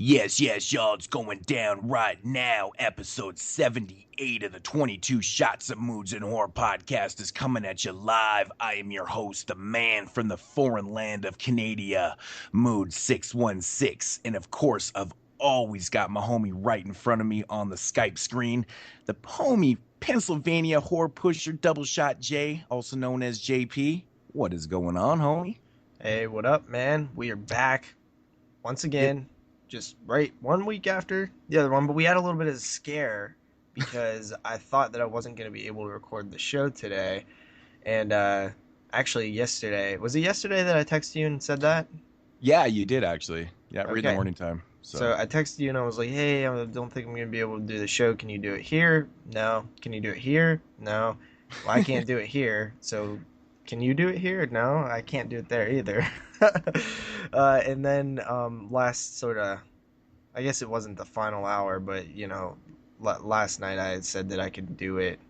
Yes, y'all, it's going down right now. Episode 78 of the 22 Shots of Moodz and Horror podcast is coming at you live. I am your host, the man from the foreign land of Canada, Moodz 616. And of course, I've always got my homie right in front of me on the Skype screen, the homie Pennsylvania horror pusher Double Shot J, also known as JP. What is going on, homie? Hey, what up, man? We are back once again. Just right 1 week after the other one, but we had a little bit of a scare because I thought that I wasn't going to be able to record the show today. And actually yesterday, was it yesterday that I texted you and said that? Yeah, you did actually. Yeah, right in the Okay. morning time. So I texted you and I was like, hey, I don't think I'm going to be able to do the show. Can you do it here? No. Can you do it here? No. Well, I can't do it here. So can you do it here? No, I can't do it there either. And then last sort of, I guess it wasn't the final hour, but last night I had said that I could do it.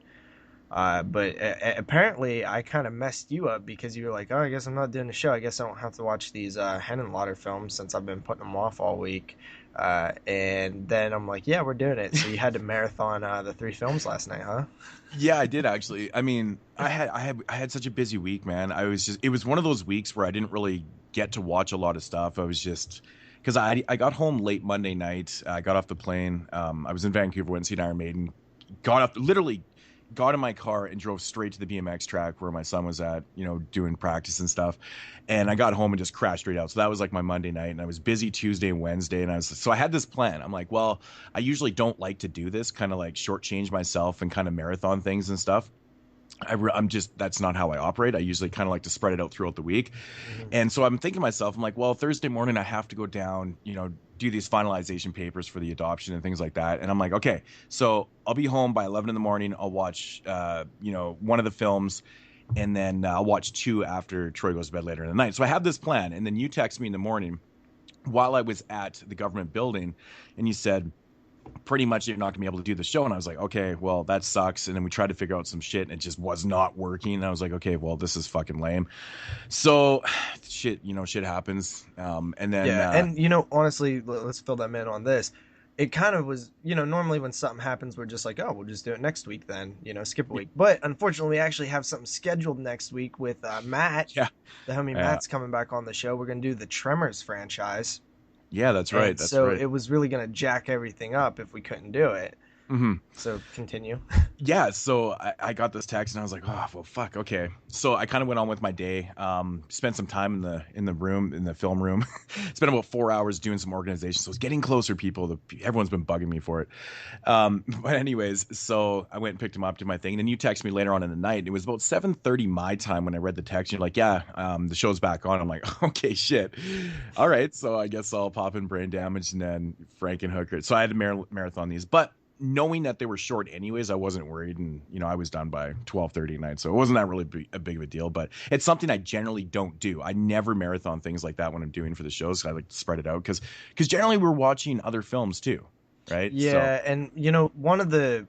But apparently I kind of messed you up because you were like, oh, I guess I'm not doing the show. I guess I don't have to watch these Henenlotter films since I've been putting them off all week. And then I'm like, yeah, we're doing it. So you had to marathon the 3 films last night, huh? Yeah, I did actually. I mean, I had such a busy week, man. It was one of those weeks where I didn't really get to watch a lot of stuff. I was just because I got home late Monday night. I got off the plane. I was in Vancouver, went to see Iron Maiden. Got in my car and drove straight to the BMX track where my son was at, doing practice and stuff. And I got home and just crashed straight out. So that was like my Monday night, and I was busy Tuesday and Wednesday. And so I had this plan. I'm like, well, I usually don't like to do this, kind of like shortchange myself and kind of marathon things and stuff. That's not how I operate. I usually kind of like to spread it out throughout the week. Mm-hmm. And so I'm thinking to myself, I'm like, well, Thursday morning I have to go down, do these finalization papers for the adoption and things like that. And I'm like, okay, so I'll be home by 11 in the morning. I'll watch, one of the films, and then I'll watch 2 after Troy goes to bed later in the night. So I have this plan. And then you text me in the morning while I was at the government building, and you said, pretty much you're not gonna be able to do the show. And I was like, okay, well, that sucks. And then we tried to figure out some shit, and it just was not working. And I was like, okay, well, this is fucking lame. So shit happens. And then and honestly, let's fill them in on this. It kind of was, normally when something happens, we're just like, oh, we'll just do it next week then, skip a week. But unfortunately, we actually have something scheduled next week with Matt. Yeah. The homie Matt's coming back on the show. We're going to do the Tremors franchise. Yeah, that's right. So it was really going to jack everything up if we couldn't do it. Mm-hmm. So continue. Yeah, so I got this text and I was like, oh, well, fuck, okay. So I kind of went on with my day, spent some time in the film room, spent about 4 hours doing some organization. So it's getting closer, people. Everyone's been bugging me for it. But anyways, so I went and picked him up, did my thing. And then you texted me later on in the night. It was about 7:30 my time when I read the text. And you're like, yeah, the show's back on. I'm like, okay, shit. All right, so I guess I'll pop in Brain Damage and then Frankenhooker. So I had to marathon these. But knowing that they were short anyways, I wasn't worried, and I was done by 12:30 at night, so it wasn't that really a big of a deal. But it's something I generally don't do. I never marathon things like that when I'm doing for the shows. So I like to spread it out because generally we're watching other films too, right? Yeah, so. And one of the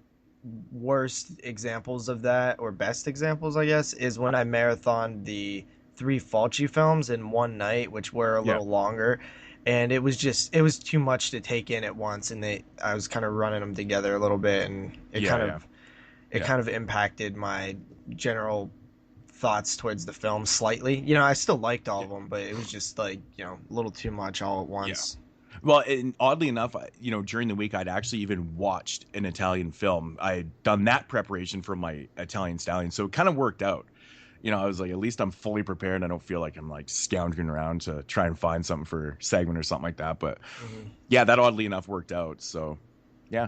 worst examples of that, or best examples, I guess, is when I marathoned the 3 Fulci films in one night, which were a little longer. And it was too much to take in at once, and I was kind of running them together a little bit, and it kind of impacted my general thoughts towards the film slightly. I still liked all of them, but it was just like, a little too much all at once. Yeah. Well, and oddly enough, during the week, I'd actually even watched an Italian film. I'd done that preparation for my Italian Stallion, so it kind of worked out. I was like, at least I'm fully prepared. I don't feel like I'm like scoundering around to try and find something for segment or something like that. But yeah, that oddly enough worked out. So yeah,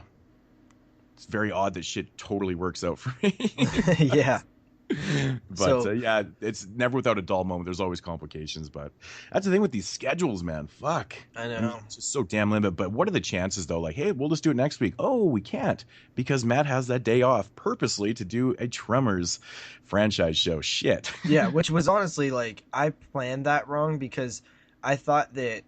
it's very odd that shit totally works out for me. Yeah. But yeah, it's never without a dull moment. There's always complications, but that's the thing with these schedules, man. Fuck. I know. It's just so damn limited. But what are the chances though? Like, hey, we'll just do it next week. Oh, we can't because Matt has that day off purposely to do a Tremors franchise show. Shit. Yeah, which was honestly like I planned that wrong because I thought that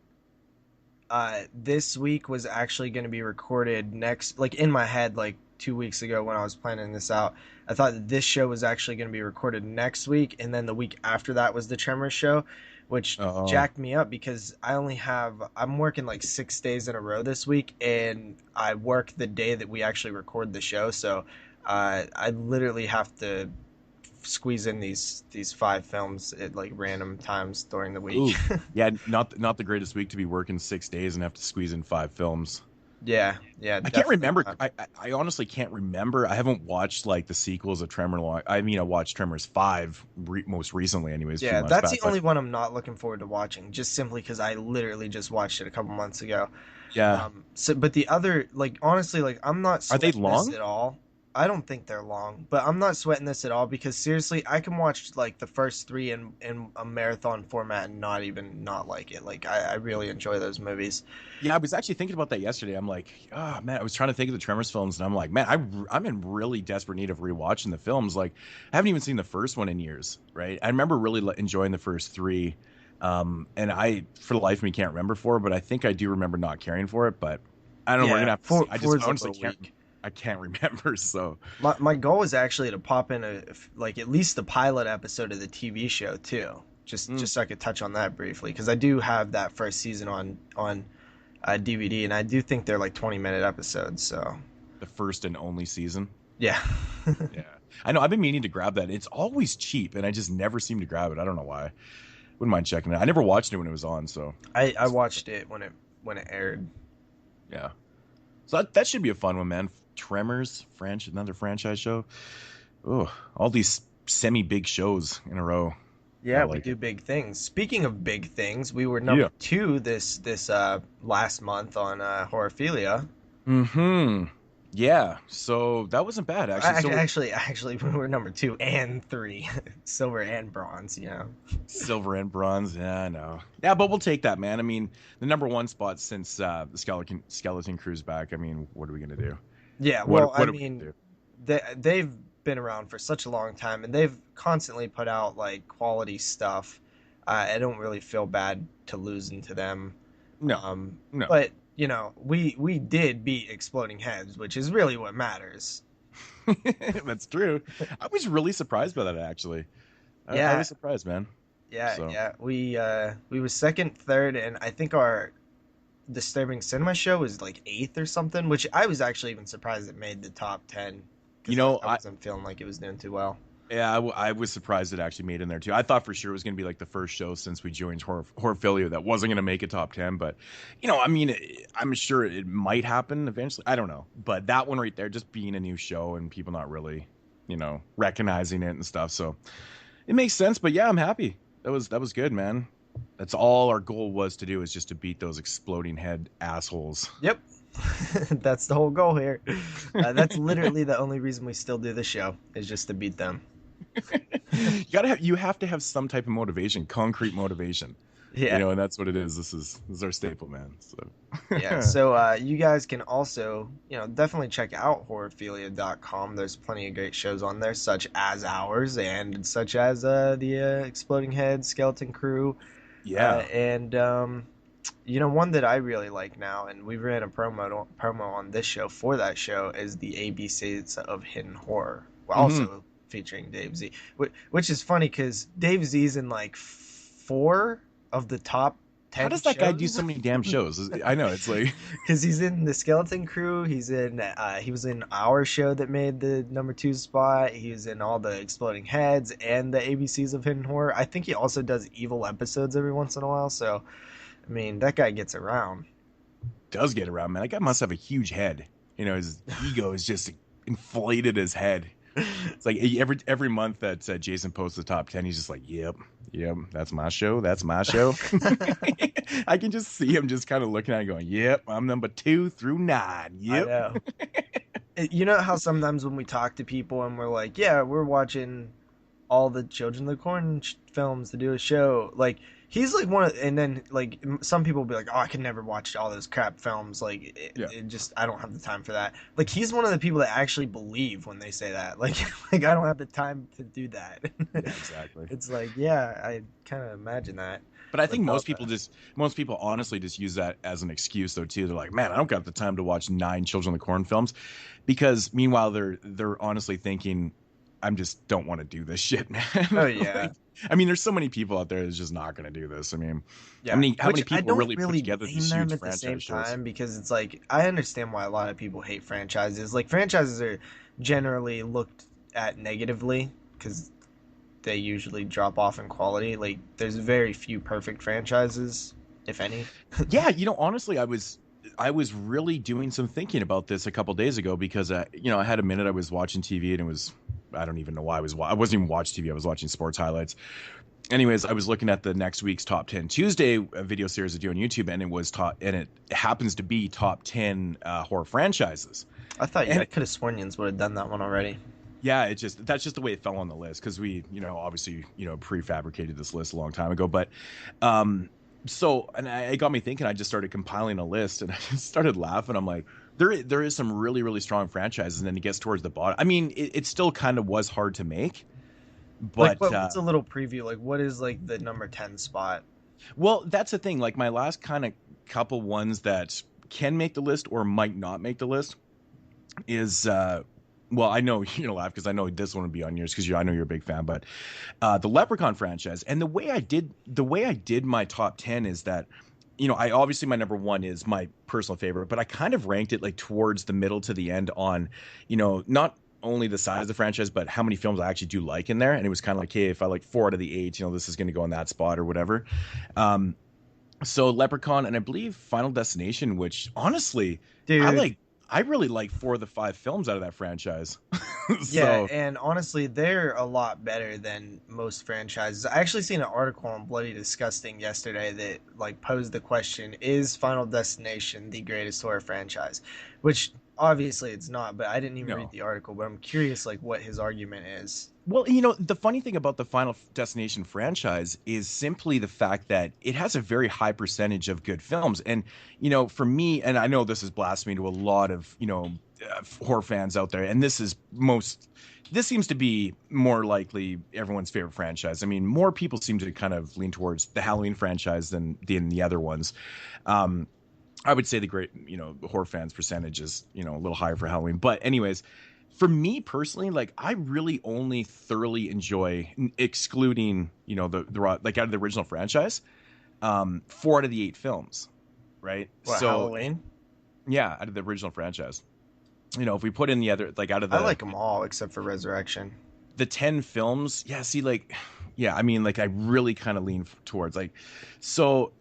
this week was actually going to be recorded next, like in my head, like 2 weeks ago when I was planning this out. I thought that this show was actually going to be recorded next week, and then the week after that was the Tremors show. which Oh, jacked me up because I'm working like 6 days in a row this week, and I work the day that we actually record the show. So I literally have to squeeze in these 5 films at like random times during the week. ooh, yeah, not the greatest week to be working 6 days and have to squeeze in 5 films. Yeah, yeah, I can't definitely remember. not. I honestly can't remember. I haven't watched like the sequels of Tremor long. I mean, I watched Tremors 5 most recently, anyways, a few Yeah, months that's back. the But only one I'm not looking forward to watching, just simply because I literally just watched it a couple months ago. yeah, But the other, like, honestly, like, I'm not are they sweating this long? at all. I don't think they're long, but I'm not sweating this at all because seriously, I can watch like the first three in a marathon format and not even not like it. Like, I really enjoy those movies. Yeah, I was actually thinking about that yesterday. I'm like, oh man, I was trying to think of the Tremors films, and I'm like, man, I'm in really desperate need of rewatching the films. Like, I haven't even seen the first one in years, right? I remember really enjoying the first three, and I, for the life of me, can't remember four, but I think I do remember not caring for it. But I don't know. We're Yeah, gonna have to see. I four just is a honestly little can't. weak. I can't remember. So My goal is actually to pop in like at least the pilot episode of the TV show too, mm, just so I could touch on that briefly because I do have that first season on DVD and I do think they're like 20-minute episodes. So the first and only season. yeah, Yeah, I know. I've been meaning to grab that. It's always cheap, and I just never seem to grab it. I don't know why. Wouldn't mind checking it. I never watched it when it was on, so I watched it when it aired. yeah. So that should be a fun one, man. Tremors, another franchise show. Oh, all these semi-big shows in a row. I Yeah, we like do it. big things. Speaking of big things, we were Yeah. number two this last month on Horrorphilia. Hmm. Yeah. So that wasn't bad, actually. So Actually, we were number two and three, silver and bronze. You know. silver and bronze. Yeah, I know. Yeah, but we'll take that, man. I mean, the number one spot since the skeleton crew's back. I mean, what are we gonna do? Yeah, What well, I what are we mean, gonna do? they've been around for such a long time, and they've constantly put out like quality stuff. I don't really feel bad to losing to them. No, no. But you know, we did beat Exploding Heads, which is really what matters. That's true. I was really surprised by that, actually. I Yeah, was surprised, man. So. yeah. We was second, third, and I think our Disturbing Cinema show was like eighth or something, which I was actually even surprised it made the top 10 You because know, I wasn't feeling like it was doing too well. yeah, I was surprised it actually made in there too. I thought for sure it was going to be like the first show since we joined Horrorphilia that wasn't going to make a top 10. But, I mean, I'm sure it might happen eventually. I don't know. But that one right there, just being a new show and people not really, recognizing it and stuff. So it makes sense. But yeah, I'm happy. That was good, man. That's all our goal was to do, is just to beat those exploding head assholes. Yep. That's the whole goal here. That's literally the only reason we still do the show is just to beat them. You have to have some type of motivation, concrete motivation. Yeah. And that's what it is. This is our staple, man. So Yeah. So you guys can also, definitely check out horrorphilia.com. There's plenty of great shows on there, such as ours and such as the Exploding Head, Skeleton Crew. yeah. And one that I really like now, and we ran a promo on this show for that show, is the ABCs of Hidden Horror, also featuring Dave Z. Which is funny because Dave Z's in like 4 of the top 10 How does that guy do shows. so many damn shows? I know, it's like Because he's in the Skeleton Crew. He was in our show that made the number 2 spot. He was in all the Exploding Heads and the ABCs of Hidden Horror. I think he also does evil episodes every once in a while. So, I mean, that guy gets around. does get around, man. That guy must have a huge head. His ego is just inflated his head. It's like every month that Jason posts the top 10, he's just like, yep, that's my show. That's my show. I can just see him just kind of looking at it going, yep, I'm number 2 through 9. Yep. I know. You know how sometimes when we talk to people and we're like, yeah, we're watching all the Children of the Corn films to do a show, like he's like and then like some people will be like, oh, I can never watch all those crap films, like it just, I don't have the time for that. Like he's one of the people that actually believe when they say that, like I don't have the time to do that. Yeah, exactly. It's like, yeah, I kind of imagine that. But I think most people honestly just use that as an excuse though too. They're like, man, I don't got the time to watch 9 Children of the Corn films, because meanwhile they're honestly thinking, I'm just don't want to do this shit, man. Oh yeah. Like, I mean, there's so many people out there that's just not going to do this. I mean, Yeah, how many which I people don't really put really together blame these them huge at the same franchise shows? time because it's like I understand why a lot of people hate franchises. Like franchises are generally looked at negatively because they usually drop off in quality. Like there's very few perfect franchises, if any. Yeah, honestly, I was really doing some thinking about this a couple days ago because I had a minute. I was watching TV and it was I don't even know why I wasn't even watching TV. I was watching sports highlights. Anyways, I was looking at the next week's top 10 Tuesday video series I do on YouTube, and it happens to be top 10 horror franchises. I And could have sworn you would have done that one already. yeah, that's just the way it fell on the list because we, obviously, prefabricated this list a long time ago. But it got me thinking. I just started compiling a list, and I just started laughing. I'm like, there is some really, really strong franchises, and then it gets towards the bottom. I mean, it still kind of was hard to make, Like, but what's a little preview? Like, what is like the number 10 spot? well, that's the thing. Like my last kind of couple ones that can make the list or might not make the list is well, I know you're gonna laugh because I know this one would be on yours because I know you're a big fan, but the Leprechaun franchise. And the way I did my top 10 is that I obviously my number one is my personal favorite, but I kind of ranked it like towards the middle to the end on not only the size of the franchise but how many films I actually do like in there. And it was kind of like, hey, if I like 4 out of the 8, this is going to go in that spot or whatever. um so Leprechaun, and I believe Final Destination, which honestly I Dude, like. I really like 4 of the 5 films out of that franchise. yeah, So and honestly, they're a lot better than most franchises. I actually seen an article on Bloody Disgusting yesterday that like posed the question, is Final Destination the greatest horror franchise? Which obviously it's not, but I didn't even read no. the article, but I'm curious like what his argument is. Well, the funny thing about the Final Destination franchise is simply the fact that it has a very high percentage of good films. And, for me, and I know this is blasphemy to a lot of, horror fans out there, and this seems to be more likely everyone's favorite franchise. I mean, more people seem to kind of lean towards the Halloween franchise than the other ones. Um, I would say the great, horror fans percentage is, a little higher for Halloween. But anyways, for me personally, like I really only thoroughly enjoy, excluding, like out of the original franchise, 4 out of the 8 films, right? What, So Halloween? yeah, out of the original franchise, if we put in the other, like out of I like them all except for Resurrection. the 10 films, yeah, see, like, yeah, I mean, like I really kind of lean towards like, so,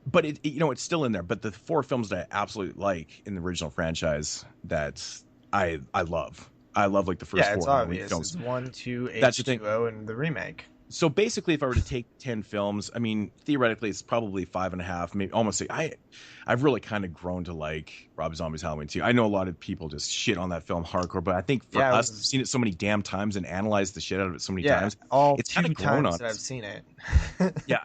but it's still in there. But the 4 films that I absolutely like in the original franchise that I love. I love like the first Yeah, it's 4 Halloween obvious. films. It's 1, 2, That's the thing. H2O, and the remake. So basically, if I were to take 10 films, I mean, theoretically, it's probably 5.5, maybe almost. I've really kind of grown to like Rob Zombie's Halloween 2. I know a lot of people just shit on that film hardcore, but I think for Yeah, it us, was. we've seen it so many damn times and analyzed the shit out of it so many Yeah, times, all it's kind two of grown on times that I've us. seen it. Yeah,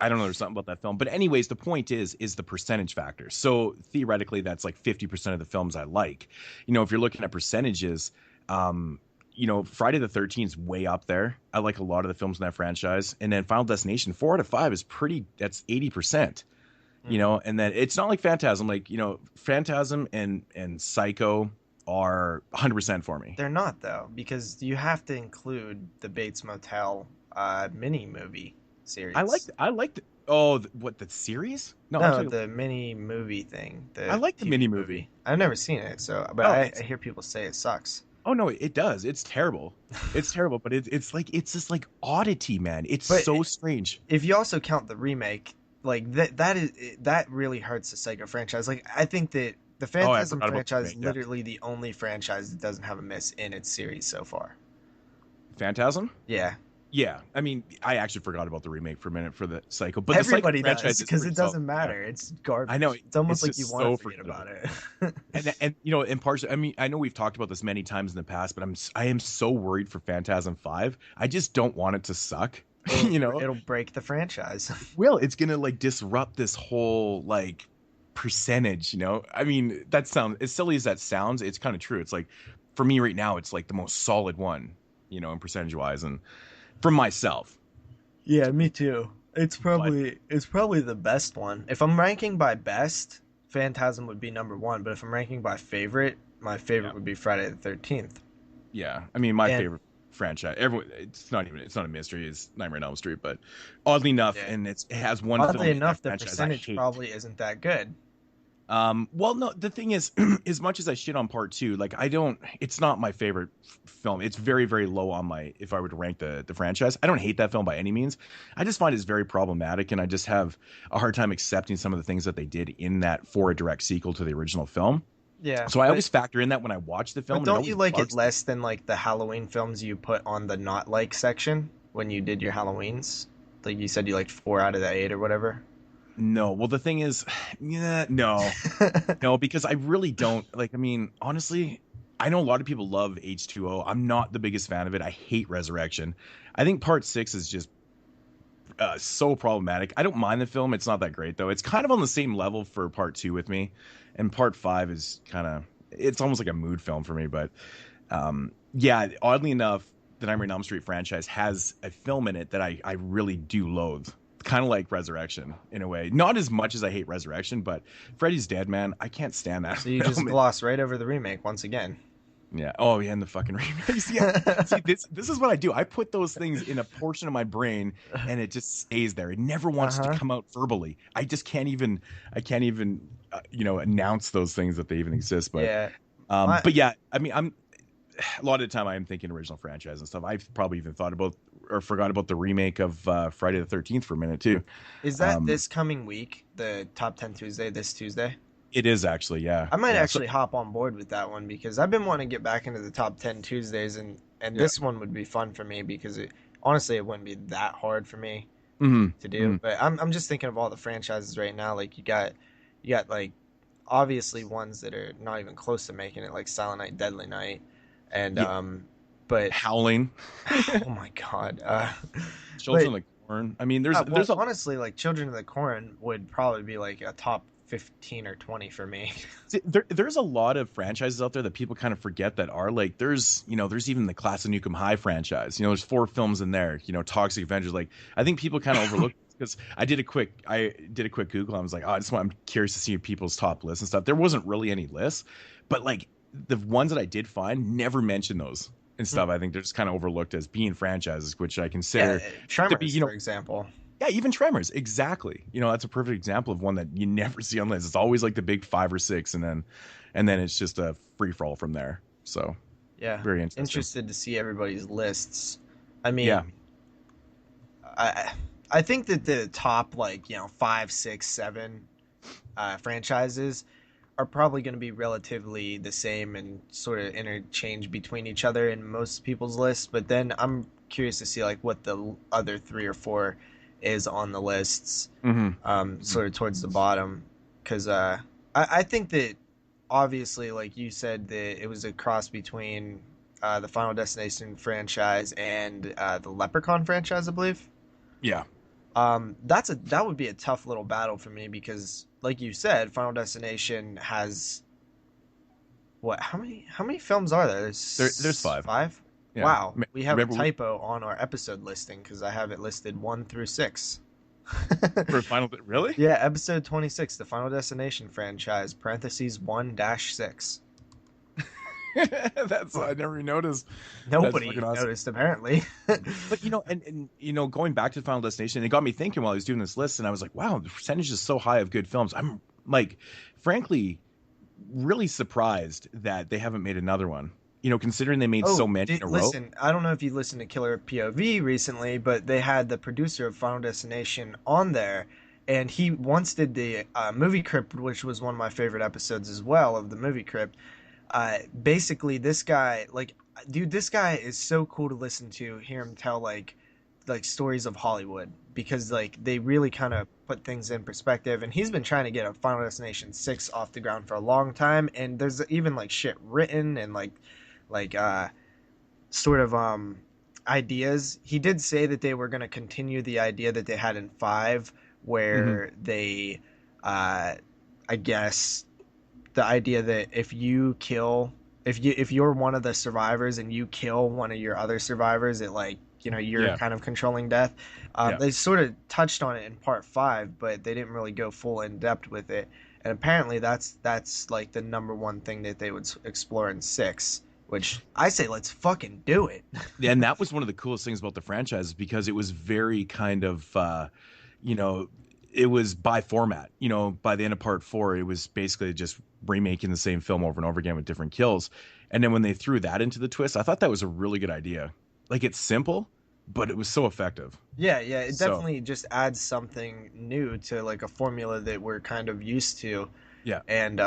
I don't know. There's something about that film. But anyways, the point is the percentage factor. So theoretically, that's like 50% of the films I like. If you're looking at percentages, Friday the 13th is way up there. I like a lot of the films in that franchise. And then Final Destination, 4 out of 5 is that's 80%. Mhm. And then it's not like Phantasm. Like, Phantasm and Psycho are 100% for me. They're not though, because you have to include the Bates Motel mini movie series. I like what, the series? No, I'm No, talking. the mini movie thing, I the like the mini TV movie. movie. I've never seen it, so but Oh, I hear people say it sucks. Oh no, it does. It's terrible. It's terrible, but it's like it's this like oddity, man. It's But so strange. if you also count the remake, like that really hurts the Psycho franchise. Like I think that the Oh, I Phantasm forgot about the franchise is remake. Yeah, literally the only franchise that doesn't have a miss in its series so far. Phantasm. Yeah, Yeah, I mean, I actually forgot about the remake for a minute for the Psycho, but the Psycho everybody does franchise is because pretty it solid. doesn't Yeah, matter. It's I know. garbage. It's almost It's like you just want so to forget forgettable. about it. And in partially, I mean, I know we've talked about this many times in the past, but I am so worried for Phantasm 5. I just don't want it to suck. it'll you know, it'll break the franchise. it's gonna like disrupt this whole like percentage. I mean, that sounds as silly as that sounds. It's kind of true. It's like for me right now, it's like the most solid one, in percentage wise, and for myself. Yeah, me too. But It's probably the best one. If I'm ranking by best, Phantasm would be number one. But if I'm ranking by favorite, my yeah, favorite would be Friday the 13th. yeah. I mean, my And favorite. franchise. Everyone, it's not a mystery. It's Nightmare on Elm Street, but oddly enough, Yeah. and it has one film Oddly in that enough, the franchise I percentage hate. probably isn't that good. Well, no, the thing is, as much as I shit on part two, like I don't, it's not my favorite film. It's very, very low on my, if I were to rank the franchise. I don't hate that film by any means. I just find it's very problematic, and I just have a hard time accepting some of the things that they did in that for a direct sequel to the original film. Yeah, So I always factor in that when I watch the film. but And don't it you always like it bugs less than like the Halloween films you put on the not like section when you did your Halloweens? Like you said, you liked 4 out of the 8 or whatever. No, well, the thing is, yeah, no, no, because I really don't like. I mean, honestly, I know a lot of people love H2O. I'm not the biggest fan of it. I hate Resurrection. I think Part Six is just so problematic. I don't mind the film. It's not that great though. It's kind of on the same level for Part Two with me, and Part Five is kind of. It's almost like a mood film for me. But yeah, oddly enough, the Nightmare on Elm Street franchise has a film in it that I really do loathe. Kind of like Resurrection in a way. Not as much as I hate Resurrection, but Freddy's Dead, man. I can't stand that. So you just gloss right over the remake once again. Yeah. Oh, yeah, and the fucking remakes. Yeah. See, this is what I do. I put those things in a portion of my brain, and it just stays there. It never wants to come out verbally. I just can't even. I can't even, announce those things that they even exist. But Yeah. but yeah, I mean, I'm a lot of the time I am thinking original franchise and stuff. I've probably even thought about or forgot about the remake of Friday the 13th for a minute too. Is that this coming week, the Top 10 Tuesday, this Tuesday? It is actually, yeah. I might Yeah, actually hop on board with that one because I've been wanting to get back into the Top 10 Tuesdays, and this one would be fun for me because honestly it wouldn't be that hard for me to do. But I'm just thinking of all the franchises right now. Like you got like obviously ones that are not even close to making it, like Silent Night, Deadly Night, and but Howling. oh my god, Children of the Corn. I mean, there's honestly, like Children of the Corn would probably be like a top 15 or 20 for me. See, there's a lot of franchises out there that people kind of forget that are like there's even the Class of Nukem High franchise. There's 4 films in there. Toxic Avengers. Like I think people kind of overlook because I did a quick Google. I was like, I'm curious to see people's top lists and stuff. There wasn't really any lists, but like the ones that I did find never mentioned those and stuff. I think they're just kind of overlooked as being franchises, which I consider Tremors, to be, for example. Yeah, even Tremors, exactly. That's a perfect example of one that you never see on lists. It's always like the big 5 or 6, and then it's just a free for all from there. So yeah, very interesting. Interested to see everybody's lists. I mean, yeah, I think that the top 5, 6, 7 franchises are probably going to be relatively the same and sort of interchange between each other in most people's lists. But then I'm curious to see like what the other 3 or 4 is on the lists, sort of towards the bottom, because I think that obviously, like you said, that it was a cross between the Final Destination franchise and the Leprechaun franchise, I believe. Yeah. That would be a tough little battle for me because, like you said, Final Destination has what? How many films are there? There's 5. 5. Yeah. Wow, we have a typo on our episode listing because I have it listed 1 through 6. For Final, really? Yeah, episode 26, the Final Destination franchise, parentheses 1-6. That's I never noticed. Nobody noticed apparently. But and going back to Final Destination, it got me thinking while I was doing this list, and I was like, wow, the percentage is so high of good films. I'm like, frankly, really surprised that they haven't made another one. Considering they made so many in a row. Listen, I don't know if you listened to Killer POV recently, but they had the producer of Final Destination on there, and he once did the movie Crypt, which was one of my favorite episodes as well of the movie Crypt. Basically, this guy, this guy is so cool to listen to, hear him tell like stories of Hollywood, because like they really kind of put things in perspective, and he's been trying to get a Final Destination 6 off the ground for a long time, and there's even like shit written and like sort of ideas. He did say that they were going to continue the idea that they had in 5 where they I guess the idea that if you're one of the survivors and you kill one of your other survivors, it like you're kind of controlling death. They sort of touched on it in part 5, but they didn't really go full in depth with it, and apparently that's like the number one thing that they would explore in 6 which I say let's fucking do it. Yeah, and that was one of the coolest things about the franchise because it was very kind of, you know, it was by format. You know, by the end of part 4, it was basically just remaking the same film over and over again with different kills. And then when they threw that into the twist, I thought that was a really good idea. Like, it's simple, but it was so effective. Yeah, it definitely just adds something new to like a formula that we're kind of used to. Yeah. And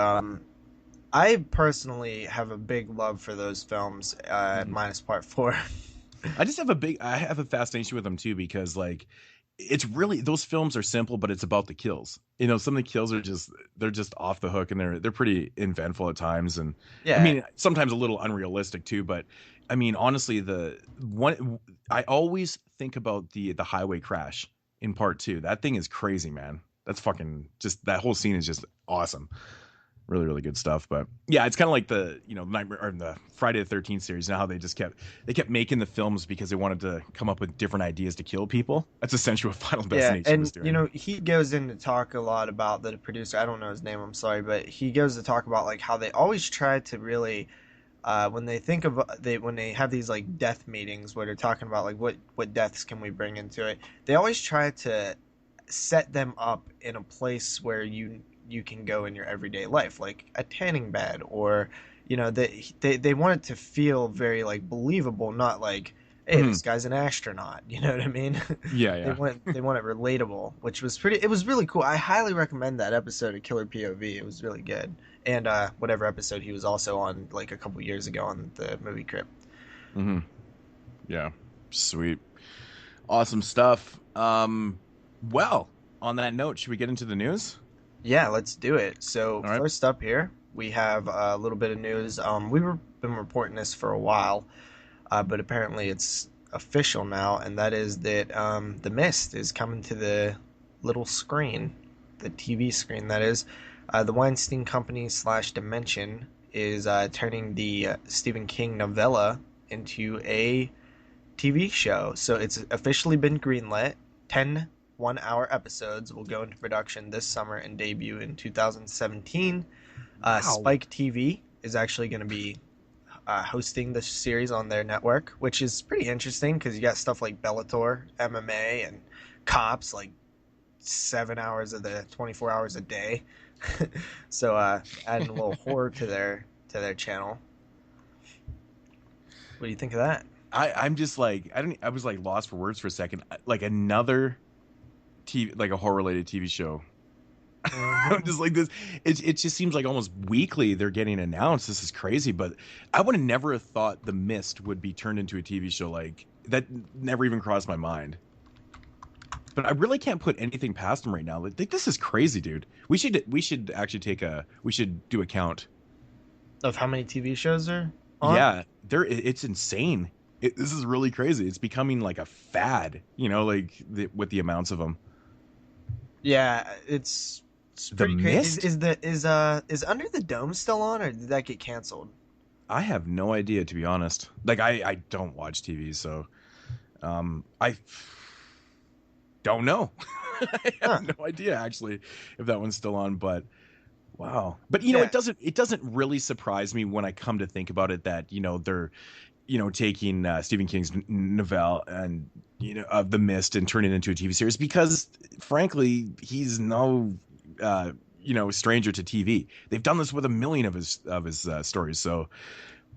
I personally have a big love for those films, minus part 4. I have a fascination with them too because like it's really those films are simple, but it's about the kills. You know, some of the kills are they're just off the hook and they're pretty inventful at times, and Yeah. I mean sometimes a little unrealistic too. But I mean honestly, the one I always think about the highway crash in part 2. That thing is crazy, man. That's fucking just that whole scene is just awesome. Really, really good stuff. But yeah, it's kind of like the Nightmare or the Friday the 13th series. Now how they kept making the films because they wanted to come up with different ideas to kill people. That's essentially what Final Destination was doing. And he goes in to talk a lot about the producer. I don't know his name. I'm sorry, but he goes to talk about like how they always try to really, when they think of when they have these like death meetings where they're talking about like what deaths can we bring into it. They always try to set them up in a place where you can go in your everyday life, like a tanning bed, or they want it to feel very like believable, not like, hey, this guy's an astronaut, you know what I mean? Yeah. They want it relatable, which was it was really cool. I highly recommend that episode of Killer POV. It was really good. And whatever episode he was also on like a couple years ago on the movie Crypt. Yeah, sweet, awesome stuff. Well, on that note, should we get into the news? Yeah, let's do it. So All right. First up here, we have a little bit of news. We've been reporting this for a while, but apparently it's official now, and that is that The Mist is coming to the little screen, the TV screen, that is. The Weinstein Company / Dimension is turning the Stephen King novella into a TV show. So it's officially been greenlit. 10 one-hour episodes will go into production this summer and debut in 2017. Wow. Spike TV is actually going to be hosting this series on their network, which is pretty interesting because you got stuff like Bellator, MMA, and Cops, like 7 hours of the 24 hours a day. So adding a little horror to their channel. What do you think of that? I'm just like I was like lost for words for a second. Like another TV, like a horror related TV show. I'm just like this. It just seems like almost weekly they're getting announced. This is crazy, but I would have never have thought The Mist would be turned into a TV show. Like that never even crossed my mind. But I really can't put anything past them right now. Like this is crazy, dude. We should actually do a count of how many TV shows are on? Yeah, it's insane. This is really crazy. It's becoming like a fad, like with the amounts of them. Yeah, it's pretty crazy. Is Under the Dome still on, or did that get canceled? I have no idea, to be honest. Like I don't watch TV, so I don't know. I have no idea actually if that one's still on, but wow. But it doesn't really surprise me when I come to think about it that they're taking Stephen King's novelle and of The Mist and turning it into a TV series, because frankly he's no stranger to TV. They've done this with a million of his stories, so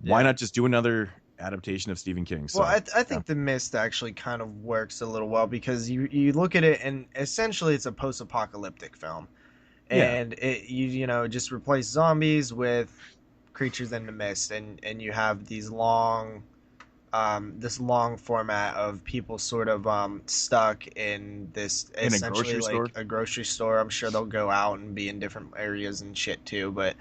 why not just do another adaptation of Stephen King? So, well, I think The Mist actually kind of works a little well because you look at it and essentially it's a post-apocalyptic film, and it just replace zombies with creatures in the mist, and you have these this long format of people sort of stuck in this essentially a grocery store. I'm sure they'll go out and be in different areas and shit too, but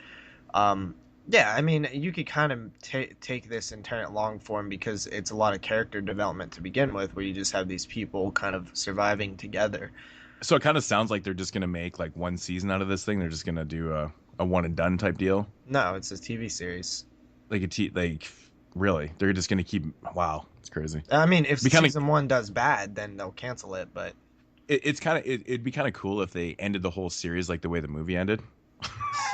yeah, I mean, you could kind of take this and turn it long form because it's a lot of character development to begin with, where you just have these people kind of surviving together. So it kind of sounds like they're just going to make like one season out of this thing. They're just going to do a one and done type deal. No, it's a TV series. Like really? They're just going to keep... Wow, it's crazy. I mean, if season 1 does bad, then they'll cancel it, but... It'd be kind of cool if they ended the whole series like the way the movie ended.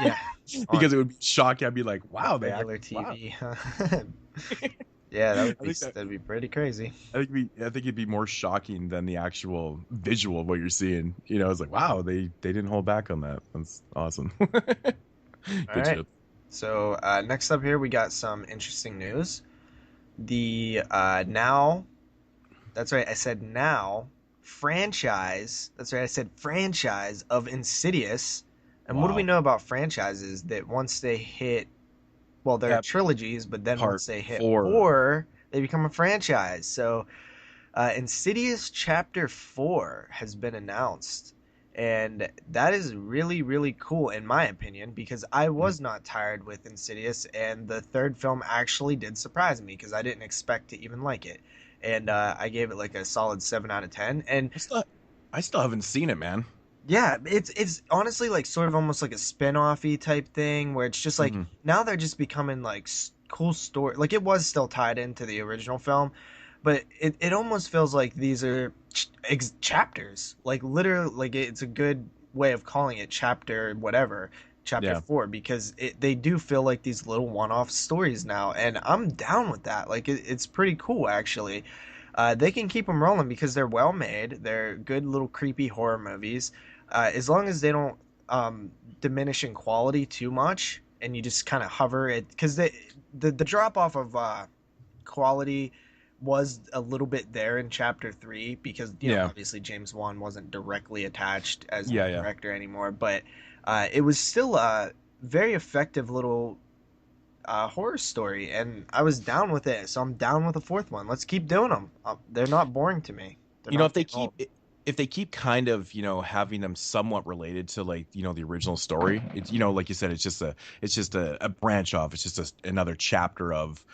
Yeah. on because it would be shocking. I'd be like, wow, they regular actually, wow. TV. Yeah, that would I be think that that'd be pretty crazy. I think it'd be more shocking than the actual visual of what you're seeing. It's like, wow, they didn't hold back on that. That's awesome. All Good right. shit. So next up here, we got some interesting news. The now, that's right, I said now, franchise, that's right, I said franchise of Insidious. And what do we Wow. know about franchises that once they hit, well, they're At trilogies, but then part once they hit 4. four, they become a franchise. So Insidious Chapter 4 has been announced. And that is really, really cool, in my opinion, because I Mhm. was not tired with Insidious, and the third film actually did surprise me because I didn't expect to even like it. And I gave it like a solid 7 out of 10. And I still I still haven't seen it, man. yeah, it's honestly like sort of almost like a spin-offy type thing where it's just like Hmm. now they're just becoming like cool story. Like it was still tied into the original film, but it almost feels like these are chapters. Like literally, like it's a good way of calling it chapter whatever, chapter Yeah. 4 because they do feel like these little one-off stories now, and I'm down with that. Like it's pretty cool actually. They can keep them rolling because they're well made. They're good little creepy horror movies as long as they don't diminish in quality too much, and you just kind of hover it because the drop off of quality was a little bit there in chapter 3 because Yeah. obviously James Wan wasn't directly attached as the Yeah. Yeah. director anymore, but it was still a very effective little horror story, and I was down with it, so I'm down with the fourth one. Let's keep doing them. They're not boring to me. They're You know, not if they getting old. keep if they keep kind of, having them somewhat related to, like, the original story, it's, like you said, it's just a branch off. It's just another chapter of,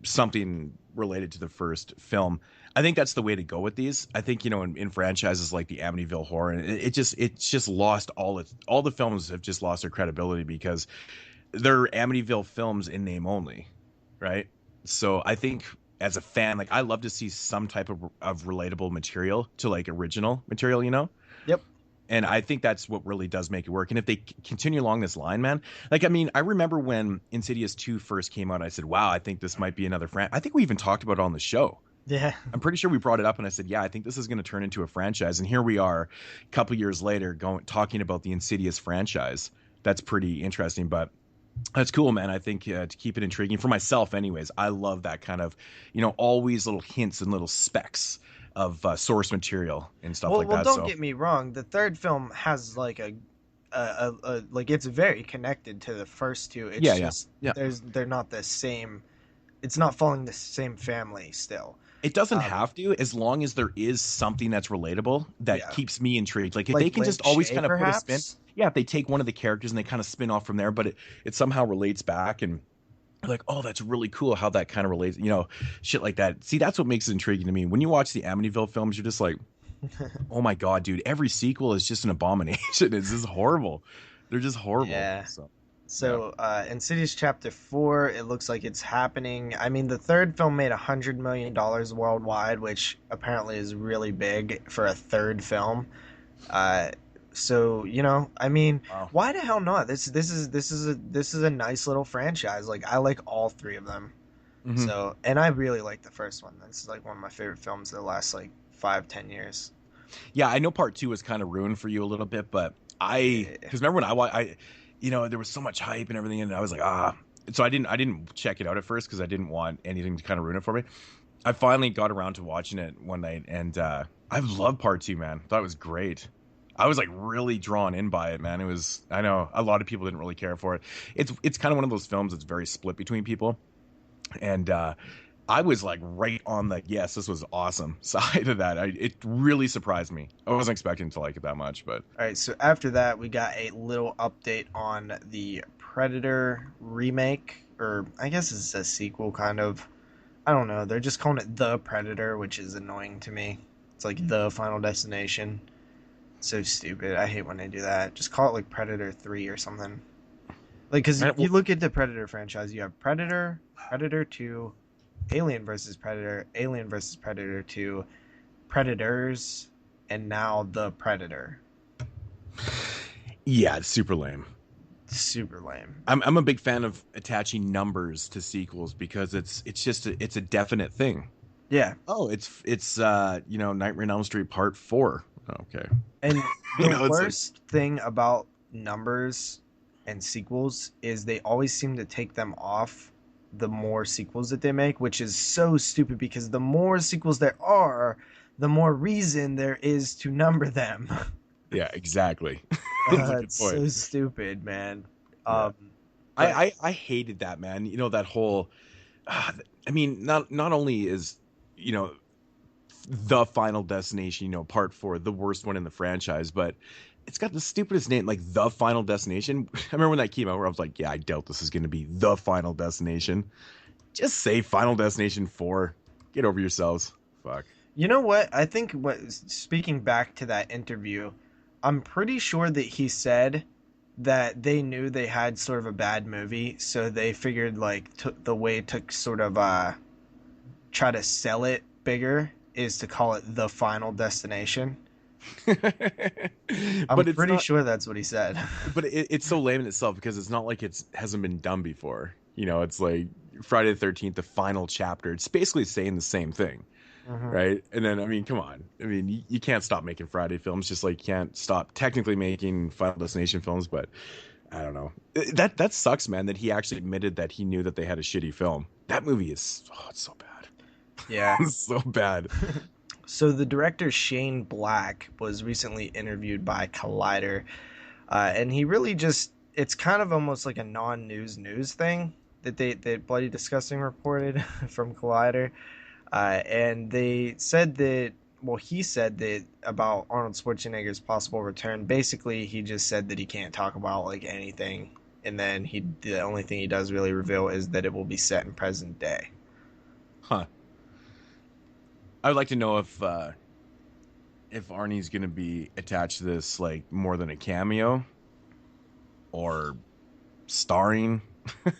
something related to the first film. I think that's the way to go with these. I think, in franchises like the Amityville Horror, and it's just lost all the films have just lost their credibility because they're Amityville films in name only, right? So I think as a fan, like, I love to see some type of relatable material to, like, original material. Yep. And I think that's what really does make it work. And if they continue along this line, man, like, I mean, I remember when Insidious 2 first came out, I said, wow, I think this might be another I think we even talked about it on the show. Yeah. I'm pretty sure we brought it up, and I said, yeah, I think this is going to turn into a franchise. And here we are a couple years later talking about the Insidious franchise. That's pretty interesting. But that's cool, man. I think to keep it intriguing for myself, anyways. I love that kind of, always little hints and little specks of source material and stuff Well, like well, that. don't So get me wrong. The third film has like like it's very connected to the first two. It's yeah, yeah, just yeah. they're not the same. It's not following the same family still. It doesn't Um, have to, as long as there is something that's relatable that yeah, keeps me intrigued. Like, if they like can Lynn just always Shay kind of put a spin. perhaps. Yeah, if they take one of the characters and they kind of spin off from there, but it somehow relates back, and like, oh, that's really cool how that kind of relates, shit like that. See, that's what makes it intriguing to me. When you watch the Amityville films, you're just like, oh my god, dude, every sequel is just an abomination. It's just horrible. They're just horrible. Yeah. So yeah. So, Insidious Chapter 4, it looks like it's happening. I mean, the third film made $100 million worldwide, which apparently is really big for a third film. So, I mean, Wow. why the hell not? This is a nice little franchise. Like, I like all three of them. Hmm. So, and I really like the first one. This is like one of my favorite films of the last like 5-10 years. Yeah, I know part 2 was kind of ruined for you a little bit, but Yeah. because remember when there was so much hype and everything, and I was like, so I didn't check it out at first because I didn't want anything to kind of ruin it for me. I finally got around to watching it one night, and I loved part 2, man. Thought it was great. I was like really drawn in by it, man. I know a lot of people didn't really care for it. It's kind of one of those films that's very split between people, and I was like right on the yes, this was awesome side of that. It really surprised me. I wasn't expecting to like it that much, but All right, so after that, we got a little update on the Predator remake, or I guess it's a sequel, kind of. I don't know. They're just calling it The Predator, which is annoying to me. It's like The Final Destination. So stupid. I hate when they do that. Just call it like Predator 3 or something. Like, because man, you look at the Predator franchise, you have Predator, Predator 2, Alien versus Predator, Alien versus Predator 2, Predators, and now The Predator. yeah, it's super lame. super lame. I'm a big fan of attaching numbers to sequels because it's just it's a definite thing. Yeah, Oh, it's Nightmare on Elm Street Part 4. Okay. and the It's like, worst thing about numbers and sequels is they always seem to take them off the more sequels that they make, which is so stupid because the more sequels there are, the more reason there is to number them. yeah, exactly. That's a good It's point. so stupid, man. Yeah. Um, but I hated that, man. That whole I mean, not only is, you know, the Final Destination, Part 4, the worst one in the franchise, but it's got the stupidest name, like The Final Destination. I remember when that came out, where I was like, yeah, I doubt this is going to be The Final Destination. Just say Final Destination 4. Get over yourselves. Fuck. you know what? I think speaking back to that interview, I'm pretty sure that he said that they knew they had sort of a bad movie, so they figured like the way to sort of try to sell it bigger is to call it The Final Destination. I'm But it's pretty not. sure that's what he said. But it's so lame in itself because it's not like it's hasn't been done before. It's like Friday the 13th, the final chapter. It's basically saying the same thing, Mhm. right? And then, I mean, come on. I mean, you can't stop making Friday films, just like you can't stop technically making Final Destination films. But I don't know. That sucks, man. That he actually admitted that he knew that they had a shitty film. That movie is it's so bad. Yeah. It's so bad. So the director Shane Black was recently interviewed by Collider, and he really it's kind of almost like a non-news thing that Bloody Disgusting reported from Collider. And they said that, well, he said that about Arnold Schwarzenegger's possible return. Basically, he just said that he can't talk about like anything, and then the only thing he does really reveal is that it will be set in present day. Huh. I would like to know if Arnie's gonna be attached to this like more than a cameo or starring. I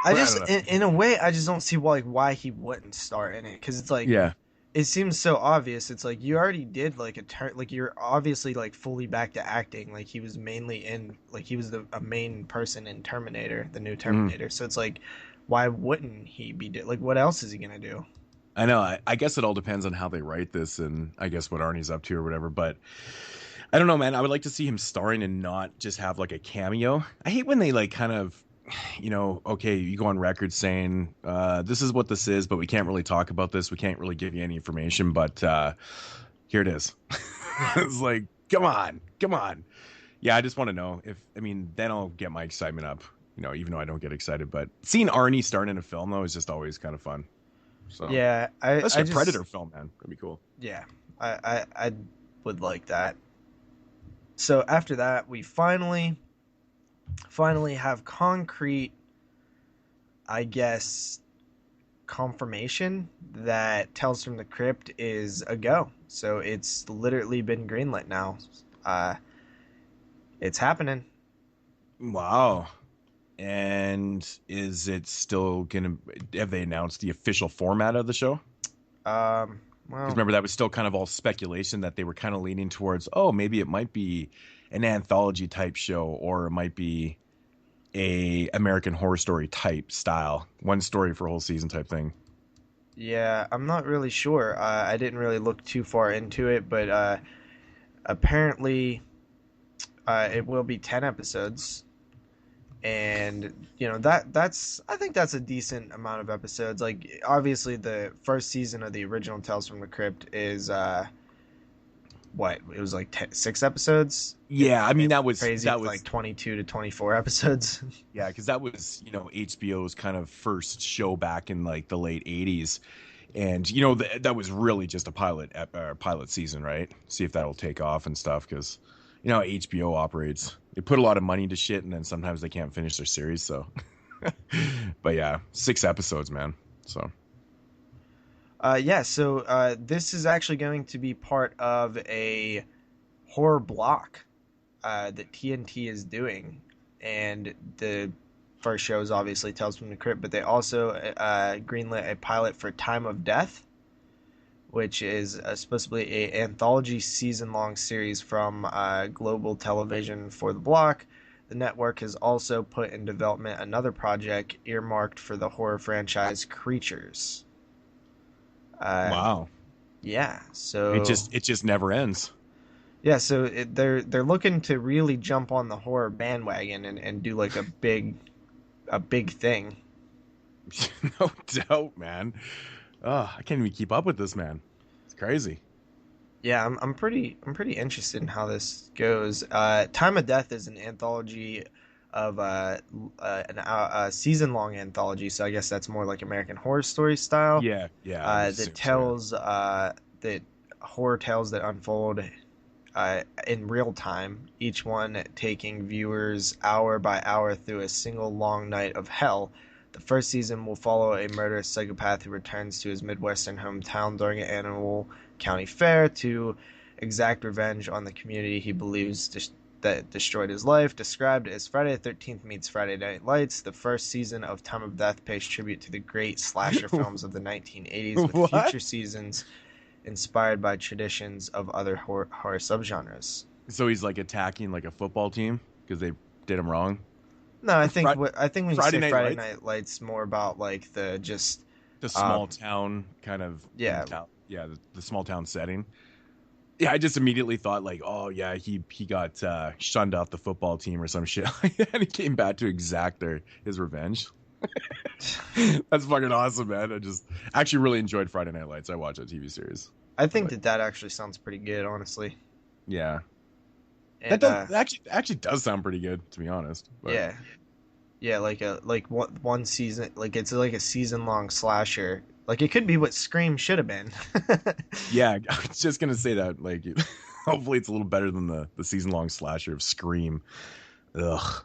I just, don't know. in a way, I just don't see why he wouldn't star in it, because it's like Yeah. it seems so obvious. It's like you already did like a turn, like you're obviously like fully back to acting. Like he was mainly in, like he was a main person in Terminator, the new Mhm. Terminator. So it's like, why wouldn't he be like? What else is he gonna do? I know. I guess it all depends on how they write this, and I guess what Arnie's up to or whatever. But I don't know, man. I would like to see him starring and not just have like a cameo. I hate when they like kind of, okay, you go on record saying this is what this is, but we can't really talk about this. We can't really give you any information, but here it is. Yeah. It's like, come on, come on. Yeah, I just want to know if, I mean, then I'll get my excitement up, even though I don't get excited. But seeing Arnie starring in a film, though, is just always kind of fun. So, Yeah, especially I a just Predator film, man. That'd be cool. yeah, I would like that. So after that, we finally have concrete, I guess, confirmation that Tales from the Crypt is a go. So it's literally been greenlit now. Uh, it's happening. Wow. And is it still gonna? Have they announced the official format of the show? Because Well, remember that was still kind of all speculation that they were kind of leaning towards. Oh, maybe it might be an anthology type show, or it might be a American Horror Story type style, one story for a whole season type thing. yeah, I'm not really sure. I didn't really look too far into it, but apparently it will be 10 episodes. And that's I think that's a decent amount of episodes. Like obviously the first season of the original Tales from the Crypt is what it was like 6 episodes. Yeah, I mean It's that was crazy. that It's was like 22 to 24 episodes. yeah, because that was HBO's kind of first show back in like the late '80s, and that was really just a pilot season, right? See if that'll take off and stuff, because how HBO operates. They put a lot of money into shit, and then sometimes they can't finish their series. So, but yeah, 6 episodes, man. So Yeah, so this is actually going to be part of a horror block that TNT is doing, and the first show is obviously Tales from the Crypt, but they also greenlit a pilot for Time of Death, which is supposed to be a anthology season-long series from Global Television for the block. the network has also put in development another project earmarked for the horror franchise Creatures. Uh, Wow. yeah, It so just never ends. yeah, so they're looking to really jump on the horror bandwagon and do like a big thing. No doubt, man. Oh, I can't even keep up with this, man. It's crazy. Yeah, I'm pretty interested in how this goes. Time of Death is an anthology of a season long anthology, so I guess that's more like American Horror Story style. Yeah, yeah, I would That assume so. Yeah. tells that horror tales that unfold in real time, each one taking viewers hour by hour through a single long night of hell. The first season will follow a murderous psychopath who returns to his Midwestern hometown during an annual county fair to exact revenge on the community he believes that destroyed his life. Described as Friday the 13th meets Friday Night Lights, the first season of Time of Death pays tribute to the great slasher films of the 1980s, with What? future seasons inspired by traditions of other horror subgenres. So he's like attacking like a football team because they did him wrong. No, Fri- I think when you Friday say Night Friday Lights, Night Lights, more about like the just the uh small town kind of yeah. mentality. Yeah, the small town setting. Yeah, I just immediately thought like, oh yeah, he got shunned off the football team or some shit, and he came back to exact his revenge. That's fucking awesome, man. I just actually really enjoyed Friday Night Lights. I watched that TV series. I think But that actually sounds pretty good, honestly. yeah, that And does actually does sound pretty good, to be honest. But yeah, yeah, like one season, like it's like a season long slasher. Like it could be what Scream should have been. yeah, I was just gonna say that. Like, hopefully, it's a little better than the season long slasher of Scream. Ugh.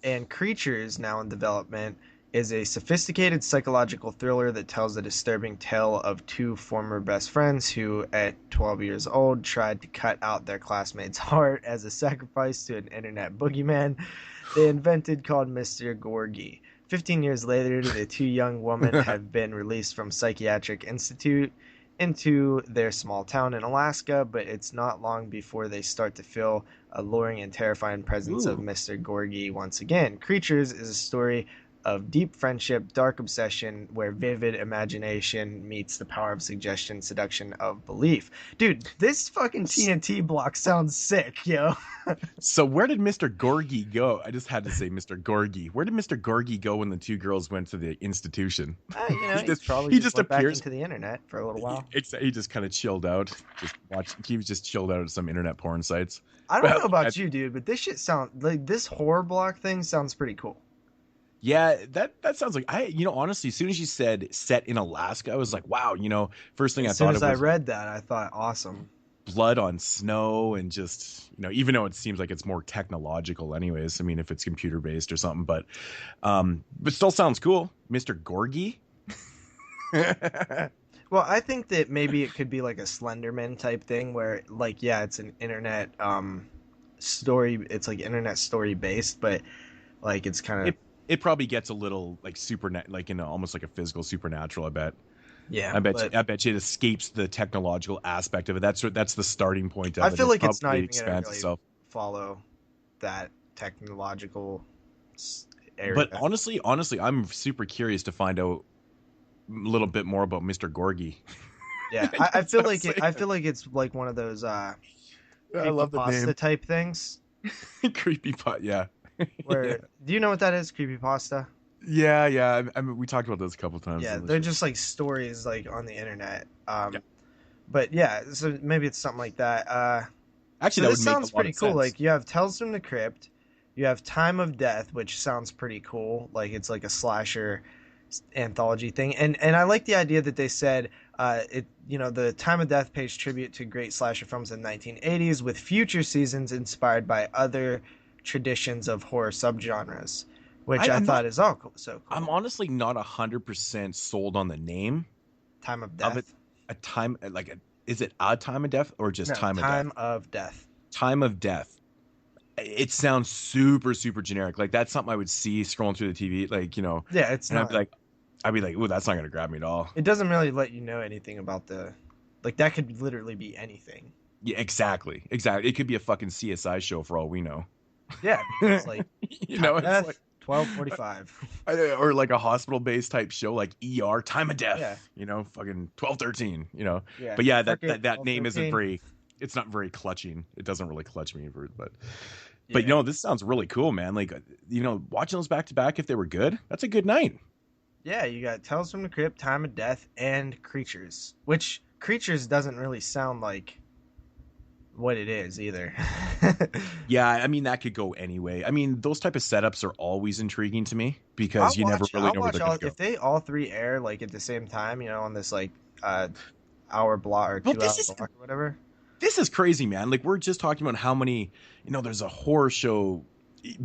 And Creatures, now in development, is a sophisticated psychological thriller that tells the disturbing tale of two former best friends who, at 12 years old, tried to cut out their classmate's heart as a sacrifice to an internet boogeyman they invented called Mr. Gorgie. 15 years later, the two young women have been released from psychiatric institute into their small town in Alaska, but it's not long before they start to feel alluring and terrifying presence of Ooh. Mr. Gorgie once again. Creatures is a story of deep friendship, dark obsession, where vivid imagination meets the power of suggestion, seduction of belief. Dude, this fucking TNT block sounds sick, yo. So where did Mr. Gorgie go? I just had to say Mr. Gorgie. Where did Mr. Gorgie go when the two girls went to the institution? He just probably he just just went back appears. into the internet for a little while. He just kind of chilled out. Just watched. He was just chilled out at some internet porn sites. I don't know Well, about you, dude, but this shit sounds like this horror block thing sounds pretty cool. yeah, that sounds like honestly, as soon as you said set in Alaska, I was like, wow, first thing I As soon thought as it I was read that, I thought, awesome. blood on snow and just, even though it seems like it's more technological anyways. I mean, if it's computer based or something, but still sounds cool. Mr. Gorgie. Well, I think that maybe it could be like a Slenderman type thing where, like, yeah, it's an internet story. It's like internet story based, but like it's kind of It probably gets a little like like almost like a physical supernatural. I bet. yeah. I bet. But I bet you it escapes the technological aspect of it. That's the starting point of I it. feel It like it's not probably even gonna expands really itself. follow that technological area. But honestly, I'm super curious to find out a little bit more about Mr. Gorgie. Yeah, I feel like I feel like it's like one of those I love the creepypasta name. type things. Creepy pot. Yeah. Where do you know what that is? Creepypasta? Yeah. I mean, we talked about this a couple times. Yeah, they're just like stories like on the internet. Yeah. But yeah, so maybe it's something like that. Actually, So that this would make sounds a lot pretty of cool. sense. Like you have Tales from the Crypt, you have Time of Death, which sounds pretty cool. Like it's like a slasher anthology thing, and I like the idea that they said the Time of Death pays tribute to great slasher films in the 1980s, with future seasons inspired by other traditions of horror subgenres, which I I'm thought not. is all cool. So cool. I'm honestly not 100% sold on the name Time of of it. Death. A time is it a time of death or just No, time of death? Time of Death. Time of death. It sounds super super generic. Like that's something I would see scrolling through the TV. Yeah, it's and not. I'd be like, ooh, that's not gonna grab me at all. It doesn't really let you know anything about like that could literally be anything. Yeah, exactly. It could be a fucking CSI show for all we know. Yeah, because like You time know, of it's like death 12:45. or like a hospital based type show like ER time of Yeah, death, fucking 12:13, yeah. But yeah, Cricket that name isn't 12:13. very, it's not very clutching. It doesn't really clutch me, but Yeah, this sounds really cool, man. Like, watching those back to back, if they were good, that's a good night. yeah. You got Tales from the Crypt, Time of Death, and Creatures. Which Creatures doesn't really sound like what it is either. Yeah, I mean that could go anyway. I mean, those type of setups are always intriguing to me I'll because you never watch. really I'll know where watch they're all gonna go. if they all three air like at the same time. On this like uh hour block or Well, 2 hour block or whatever. this is crazy, man. Like, we're just talking about how many, there's a horror show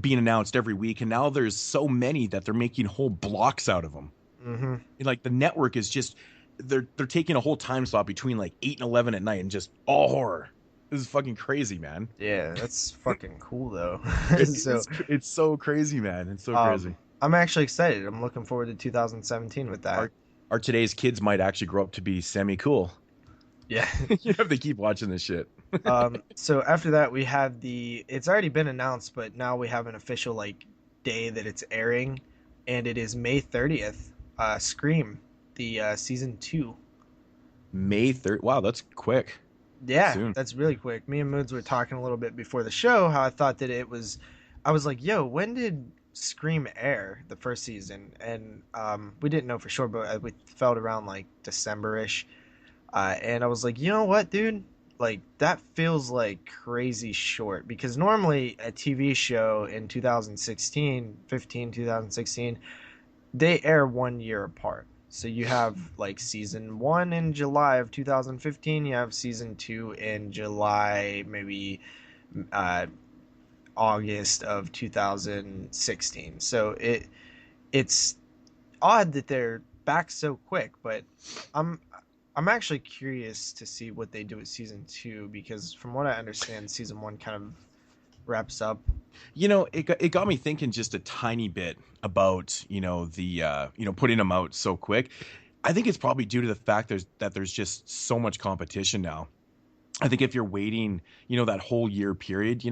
being announced every week, and now there's so many that they're making whole blocks out of them. Mm-hmm. And, like, the network is just, they're taking a whole time slot between like 8 and 11 at night and just all horror. This is fucking crazy, man. Yeah, that's fucking cool though. So, It's so crazy, man. It's so crazy. I'm actually excited. I'm looking forward to 2017 with that. Our today's kids might actually grow up to be semi-cool. Yeah. If they keep watching this shit. So after that we have it's already been announced, but now we have an official like day that it's airing, and it is May 30th. Scream, the season 2. May 3rd. Wow, that's quick. Yeah, Soon. that's really quick. Me and Moodz were talking a little bit before the show how I thought that I was like, yo, when did Scream air the first season? And we didn't know for sure, but we felt around like December-ish. And I was like, you know what, dude? Like, that feels like crazy short, because normally a TV show in 2016, they air 1 year apart. So you have like season 1 in July of 2015, you have season 2 in July, maybe August of 2016. So it's odd that they're back so quick, but I'm actually curious to see what they do with season 2, because from what I understand, season 1 kind of wraps up. It got me thinking just a tiny bit about, the putting them out so quick. I think it's probably due to the fact there's just so much competition now. I think if you're waiting, that whole year period,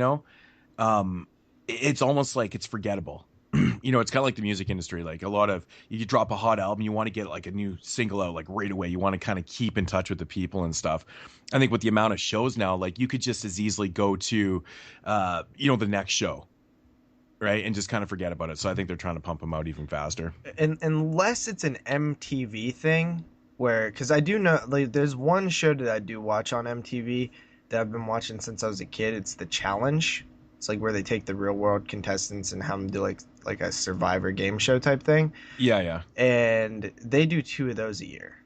it's almost like it's forgettable. It's kind of like the music industry. Like, you drop a hot album, you want to get like a new single out like right away. You want to kind of keep in touch with the people and stuff. I think with the amount of shows now, like, you could just as easily go to, the next show, right, and just kind of forget about it. So I think they're trying to pump them out even faster. And unless it's an MTV thing, because I do know, like, there's one show that I do watch on MTV that I've been watching since I was a kid. It's The Challenge. It's like where they take the real world contestants and have them do like a Survivor game show type thing. Yeah. And they do 2 of those a year.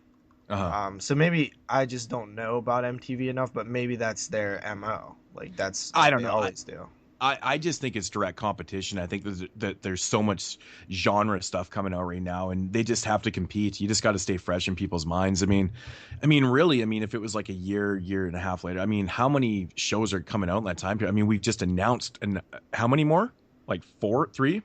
Uh-huh. So maybe I just don't know about MTV enough, but maybe that's their MO. Like, that's what I don't know. always do. I just think it's direct competition. I think there's so much genre stuff coming out right now, and they just have to compete. You just got to stay fresh in people's minds. I mean, really, if it was like a year and a half later, how many shows are coming out in that time period? We've just announced, and how many more? Like 3?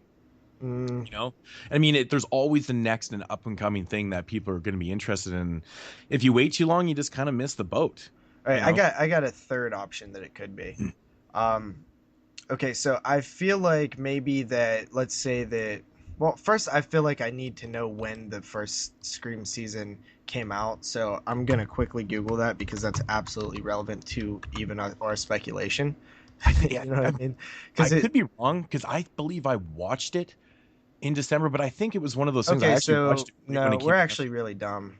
There's always the next and up and coming thing that people are going to be interested in. If you wait too long, you just kind of miss the boat. All right, I got a third option that it could be. Okay, so I feel like maybe that, let's say that, well, first I feel like I need to know when the first Scream season came out, so I'm going to quickly Google that, because that's absolutely relevant to even our speculation. You know what I mean? I could be wrong, because I believe I watched it in December, but I think it was one of those things I actually watched it when it came we're out. actually really dumb.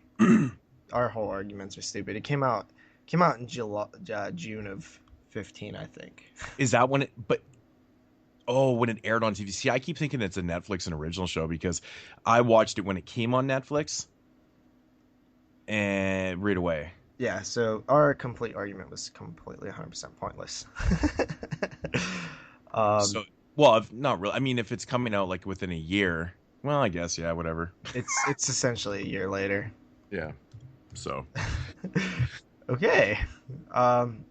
Our whole arguments are stupid. It came out in June of 15, I think. Is that when when it aired on TV? See, I keep thinking it's a Netflix and original show, because I watched it when it came on Netflix and right away. Yeah, so our complete argument was completely 100% pointless. Not really. If it's coming out like within a year, well, I guess, yeah, whatever. It's essentially a year later. Yeah. So. Okay.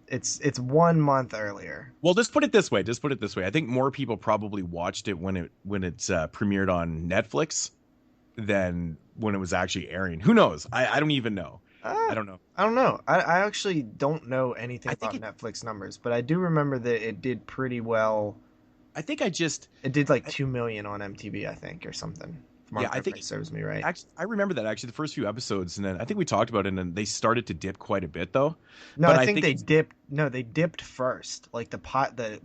It's 1 month earlier. Well, just put it this way. I think more people probably watched it when it's premiered on Netflix than when it was actually airing. Who knows? I don't even know. I don't know. I don't know. I actually don't know anything about Netflix numbers, but I do remember that it did pretty well I think I just It did like 2 million on MTV, I think, or something. If my yeah, I memory think serves me right. actually I remember that actually the first few episodes, and then I think we talked about it, and then they started to dip quite a bit though. No, But I I think think they it's dipped. No, they dipped first. Like the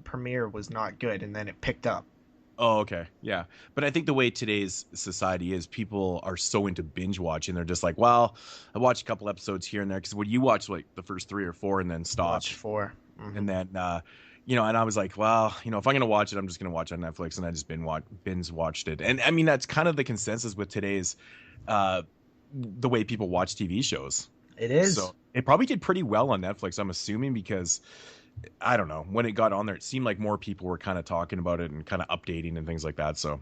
premiere was not good, and then it picked up. oh okay, yeah. But I think the way today's society is, people are so into binge watching. They're just like, well, I watch a couple episodes here and there because when you watch like the first three or four and then I stop, watched 4. Hmm. and then and I was like, well, if I'm gonna watch it, I'm just gonna watch it on Netflix, and I just binge watched it. And I mean, that's kind of the consensus with today's uh the way people watch TV shows. It is. So it probably did pretty well on Netflix, I'm assuming, because I don't know, when it got on there, it seemed like more people were kind of talking about it and kind of updating and things like that. So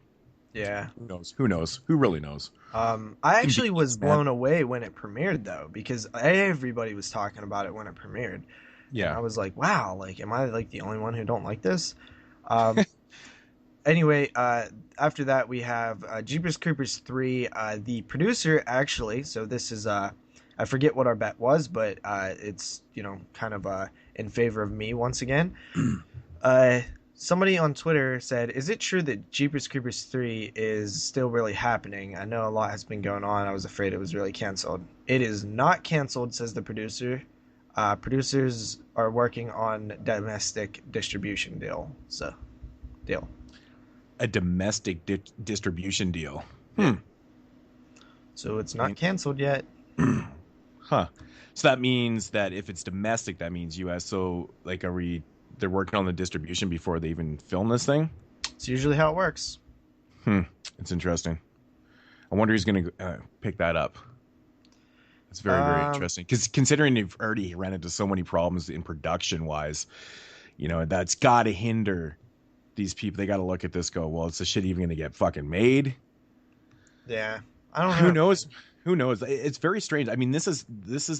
Yeah. who knows? Who knows? Who really knows? I actually was Convenience, man. blown away when it premiered though, because everybody was talking about it when it premiered, and I Yeah. was like, wow, like, am I like the only one who don't like this? Um, Anyway, after that we have Jeepers Creepers 3. The producer actually, so this is I forget what our bet was, but it's kind of in favor of me once again. Uh, Somebody on Twitter said, "Is it true that Jeepers Creepers 3 is still really happening? I know a lot has been going on. I was afraid it was really canceled." It is not canceled, says the producer. Producers are working on domestic distribution deal. Deal. A domestic distribution deal. Yeah. So it's not canceled yet. Huh. So that means that if it's domestic, that means US. So like, they're working on the distribution before they even film this thing? It's usually how it works. It's interesting. I wonder who's going to pick that up. It's very, very interesting. Because considering they've already ran into so many problems in production wise, that's got to hinder these people. They got to look at this, go, well, is this shit even going to get fucking made? Yeah. I don't know. Who knows? Who knows? It's very strange. I mean, this is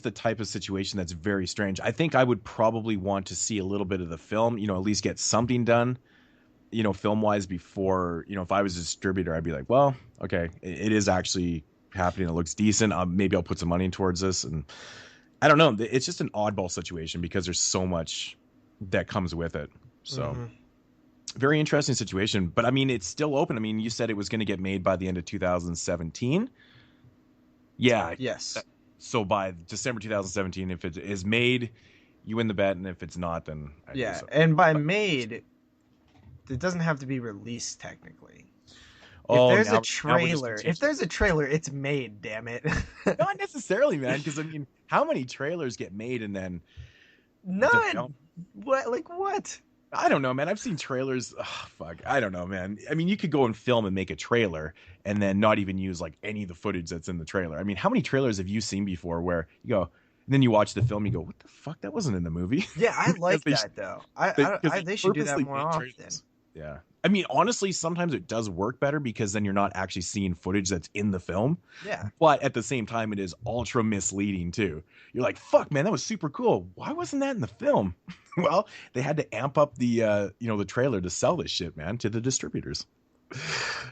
the type of situation that's very strange. I think I would probably want to see a little bit of the film, at least get something done, film wise before, if I was a distributor, I'd be like, well, okay, it is actually happening. It looks decent. Maybe I'll put some money towards this. And I don't know. It's just an oddball situation because there's so much that comes with it. So very interesting situation. But I mean, it's still open. I mean, you said it was going to get made by the end of 2017. Yeah. Yes. So by December 2017, if it is made, you win the bet, and if it's not, then I Yeah, lose it. and by made, it doesn't have to be released technically. Oh, if there's now a we just trailer, continue. if there's a trailer, it's made. Damn it! Not necessarily, man. Because I mean, how many trailers get made and then None. What? Like what? I don't know, man. I've seen trailers. Oh, fuck. I don't know, man. I mean, you could go and film and make a trailer and then not even use like any of the footage that's in the trailer. I mean, how many trailers have you seen before where you go, and then you watch the film, you go, what the fuck? That wasn't in the movie. Yeah, I like They that though. They should do that purposely more made often. trailers. Yeah. I mean, honestly, sometimes it does work better because then you're not actually seeing footage that's in the film. Yeah. But at the same time, it is ultra misleading too. You're like, fuck, man, that was super cool. Why wasn't that in the film? Well, they had to amp up the the trailer to sell this shit, man, to the distributors.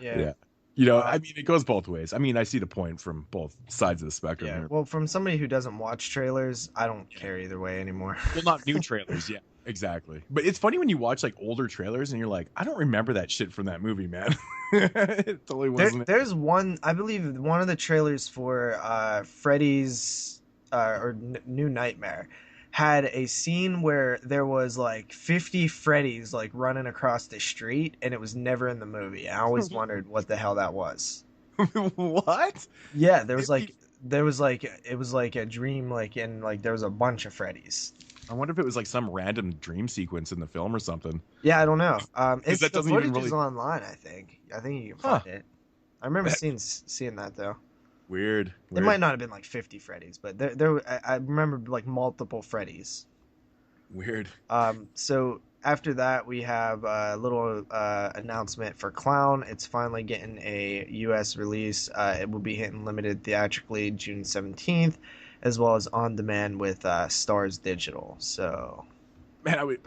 Yeah. I mean, it goes both ways. I mean, I see the point from both sides of the spectrum Yeah. here. Well, from somebody who doesn't watch trailers, I don't care either way anymore. Well, not new trailers, yeah, exactly. But it's funny when you watch like older trailers and you're like, I don't remember that shit from that movie, man. It totally wasn't. There's one, I believe, one of the trailers for Freddy's New Nightmare had a scene where there was like 50 Freddys like running across the street, and it was never in the movie. I always wondered what the hell that was. What? Yeah, it was like it was like a dream, like, and like there was a bunch of Freddys. I wonder if it was like some random dream sequence in the film or something. Yeah, I don't know. It's that the doesn't even footage really- is online. I think you can find it. I remember seeing that though. Weird. It might not have been like 50 Freddys, but I remember like multiple Freddys. Weird. So after that, we have a little announcement for Clown. It's finally getting a U.S. release. It will be hitting limited theatrically June 17th, as well as on demand with Stars Digital. So, Man, I was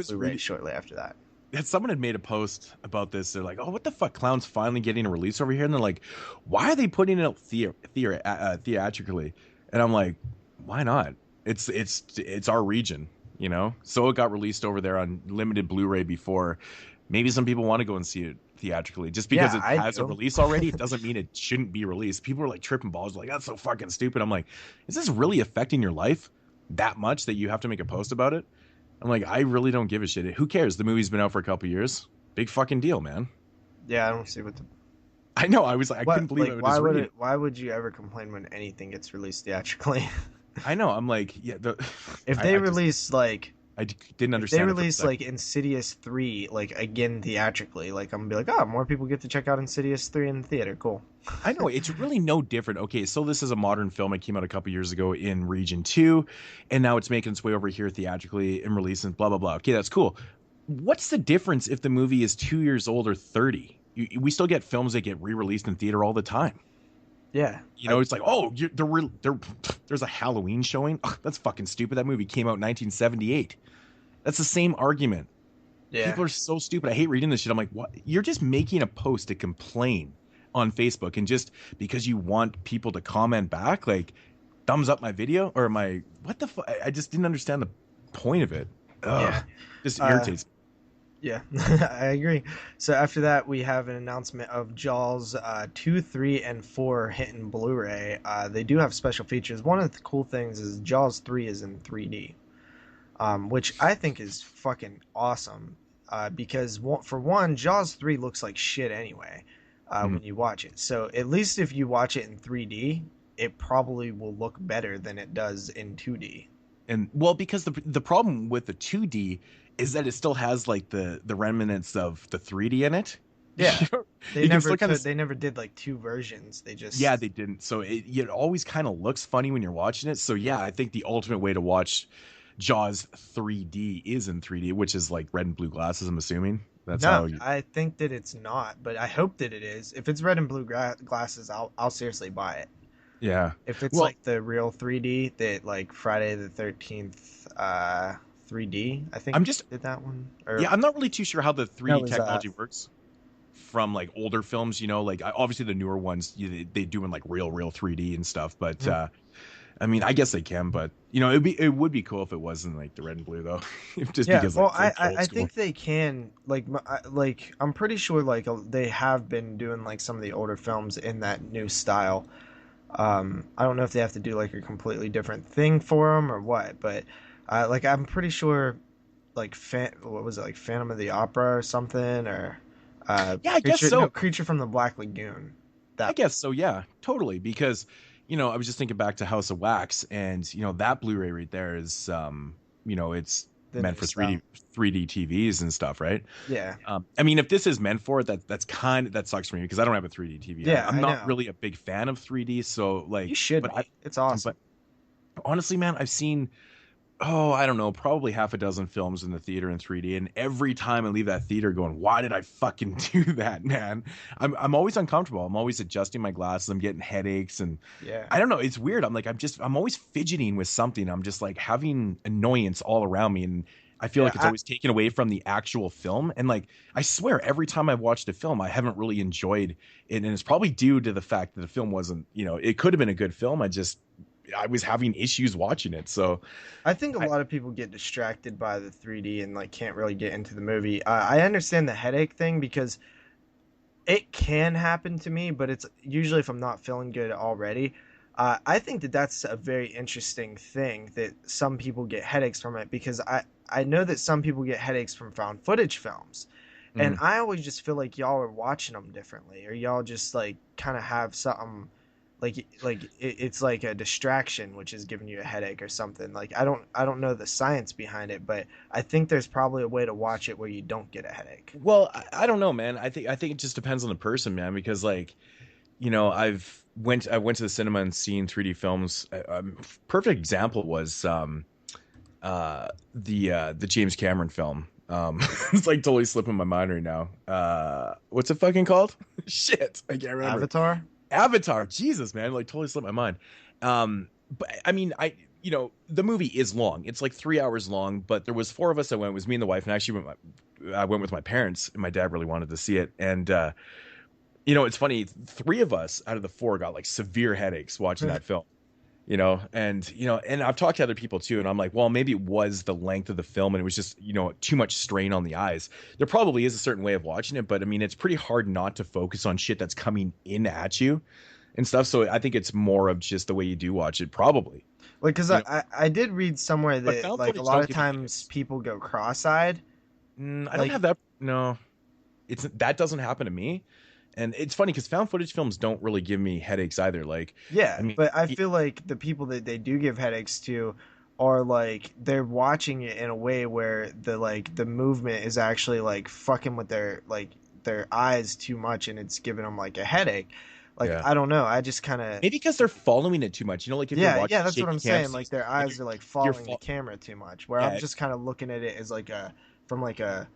Blu-ray reading, shortly after that. someone had made a post about this. They're like, "Oh, what the fuck? Clown's finally getting a release over here." And they're like, "Why are they putting it out theatrically?" And I'm like, "Why not? It's our region, So it got released over there on limited Blu-ray before Maybe some people want to go and see it theatrically. Just because Yeah, it I has a do. release already, it doesn't mean it shouldn't be released. People are like tripping balls, like, that's so fucking stupid. I'm like, is this really affecting your life that much that you have to make a post about it? I'm like, I really don't give a shit. Who cares? The movie's been out for a couple years. Big fucking deal, man. Yeah, I don't see what the I know. I was like, I couldn't believe I would just read it. why would you ever complain when anything gets released theatrically? I know. I'm like, yeah. If I, they I just release like didn't if they understand it for a release second. like Insidious 3 like again theatrically, like I'm gonna be like, oh, more people get to check out Insidious 3 in the theater. Cool. I know it's really no different. Okay, so this is a modern film. It came out a couple years ago in Region 2, and now it's making its way over here theatrically and releasing blah blah blah. Okay, that's cool. What's the difference if the movie is 2 years old or 30? We still get films that get re-released in theater all the time. Yeah. You know, it's like, oh, there's a Halloween showing. Ugh, that's fucking stupid. That movie came out in 1978. That's the same argument. Yeah. People are so stupid. I hate reading this shit. I'm like, what? You're just making a post to complain on Facebook, and just because you want people to comment back, like, thumbs up my video or my what the fuck? I just didn't understand the point of it. Ugh, Yeah. just Uh, irritates me. Yeah, I agree. So after that, we have an announcement of Jaws 2, 3, and 4 hitting Blu-ray. They do have special features. One of the cool things is Jaws 3 is in 3D, which I think is fucking awesome. Because for one, Jaws 3 looks like shit anyway when you watch it. So at least if you watch it in 3D, it probably will look better than it does in 2D. And well, because the problem with the 2D is that it still has like the remnants of the 3D in it. Yeah, You know, they you can never still kind of they never did like two versions. They yeah, just they didn't. So it always kind of looks funny when you're watching it. So yeah, I think the ultimate way to watch Jaws 3D is in 3D, which is like red and blue glasses. I'm assuming that's no. how you. I think that it's not, but I hope that it is. If it's red and blue glasses, I'll seriously buy it. Yeah. If it's Well, like the real 3D that like Friday the 13th 3D, I think I'm just did that one. Or yeah, I'm not really too sure how the no, 3D it was technology works from like older films. You know, like obviously the newer ones they do in like real 3D and stuff. But mhm. I mean, I guess they can. But you know, it would be cool if it wasn't like the red and blue though, just Yeah, because like well, it's like old I school. think they can like I'm pretty sure like they have been doing like some of the older films in that new style. I don't know if they have to do like a completely different thing for them or what, but like I'm pretty sure like what was it, like Phantom of the Opera or something, or Yeah, I guess so. Creature from the Black Lagoon. I That guess so, yeah, totally. Because, you know, I was just thinking back to House of Wax, and you know that Blu-ray right there is, you know, it's the meant new for style. 3D TVs and stuff, right? Yeah, I mean, if this is meant for it, that sucks for me because I don't have a 3D TV. yeah, I'm I not know. really a big fan of 3D, so You like, should but I, be. It's awesome. but honestly, man, I've seen I don't know, probably half a dozen films in the theater in 3D, and every time I leave that theater going, why did I fucking do that, man? I'm always uncomfortable. I'm always adjusting my glasses. I'm getting headaches, and Yeah, I don't know. It's weird. I'm always fidgeting with something. I'm just like having annoyance all around me, and I feel yeah. like it's always taken away from the actual film. And like, I swear, every time I've watched a film, I haven't really enjoyed it, and it's probably due to the fact that the film wasn't, you know, it could have been a good film. I was having issues watching it, so. I think a I, lot of people get distracted by the 3D and like can't really get into the movie. I understand the headache thing because it can happen to me, but it's usually if I'm not feeling good already. I think that that's a very interesting thing that some people get headaches from it because I know that some people get headaches from found footage films. And mm. I always just feel like y'all are watching them differently, or y'all just like kind of have something it's like a distraction which is giving you a headache or something. Like I don't know the science behind it, but I think there's probably a way to watch it where you don't get a headache. Well, I don't know, man. I think it just depends on the person, man. Because like, you know, I went to the cinema and seen 3D films. Perfect example was the James Cameron film. It's like totally slipping my mind right now. What's it fucking called? Shit, I can't remember. Avatar. Avatar. Jesus, man, like totally slipped my mind. But I mean, you know, the movie is long. It's like 3 hours long, but there was four of us that went. It was me and the wife, and I went with my parents, and my dad really wanted to see it. And you know, it's funny. Three of us out of the four got like severe headaches watching that film. And I've talked to other people too, and I'm like, well, maybe it was the length of the film and it was just, too much strain on the eyes. There probably is a certain way of watching it, but I mean, it's pretty hard not to focus on shit that's coming in at you and stuff. So I think it's more of just the way you do watch it, probably. Like, because You know, I did read somewhere but that found like a footage lot don't of give you times headaches. people go cross-eyed. I don't Like, have that. No, that doesn't happen to me. And it's funny because found footage films don't really give me headaches either. Like, I yeah, mean, but I feel like the people that they do give headaches to are like they're watching it in a way where the movement is actually like fucking with their eyes too much, and it's giving them like a headache. Like, yeah, I don't know. I just kind of maybe because they're following it too much. Like if you're yeah, watching that's what shaky I'm cam saying. Like scenes their and eyes are like you're following the camera too much. Where I'm yeah, just kind of looking at it as like a from like a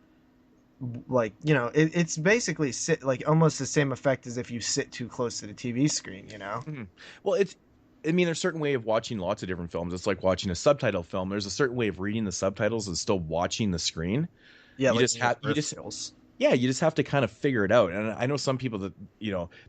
like it's basically like almost the same effect as if you sit too close to the TV screen. Mhm. Well, I mean, there's a certain way of watching lots of different films. It's like watching a subtitle film. There's a certain way of reading the subtitles and still watching the screen. Yeah, You like just have, you newer just, feels. yeah, you just have to kind of figure it out. And I know some people that,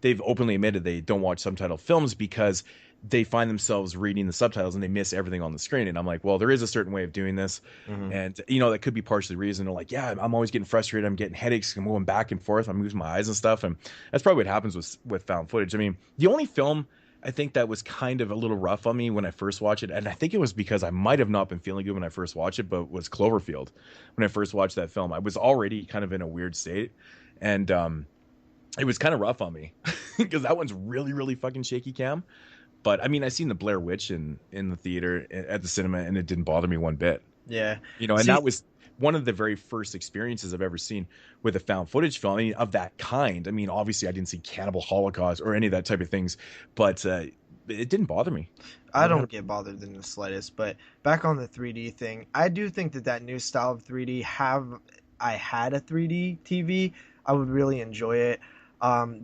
they've openly admitted they don't watch subtitle films because they find themselves reading the subtitles and they miss everything on the screen. And I'm like, well, there is a certain way of doing this. Hmm. And, that could be partially the reason. They're like, yeah, I'm always getting frustrated. I'm getting headaches. I'm going back and forth. I'm losing my eyes and stuff. And that's probably what happens with found footage. I mean, the only film I think that was kind of a little rough on me when I first watched it, and I think it was because I might have not been feeling good when I first watched it, but was Cloverfield. When I first watched that film, I was already kind of in a weird state, and it was kind of rough on me because that one's really, really fucking shaky cam. But I mean, I seen the Blair Witch in the theater at the cinema, and it didn't bother me one bit. Yeah. And See, that was one of the very first experiences I've ever seen with a found footage film. I mean, of that kind. I mean, obviously, I didn't see Cannibal Holocaust or any of that type of things, but it didn't bother me. I Never had. don't get bothered in the slightest. But back on the 3D thing, I do think that new style of 3D I had a 3D TV, I would really enjoy it.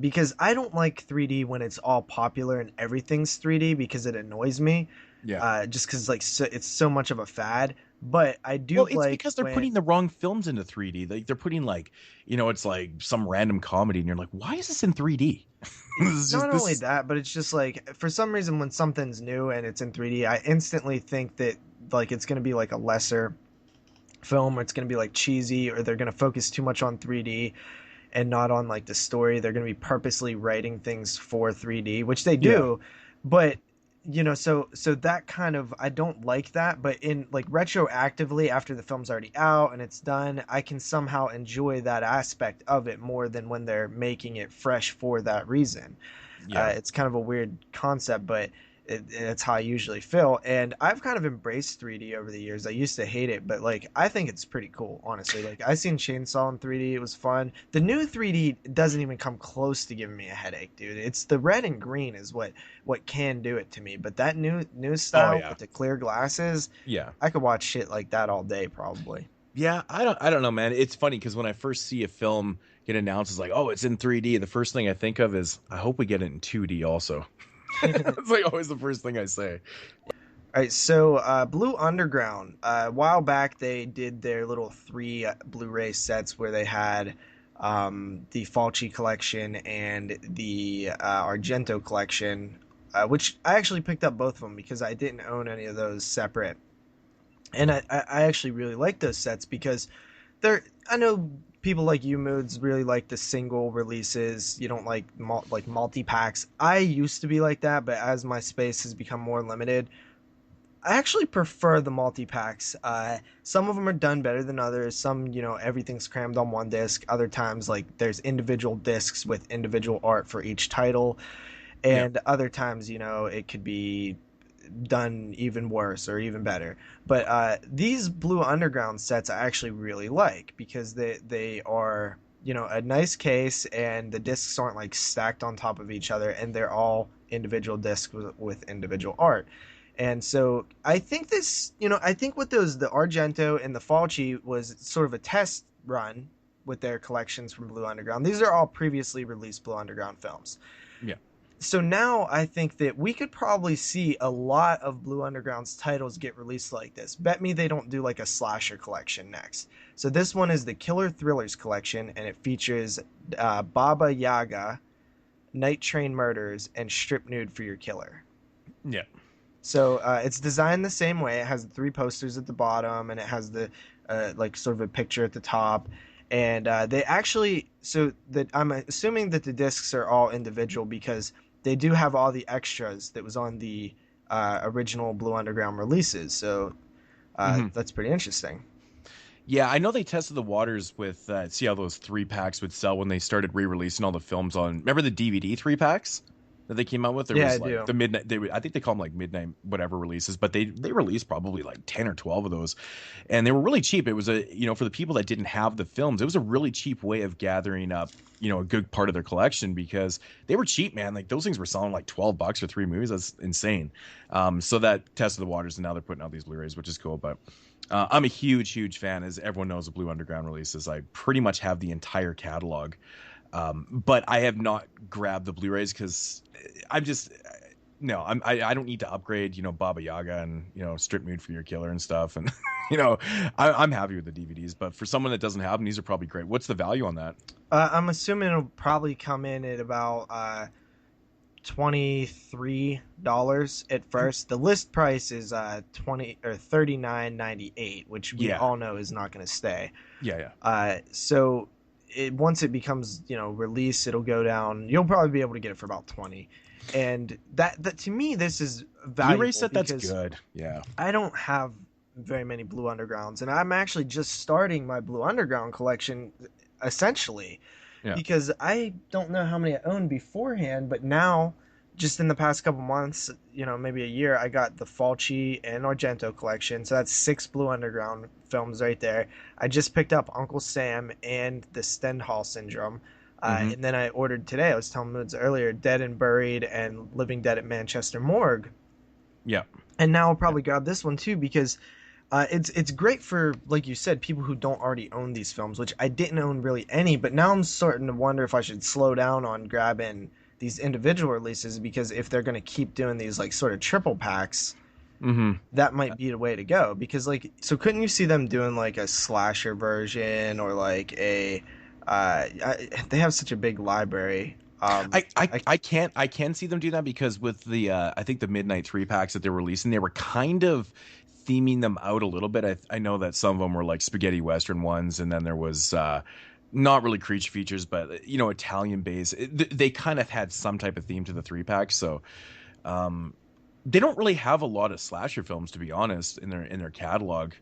Because I don't like 3D when it's all popular and everything's 3D because it annoys me. Yeah. Just because it's so much of a fad. But I do Well, it's like because they're when putting the wrong films into 3D. They're putting like, it's like some random comedy, and you're like, why is this in 3D? This is just not this. only that, but it's just like for some reason when something's new and it's in 3D, I instantly think that like it's going to be like a lesser film or it's going to be like cheesy or they're going to focus too much on 3D and not on like the story. They're going to be purposely writing things for 3D, which they Yeah. do, but so that kind of I don't like that, but in like retroactively after the film's already out and it's done, I can somehow enjoy that aspect of it more than when they're making it fresh for that reason. Yeah. It's kind of a weird concept, but it's how I usually feel. And I've kind of embraced 3D over the years. I used to hate it, but like I think it's pretty cool, honestly. Like I seen Chainsaw in 3D, it was fun. The new 3D doesn't even come close to giving me a headache, dude. It's the red and green is what can do it to me. But that new Oh style yeah. with the clear glasses, Yeah. I could watch shit like that all day probably. Yeah. I don't know, man. It's funny because when I first see a film get announced as like, oh, it's in 3D, the first thing I think of is I hope we get it in 2D also. It's like always the first thing I say. All right, so Blue Underground. A while back, they did their little three Blu-ray sets where they had the Fulci collection and the Argento collection, which I actually picked up both of them because I didn't own any of those separate. And I actually really like those sets because I know people like you, Moodz, really like the single releases. You don't like multi packs. I used to be like that, but as my space has become more limited, I actually prefer the multi packs. Some of them are done better than others. Some, everything's crammed on one disc. Other times, like there's individual discs with individual art for each title, Yeah. and other times, it could be done even worse or even better. But these Blue Underground sets I actually really like because they are a nice case and the discs aren't like stacked on top of each other and they're all individual discs with individual art. And so I think I think with the Argento and the Fulci was sort of a test run with their collections from Blue Underground. These are all previously released Blue Underground films. Yeah. So now I think that we could probably see a lot of Blue Underground's titles get released like this. Bet me they don't do like a slasher collection next. So this one is the Killer Thrillers collection, and it features Baba Yaga, Night Train Murders, and Strip Nude for Your Killer. Yeah. So it's designed the same way. It has the three posters at the bottom, and it has the like sort of a picture at the top. And they actually, so that I'm assuming that the discs are all individual because they do have all the extras that was on the original Blue Underground releases. So Hmm. that's pretty interesting. Yeah, I know they tested the waters with see how those 3 packs would sell when they started re-releasing all the films on. Remember the DVD 3 packs that they came out with? There Yeah, I was like do. the midnight. I think they call them like midnight whatever releases, but they released probably like 10 or 12 of those, and they were really cheap. It was a for the people that didn't have the films, it was a really cheap way of gathering up a good part of their collection because they were cheap, man. Like those things were selling like $12 for 3 movies. That's insane. So that tested the waters, and now they're putting out these Blu-rays, which is cool, but. I'm a huge fan, as everyone knows, of Blue Underground releases. I pretty much have the entire catalog, but I have not grabbed the Blu-rays because I'm just no, I don't need to upgrade, Baba Yaga and Strip Mood for Your Killer and stuff, and I'm happy with the DVDs. But for someone that doesn't have them, these are probably great. What's the value on that? I'm assuming it'll probably come in at about $23 at first. The list price is 20 or 39.98, which we Yeah, all know is not going to stay. yeah. So once it becomes release, it'll go down. You'll probably be able to get it for about 20, and that to me this is Blu-ray valuable set, that's because good. Yeah, I don't have very many Blue Undergrounds, and I'm actually just starting my Blue Underground collection essentially yeah. because I don't know how many I owned beforehand, but now, just in the past couple months, maybe a year, I got the Fulci and Argento collection. So that's 6 Blue Underground films right there. I just picked up Uncle Sam and the Stendhal Syndrome. Hmm. And then I ordered today, I was telling Moodz earlier, Dead and Buried and Living Dead at Manchester Morgue. Yeah. And now I'll Yeah. probably grab this one too because it's great for, like you said, people who don't already own these films, which I didn't own really any, but now I'm starting to wonder if I should slow down on grabbing these individual releases because if they're going to keep doing these like sort of triple packs, Hmm. that might be the way to go. Because like, so couldn't you see them doing like a slasher version or like they have such a big library. I can see them do that because with the I think the Midnight 3 packs that they were releasing, they were kind of theming them out a little bit. I know that some of them were like spaghetti western ones, and then there was not really creature features, but Italian base. They kind of had some type of theme to the 3 packs, so um, they don't really have a lot of slasher films, to be honest, in their catalog.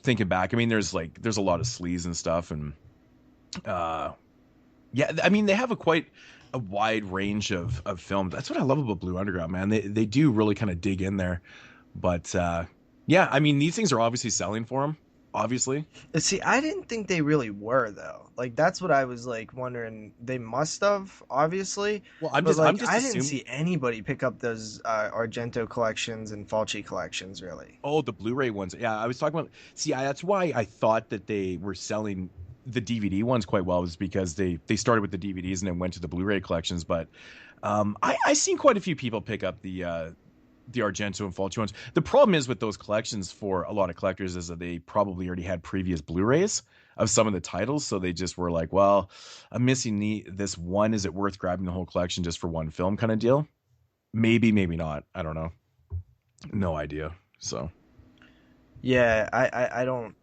Thinking back, I mean, there's a lot of sleaze and stuff, and uh, yeah, I mean, they have quite a wide range of films. That's what I love about Blue Underground, man. They do really kind of dig in there. But yeah, I mean, these things are obviously selling for them, obviously. See, I didn't think they really were though. Like that's what I was like wondering. They must have, obviously, Well, but I'm like just I didn't assuming. see anybody pick up those Argento collections and Fulci collections really. Oh, the Blu-ray ones. Yeah, I was talking about. See, that's why I thought that they were selling the DVD ones quite well, was because they started with the DVDs and then went to the Blu-ray collections. But I seen quite a few people pick up the Argento and Fulci ones. The problem is with those collections for a lot of collectors is that they probably already had previous Blu-rays of some of the titles, so they just were like, "Well, I'm missing this one. Is it worth grabbing the whole collection just for one film?" Kind of deal. Maybe, maybe not. I don't know. No idea. So Yeah, I don't,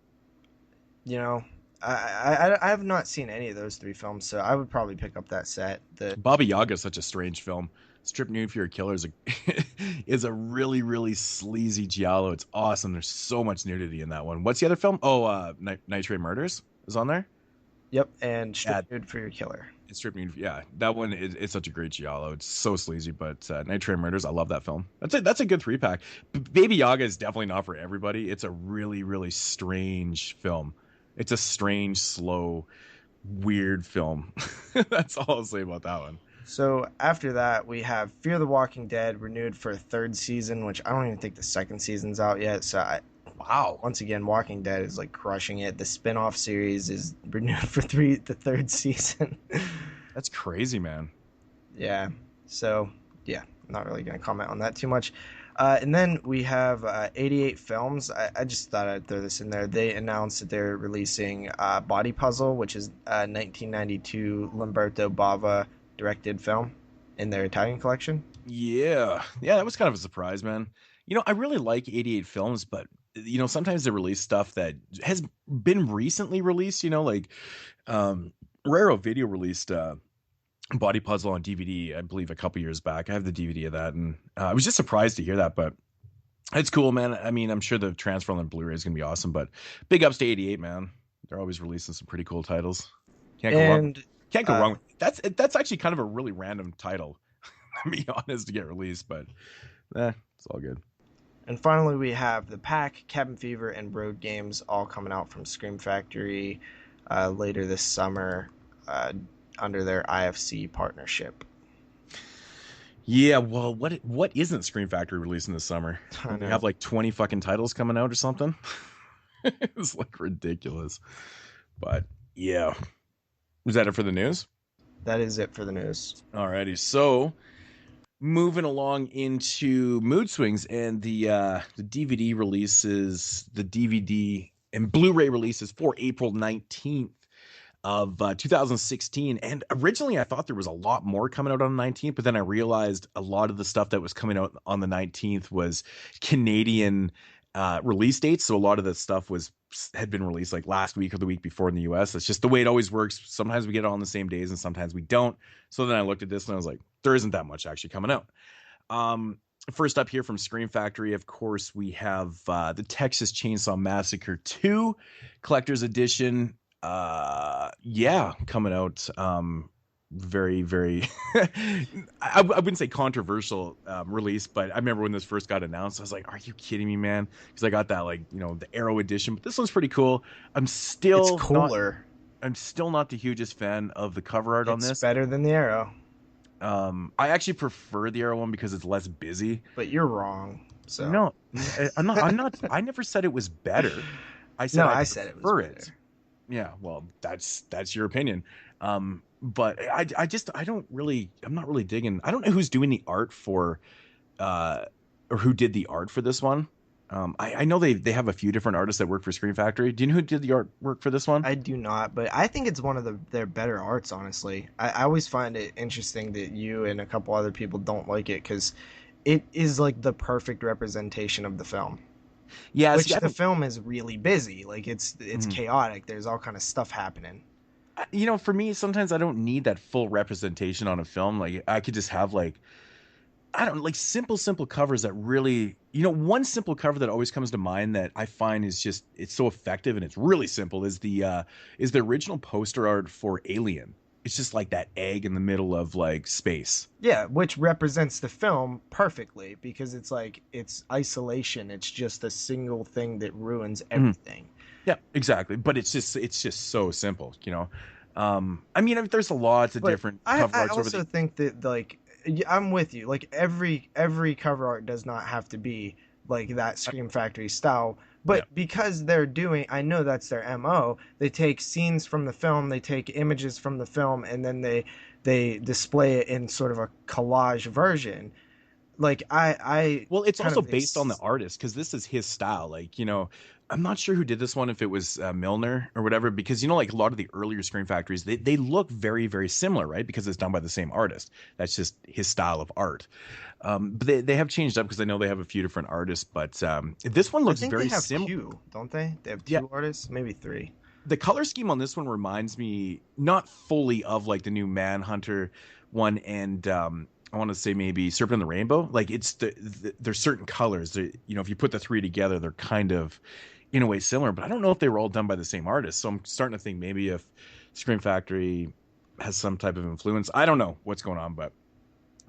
you know, I have not seen any of those three films, so I would probably pick up that set. The Baba Yaga is such a strange film. Strip Nude for Your Killer is a is a really really sleazy giallo. It's awesome. There's so much nudity in that one. What's the other film? Oh, Nitrate Murders is on there. Yep, and Strip Yeah, Nude for Your Killer. it's Strip Nude. Yeah, that one is such a great giallo. It's so sleazy, but Nitrate Murders, I love that film. That's a good 3 pack. Baby Yaga is definitely not for everybody. It's a really really strange film. It's a strange, slow, weird film. That's all I'll say about that one. So after that, we have Fear the Walking Dead renewed for a third season, which I don't even think the second season's out yet. So Wow. once again, Walking Dead is like crushing it. The spin-off series is renewed for the third season. That's crazy, man. Yeah. So yeah, not really gonna comment on that too much. And then we have 88 Films. I just thought I'd throw this in there. They announced that they're releasing Body Puzzle, which is 1992 Lamberto Bava directed film. in their Italian collection. Yeah. Yeah, that was kind of a surprise, man. I really like 88 Films, but sometimes they release stuff that has been recently released, like Raro Video released Body Puzzle on DVD, I believe a couple years back. I have the DVD of that, and I was just surprised to hear that, but it's cool, man. I mean, I'm sure the transfer on the Blu-ray is going to be awesome, but big ups to 88, man. They're always releasing some pretty cool titles. Can't go wrong. And Can't go wrong. That's actually kind of a really random title, to be honest, to get released, but it's all good. and finally, we have The Pack, Cabin Fever, and Road Games all coming out from Scream Factory later this summer under their IFC partnership. Yeah, well, what isn't Scream Factory releasing this summer? They have like 20 fucking titles coming out or something. It's like ridiculous. But yeah. Is that it for the news? That is it for the news. Alrighty, so moving along into Mood Swings and the DVD releases, the DVD and Blu-ray releases for April 19th of 2016. And originally I thought there was a lot more coming out on the 19th, but then I realized a lot of the stuff that was coming out on the 19th was Canadian release dates. So a lot of the stuff had been released like last week or the week before in the US. It's just the way it always works. Sometimes we get it on the same days and sometimes we don't. So then I looked at this and I was like, there isn't that much actually coming out. First up here from Scream Factory, of course, we have the Texas Chainsaw Massacre 2 Collector's Edition. Coming out. Very, very, I wouldn't say controversial release, but I remember when this first got announced, I was like, are you kidding me, man? Because I got that, like, the Arrow edition, but this one's pretty cool. It's cooler. I'm still not the hugest fan of the cover art on this. It's better than the Arrow. I actually prefer the Arrow one because it's less busy. But you're wrong. So no, I'm not. I never said it was better. I said I said it was better. Yeah, well, that's your opinion. But I'm not really digging. I don't know who's doing the art for, or who did the art for this one. I know they have a few different artists that work for Scream Factory. Do you know who did the artwork for this one? I do not, but I think it's one of their better arts, honestly. I always find it interesting that you and a couple other people don't like it because it is like the perfect representation of the film. Yeah, the film is really busy. Like it's chaotic. There's all kind of stuff happening. For me, sometimes I don't need that full representation on a film. Like I could just have simple covers that really, one simple cover that always comes to mind that I find is just, it's so effective and it's really simple is the original poster art for Alien. It's just like that egg in the middle of like space. Yeah, which represents the film perfectly because it's like it's isolation. It's just a single thing that ruins everything. Yeah, exactly. But it's just so simple, I mean, there's a lot of different cover arts. I also think that like I'm with you. Like every cover art does not have to be like that Scream Factory style. But because I know that's their MO, they take scenes from the film, they take images from the film, and then they display it in sort of a collage version. Like well, it's also based on the artist because this is his style. Like, I'm not sure who did this one, if it was Milner or whatever, because, like a lot of the earlier Scream Factories, they look very, very similar, right? Because it's done by the same artist. That's just his style of art. But they have changed up because I know they have a few different artists, but this one looks very similar. Don't they? They have two artists, maybe three. The color scheme on this one reminds me not fully of like the new Manhunter one and I want to say maybe Serpent in the Rainbow. Like it's there's certain colors that, if you put the three together, they're kind of in a way similar, but I don't know if they were all done by the same artist. So I'm starting to think maybe if Scream Factory has some type of influence, I don't know what's going on, but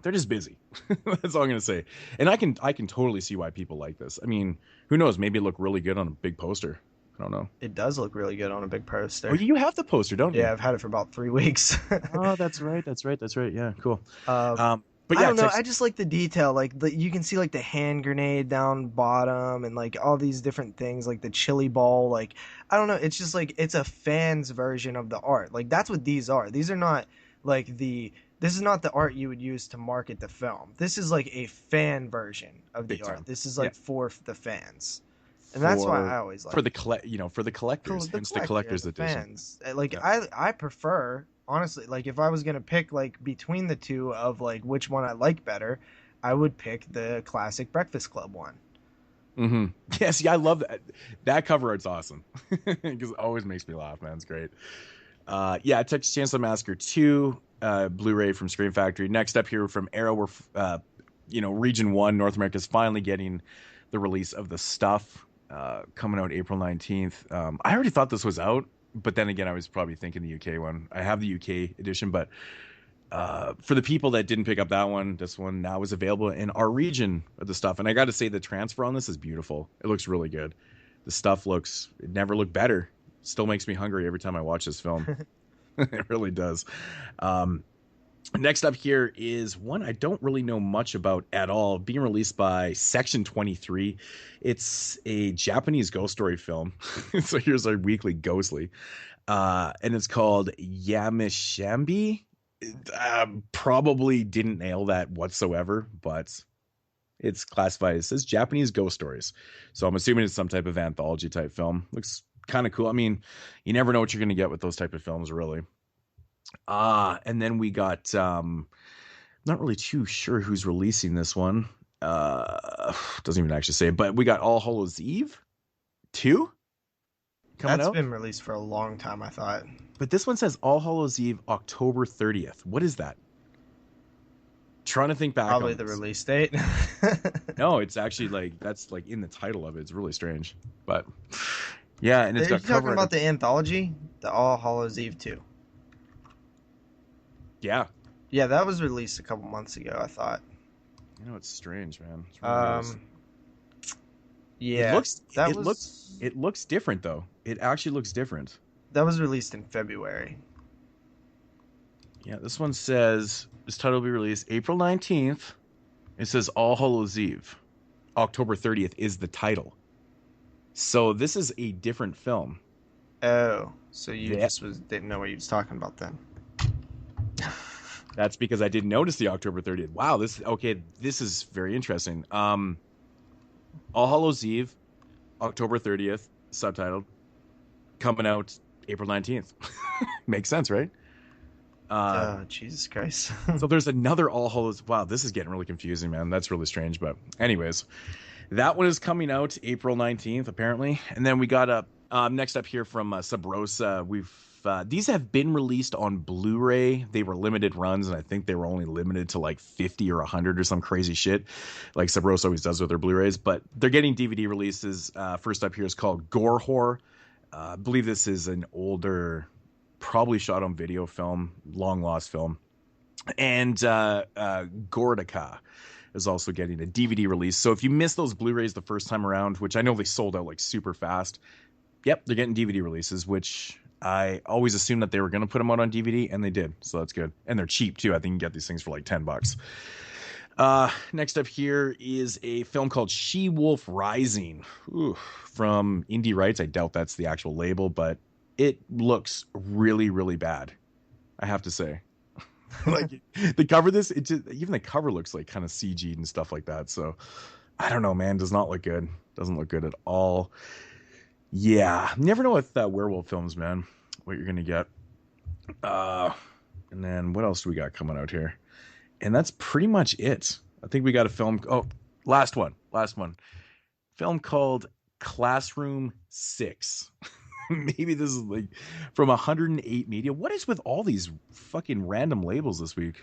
they're just busy. That's all I'm going to say. And I can totally see why people like this. I mean, who knows? Maybe it looked really good on a big poster. I don't know. It does look really good on a big poster. Oh, you have the poster, don't you? Yeah, I've had it for about 3 weeks. Oh, that's right. Yeah, cool. But yeah, I don't know. I just like the detail. Like you can see like the hand grenade down bottom and like all these different things, like the chili ball. Like I don't know. It's just like it's a fan's version of the art. Like that's what these are. These are not like this is not the art you would use to market the film. This is like a fan version of the art. This is like for the fans. And that's why I always like for the collectors. It's the collector's edition. Fans. Like I prefer honestly, like if I was gonna pick like between the two of like which one I like better, I would pick the classic Breakfast Club one. Mm-hmm. Yeah, see, I love that. That cover art's awesome because it always makes me laugh, man. It's great. Yeah, Texas Chainsaw Massacre 2, Blu-ray from Scream Factory. Next up here from Arrow, we're Region 1, North America is finally getting the release of The Stuff, coming out April 19th. I already thought this was out, but then again, I was probably thinking the UK one. I have the UK edition, but for the people that didn't pick up that one, this one now is available in our region of The Stuff. And I got to say, the transfer on this is beautiful. It looks really good. The Stuff it never looked better. Still makes me hungry every time I watch this film. It really does. Next up here is one I don't really know much about at all, being released by Section 23. It's a Japanese ghost story film. So here's our weekly ghostly. And it's called Yamishambi. Probably didn't nail that whatsoever, but it's classified as says Japanese ghost stories. So I'm assuming it's some type of anthology type film. Looks kind of cool. I mean, you never know what you're going to get with those type of films, really. And then we got, not really too sure who's releasing this one. Doesn't even actually say, but we got All Hallows Eve 2 coming That's out. been released for a long time, I thought. But this one says All Hallows Eve, October 30th. What is that? Trying to think back. Probably the release date. No, it's actually that's in the title of it. It's really strange. But yeah, and it's got cover. Talking about the anthology, the All Hallows Eve 2. Yeah. Yeah, that was released a couple months ago, I thought. It's strange, man. It's really yeah. It looks different though. It actually looks different. That was released in February. Yeah, this one says this title will be released April 19th. It says All Hallows Eve. October 30th is the title. So this is a different film. Oh, so you didn't know what you was talking about then. That's because I didn't notice the October 30th. Wow, this is very interesting. All Hallows Eve, October 30th, subtitled, coming out April 19th. Makes sense, right? Jesus Christ. So there's another All Hallows. Wow, this is getting really confusing, man. That's really strange. But anyways, that one is coming out April 19th, apparently. And then we got next up here from Sub Rosa. These have been released on Blu-ray. They were limited runs, and I think they were only limited to 50 or 100 or some crazy shit, like Sub Rosa always does with their Blu-rays. But they're getting DVD releases. First up here is called Gore Horror. I believe this is an older, probably shot on video film, long lost film. And Gordica is also getting a DVD release. So if you missed those Blu-rays the first time around, which I know they sold out super fast, yep, they're getting DVD releases, which I always assumed that they were going to put them out on DVD, and they did. So that's good. And they're cheap too. I think you can get these things for $10. Next up here is a film called She-Wolf Rising. Ooh, from Indie Rights. I doubt that's the actual label, but it looks really, really bad, I have to say. The cover, even the cover looks kind of CG'd and stuff like that. So I don't know, man. Does not look good. Doesn't look good at all. Yeah, never know with werewolf films, man, what you're gonna get. And then what else do we got coming out here? And that's pretty much it. I think we got a film. Oh, last one. Film called Classroom 6. Maybe this is from 108 Media. What is with all these fucking random labels this week?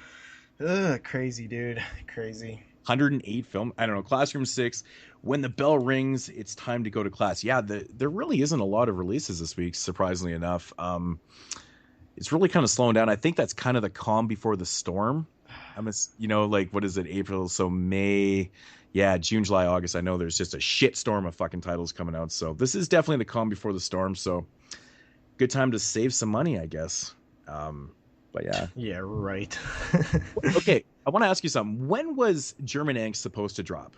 Crazy, dude. Crazy. 108 film. I don't know. Classroom 6. When the bell rings, it's time to go to class. Yeah, there really isn't a lot of releases this week, surprisingly enough. It's really kind of slowing down. I think that's kind of the calm before the storm. What is it? April, so May, yeah, June, July, August. I know there's just a shit storm of fucking titles coming out. So this is definitely the calm before the storm. So good time to save some money, I guess. But yeah. Yeah, right. Okay, I want to ask you something. When was German Angst supposed to drop?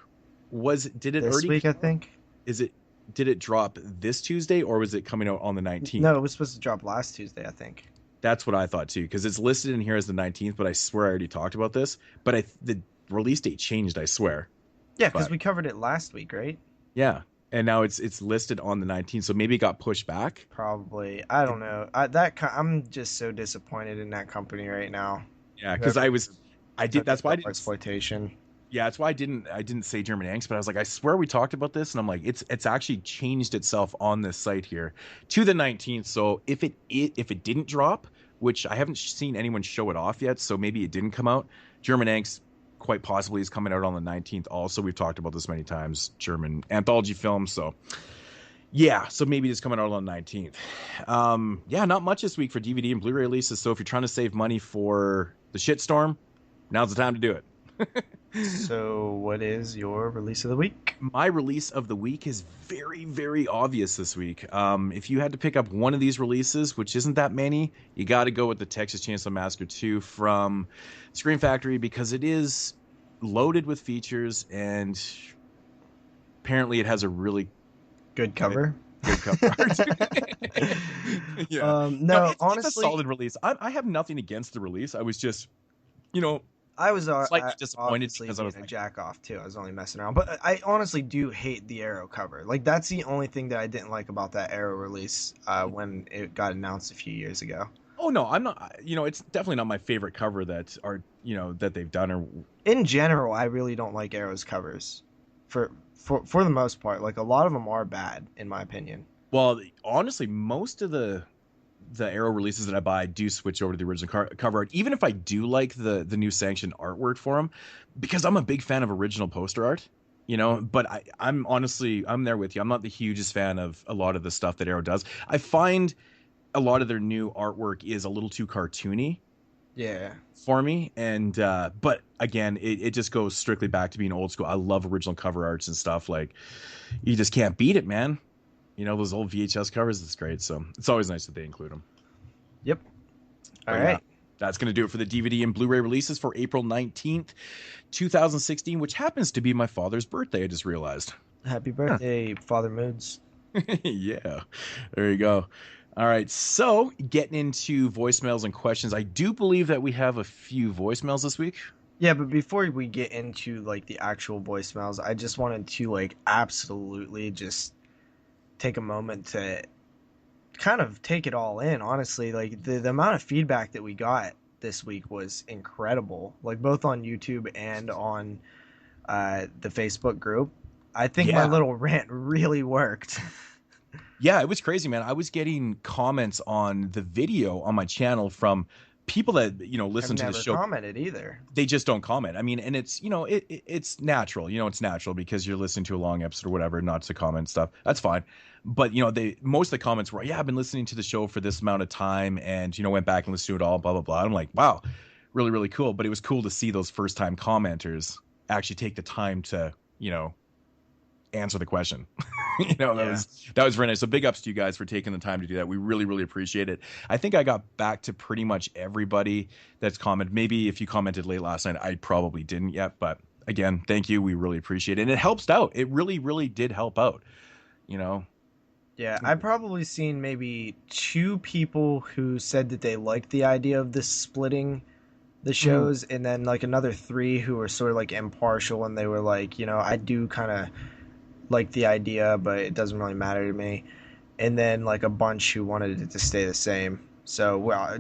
Did it this already week, I think? Did it drop this Tuesday, or was it coming out on the 19th? No, it was supposed to drop last Tuesday, I think. That's what I thought too, because it's listed in here as the 19th, but I swear I already talked about this. But the release date changed, I swear. Yeah, because we covered it last week, right? Yeah. and now it's listed on the 19th, so maybe it got pushed back. Probably. I don't know. I'm just so disappointed in that company right now. Yeah, because Whoever I did. took it That's why I for didn't. exploitation. Yeah, that's why I didn't say German Angst, but I was like, I swear we talked about this, and I'm like, it's actually changed itself on this site here to the 19th. So if it didn't drop, which I haven't seen anyone show it off yet, so maybe it didn't come out. German Angst quite possibly is coming out on the 19th. Also, we've talked about this many times. German anthology film, so yeah, so maybe it's coming out on the 19th. Yeah, not much this week for DVD and Blu-ray releases. So if you're trying to save money for the shitstorm, now's the time to do it. So, what is your release of the week? My release of the week is very, very obvious this week. If you had to pick up one of these releases, which isn't that many, you got to go with the Texas Chainsaw Massacre 2 from Scream Factory because it is loaded with features and apparently it has a really Good cover. good cover art. Yeah. No, it's honestly, a solid release. I have nothing against the release. I was just, you know, I was slightly disappointed obviously because I was being a like, jack off too. I was only messing around, but I honestly do hate the Arrow cover. Like that's the only thing that I didn't like about that Arrow release when it got announced a few years ago. oh no, I'm not. It's definitely not my favorite cover that they've done. Or In general, I really don't like Arrow's covers, for the most part. Like a lot of them are bad, in my opinion. well, honestly, most of the Arrow releases that I buy do switch over to the original cover art, even if I do like the new sanctioned artwork for them, because I'm a big fan of original poster art. But I'm honestly I'm there with you. I'm not the hugest fan of a lot of the stuff that Arrow does. I find a lot of their new artwork is a little too cartoony Yeah. for me, and but again, it just goes strictly back to being old school. I love original cover arts and stuff. Like you just can't beat it, man. Those old VHS covers, it's great. So it's always nice that they include them. Yep. All But right. yeah, that's going to do it for the DVD and Blu-ray releases for April 19th, 2016, which happens to be my father's birthday, I just realized. Happy birthday, Father Moodz. Yeah, there you go. All right, so getting into voicemails and questions, I do believe that we have a few voicemails this week. Yeah, but before we get into like the actual voicemails, I just wanted to like absolutely just take a moment to kind of take it all in, honestly. Like the amount of feedback that we got this week was incredible, like both on YouTube and on the Facebook group. I think my Yeah. little rant really worked. Yeah, it was crazy, man. I was getting comments on the video on my channel from people that listen I've to the never show. commented either. They just don't comment. I mean, and it's it's natural. It's natural because you're listening to a long episode or whatever, not to comment stuff. That's fine. But most of the comments were, yeah, I've been listening to the show for this amount of time, and went back and listened to it all, blah blah blah. I'm like, wow, really really cool. But it was cool to see those first time commenters actually take the time to answer the question. That was very nice. So big ups to you guys for taking the time to do that. We really, really appreciate it. I think I got back to pretty much everybody that's commented. Maybe if you commented late last night, I probably didn't yet. But again, thank you. We really appreciate it. And it helps out. It really, really did help out. Yeah, I've probably seen maybe 2 people who said that they liked the idea of this splitting the shows, and then like another 3 who were sort of like impartial, and they were like, I do kind of like the idea, but it doesn't really matter to me. And then like a bunch who wanted it to stay the same. So, well,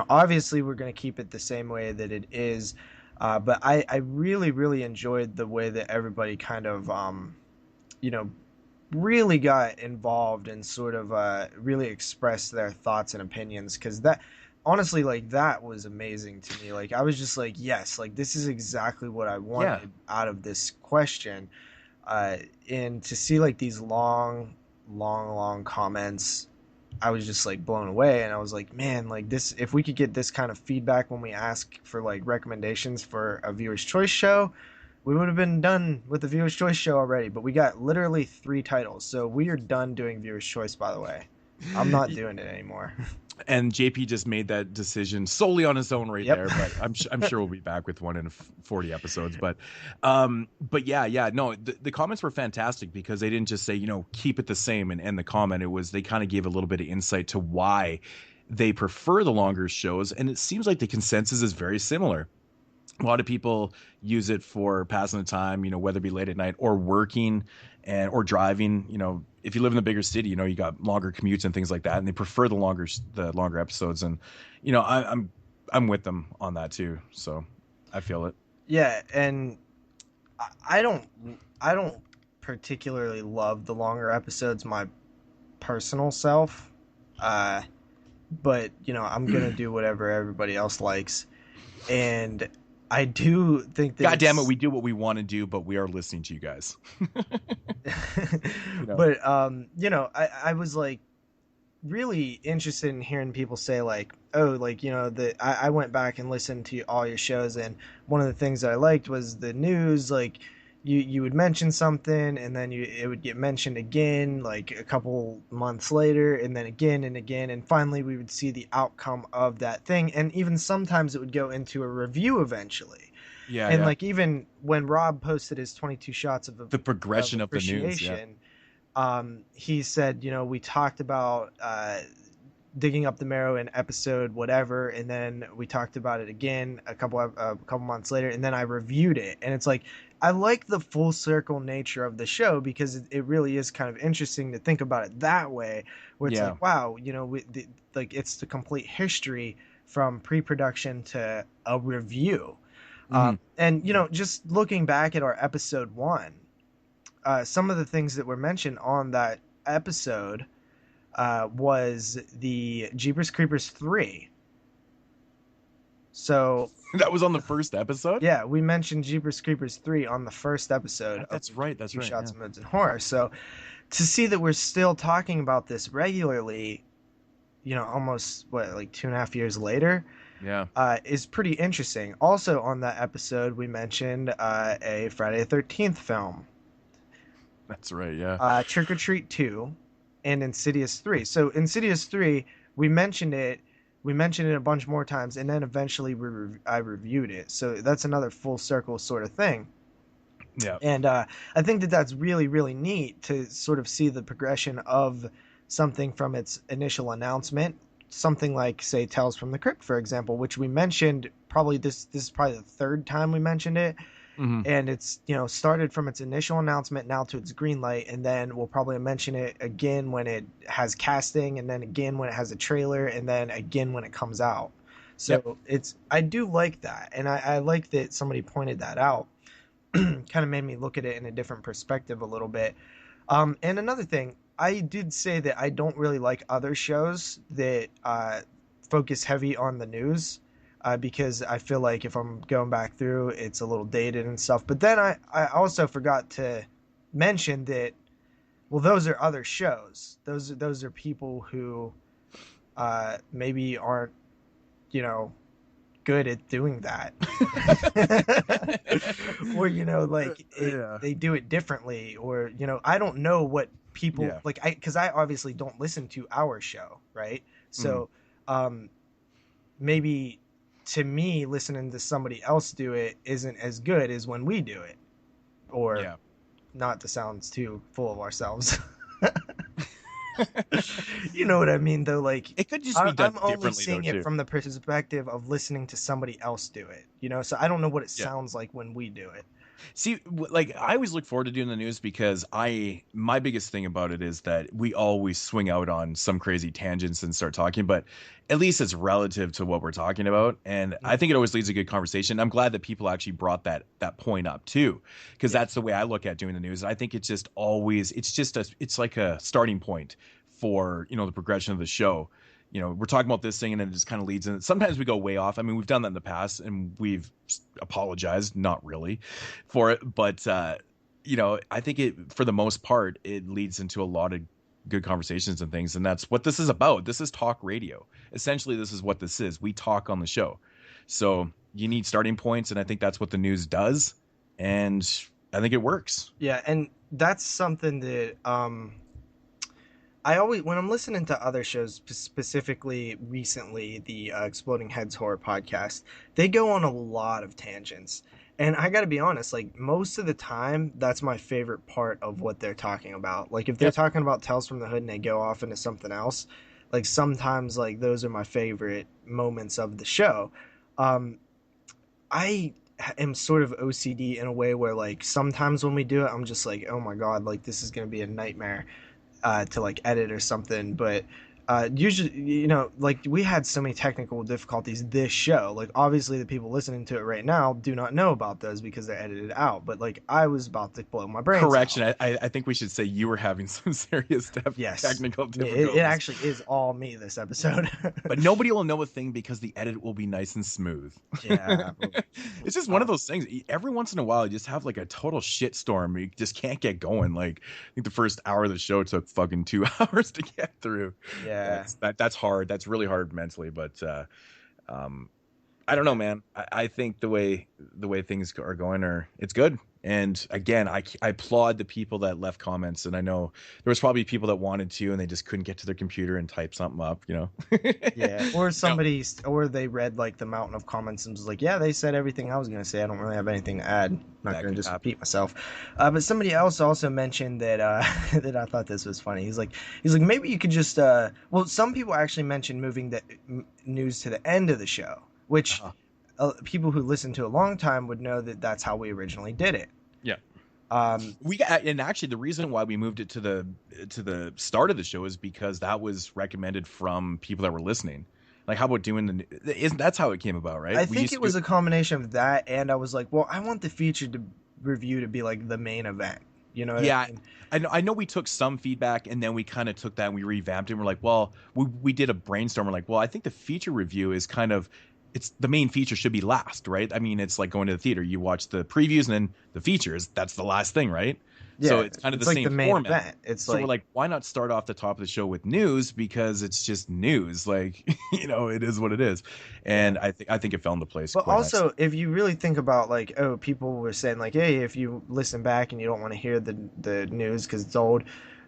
obviously we're going to keep it the same way that it is. But I really, really enjoyed the way that everybody kind of, really got involved and sort of really expressed their thoughts and opinions. Because that, honestly, like that was amazing to me. Like I was just like, yes, like this is exactly what I wanted out of this question. And to see like these long comments, I was just like blown away, and I was like, man, like this, if we could get this kind of feedback when we ask for like recommendations for a viewer's choice show, we would have been done with the viewer's choice show already. But we got literally 3 titles, so we are done doing viewer's choice, by the way. I'm not doing it anymore. And JP just made that decision solely on his own Yep. there, but I'm sure we'll be back with one in 40 episodes. But yeah, no, the comments were fantastic because they didn't just say, keep it the same and end the comment. It was, they kind of gave a little bit of insight to why they prefer the longer shows. And it seems like the consensus is very similar. A lot of people use it for passing the time, whether it be late at night or working or driving. If you live in a bigger city, you got longer commutes and things like that, and they prefer the longer episodes. And I'm with them on that too. So I feel it. Yeah, and I don't I don't particularly love the longer episodes, my personal self. But I'm gonna do whatever everybody else likes, and I do think that. God damn it, we do what we want to do, but we are listening to you guys. But I was like really interested in hearing people say like, oh, like that I went back and listened to all your shows, and one of the things that I liked was the news. Like you would mention something, and then it would get mentioned again like a couple months later, and then again and again, and finally we would see the outcome of that thing, and even sometimes it would go into a review eventually. Yeah, and like even when Rob posted his 22 shots of the progression of the news, he said, we talked about digging up the marrow in episode whatever, and then we talked about it again a couple months later, and then I reviewed it, and it's like I like the full circle nature of the show because it really is kind of interesting to think about it that way, where it's like, wow, like it's the complete history from pre-production to a review. And just looking back at our episode 1, some of the things that were mentioned on that episode was the Jeepers Creepers 3. So that was on the first episode? Yeah, we mentioned Jeepers Creepers 3 on the first episode. That's right. Shots of Moodz and Horror. So to see that we're still talking about this regularly, almost like 2.5 years later, is pretty interesting. Also on that episode, we mentioned a Friday the 13th film. That's right, yeah. Trick or Treat 2 and Insidious 3. So Insidious 3, we mentioned it a bunch more times, and then eventually I reviewed it. So that's another full circle sort of thing. Yeah. And I think that that's really, really neat to sort of see the progression of something from its initial announcement. Something like, say, Tales from the Crypt, for example, which we mentioned probably this is probably the third time we mentioned it. Mm-hmm. And it's, started from its initial announcement now to its green light, and then we'll probably mention it again when it has casting, and then again when it has a trailer, and then again when it comes out. So I do like that, and I like that somebody pointed that out. Kind of made me look at it in a different perspective a little bit. And another thing, I did say that I don't really like other shows that focus heavy on the news. Because I feel like if I'm going back through, it's a little dated and stuff. But then I also forgot to mention that, well, those are other shows. Those are people who maybe aren't, good at doing that. Or, they do it differently. Or, I don't know what people, because I obviously don't listen to our show, right? So maybe... to me, listening to somebody else do it isn't as good as when we do it. Or not to sound too full of ourselves. You know what I mean, though? Like, it could just be done differently. I'm only seeing it from the perspective of listening to somebody else do it. So I don't know what it sounds like when we do it. See, like, I always look forward to doing the news because my biggest thing about it is that we always swing out on some crazy tangents and start talking, but at least it's relative to what we're talking about. And I think it always leads a good conversation. I'm glad that people actually brought that point up too, because that's the way I look at doing the news. I think it's just always, it's like a starting point for, the progression of the show. We're talking about this thing and then it just kind of leads in. Sometimes we go way off. I mean, we've done that in the past and we've apologized, not really, for it. But, I think for the most part, it leads into a lot of good conversations and things. And that's what this is about. This is talk radio. Essentially, this is what this is. We talk on the show. So you need starting points. And I think that's what the news does. And I think it works. Yeah. And that's something that, I always, when I'm listening to other shows, specifically recently, the Exploding Heads Horror Podcast, they go on a lot of tangents. And I got to be honest, like, most of the time, that's my favorite part of what they're talking about. Like, if they're talking about Tales from the Hood and they go off into something else, like, sometimes, like, those are my favorite moments of the show. I am sort of OCD in a way where like sometimes when we do it, I'm just like, oh my god, like this is gonna be a nightmare to like edit or something. But usually, like we had so many technical difficulties this show. Like obviously, the people listening to it right now do not know about those because they're edited out. But like I was about to blow my brains Correction. out. I think we should say you were having some serious Yes, technical it difficulties. actually is all me this episode. But nobody will know a thing because the edit will be nice and smooth. Yeah. It's just one of those things. Every once in a while, you just have like a total shit storm. You just can't get going. Like I think the first hour of the show took fucking 2 hours to get through. Yeah. That's hard. That's really hard mentally. But I don't know, man. I think the way things are going it's good. And again, I applaud the people that left comments. And I know there was probably people that wanted to, and they just couldn't get to their computer and type something up, Yeah. Or somebody, or they read like the mountain of comments and was like, yeah, they said everything I was going to say. I don't really have anything to add. I'm not going to just repeat myself. But somebody else also mentioned that, that I thought this was funny. He's like, maybe you could just, well, some people actually mentioned moving the news to the end of the show, which people who listen to a long time would know that that's how we originally did it. Yeah. And actually the reason why we moved it to the start of the show is because that was recommended from people that were listening. Like, how about doing that's how it came about, right? I think it was a combination of that, and I was like, well, I want the featured review to be like the main event. You know what I mean? I know we took some feedback, and then we kind of took that and we revamped it. And we're like, well, we did a brainstorm. We're like, well, I think the feature review is kind of, it's the main feature should be last, right? I mean, it's like going to the theater. You watch the previews and then the features. That's the last thing, right? Yeah, so it's kind of the like same the main format. Event. It's so we're like, why not start off the top of the show with news, because it's just news. Like, it is what it is. And I think it fell into place. But also, nicely. If you really think about like, people were saying like, hey, if you listen back and you don't want to hear the news because it's old,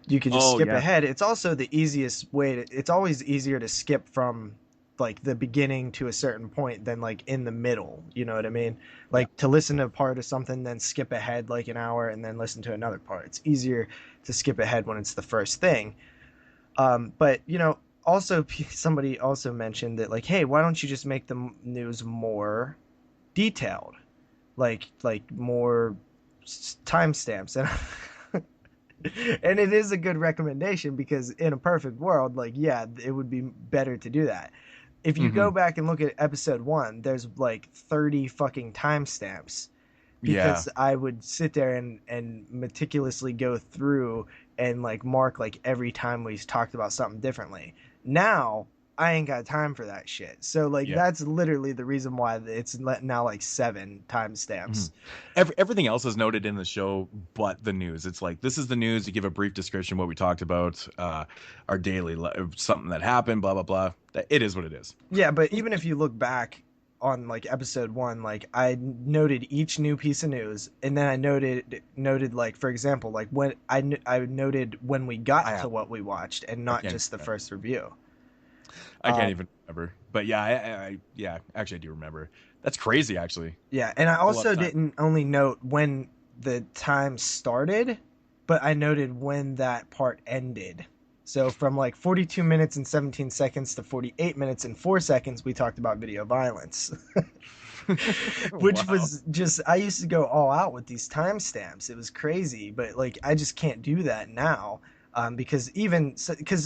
you could just skip ahead. It's also the easiest way it's always easier to skip from like the beginning to a certain point than like in the middle, you know what I mean? Like to listen to a part of something, then skip ahead like an hour and then listen to another part. It's easier to skip ahead when it's the first thing. But also somebody also mentioned that like, hey, why don't you just make the news more detailed, like more timestamps? And it is a good recommendation, because in a perfect world, like, yeah, it would be better to do that. If you go back and look at episode 1, there's like 30 fucking timestamps, because I would sit there and meticulously go through and like mark like every time we talked about something differently. Now I ain't got time for that shit. So like that's literally the reason why it's now like 7 timestamps. Everything else is noted in the show, but the news. It's like, this is the news. You give a brief description of what we talked about, our daily something that happened, blah blah blah. It is what it is. Yeah, but even if you look back on like episode 1, like I noted each new piece of news, and then I noted like, for example, like when I noted when we got to what we watched, and not just the first review. I can't even remember, but I actually I do remember. That's crazy, actually. Yeah, and I also didn't only note when the time started, but I noted when that part ended. So from like 42 minutes and 17 seconds to 48 minutes and 4 seconds, we talked about video violence. Which was just, I used to go all out with these timestamps. It was crazy, but like I just can't do that now. Because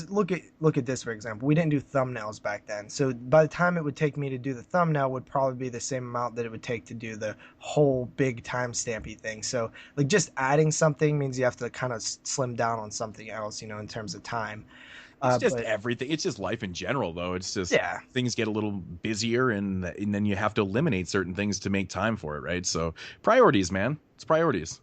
look at this, for example, we didn't do thumbnails back then. So by the time it would take me to do the thumbnail would probably be the same amount that it would take to do the whole big timestampy thing. So like just adding something means you have to kind of slim down on something else, in terms of time. It's just everything. It's just life in general, though. It's just things get a little busier, and then you have to eliminate certain things to make time for it, right? So priorities, man. It's priorities.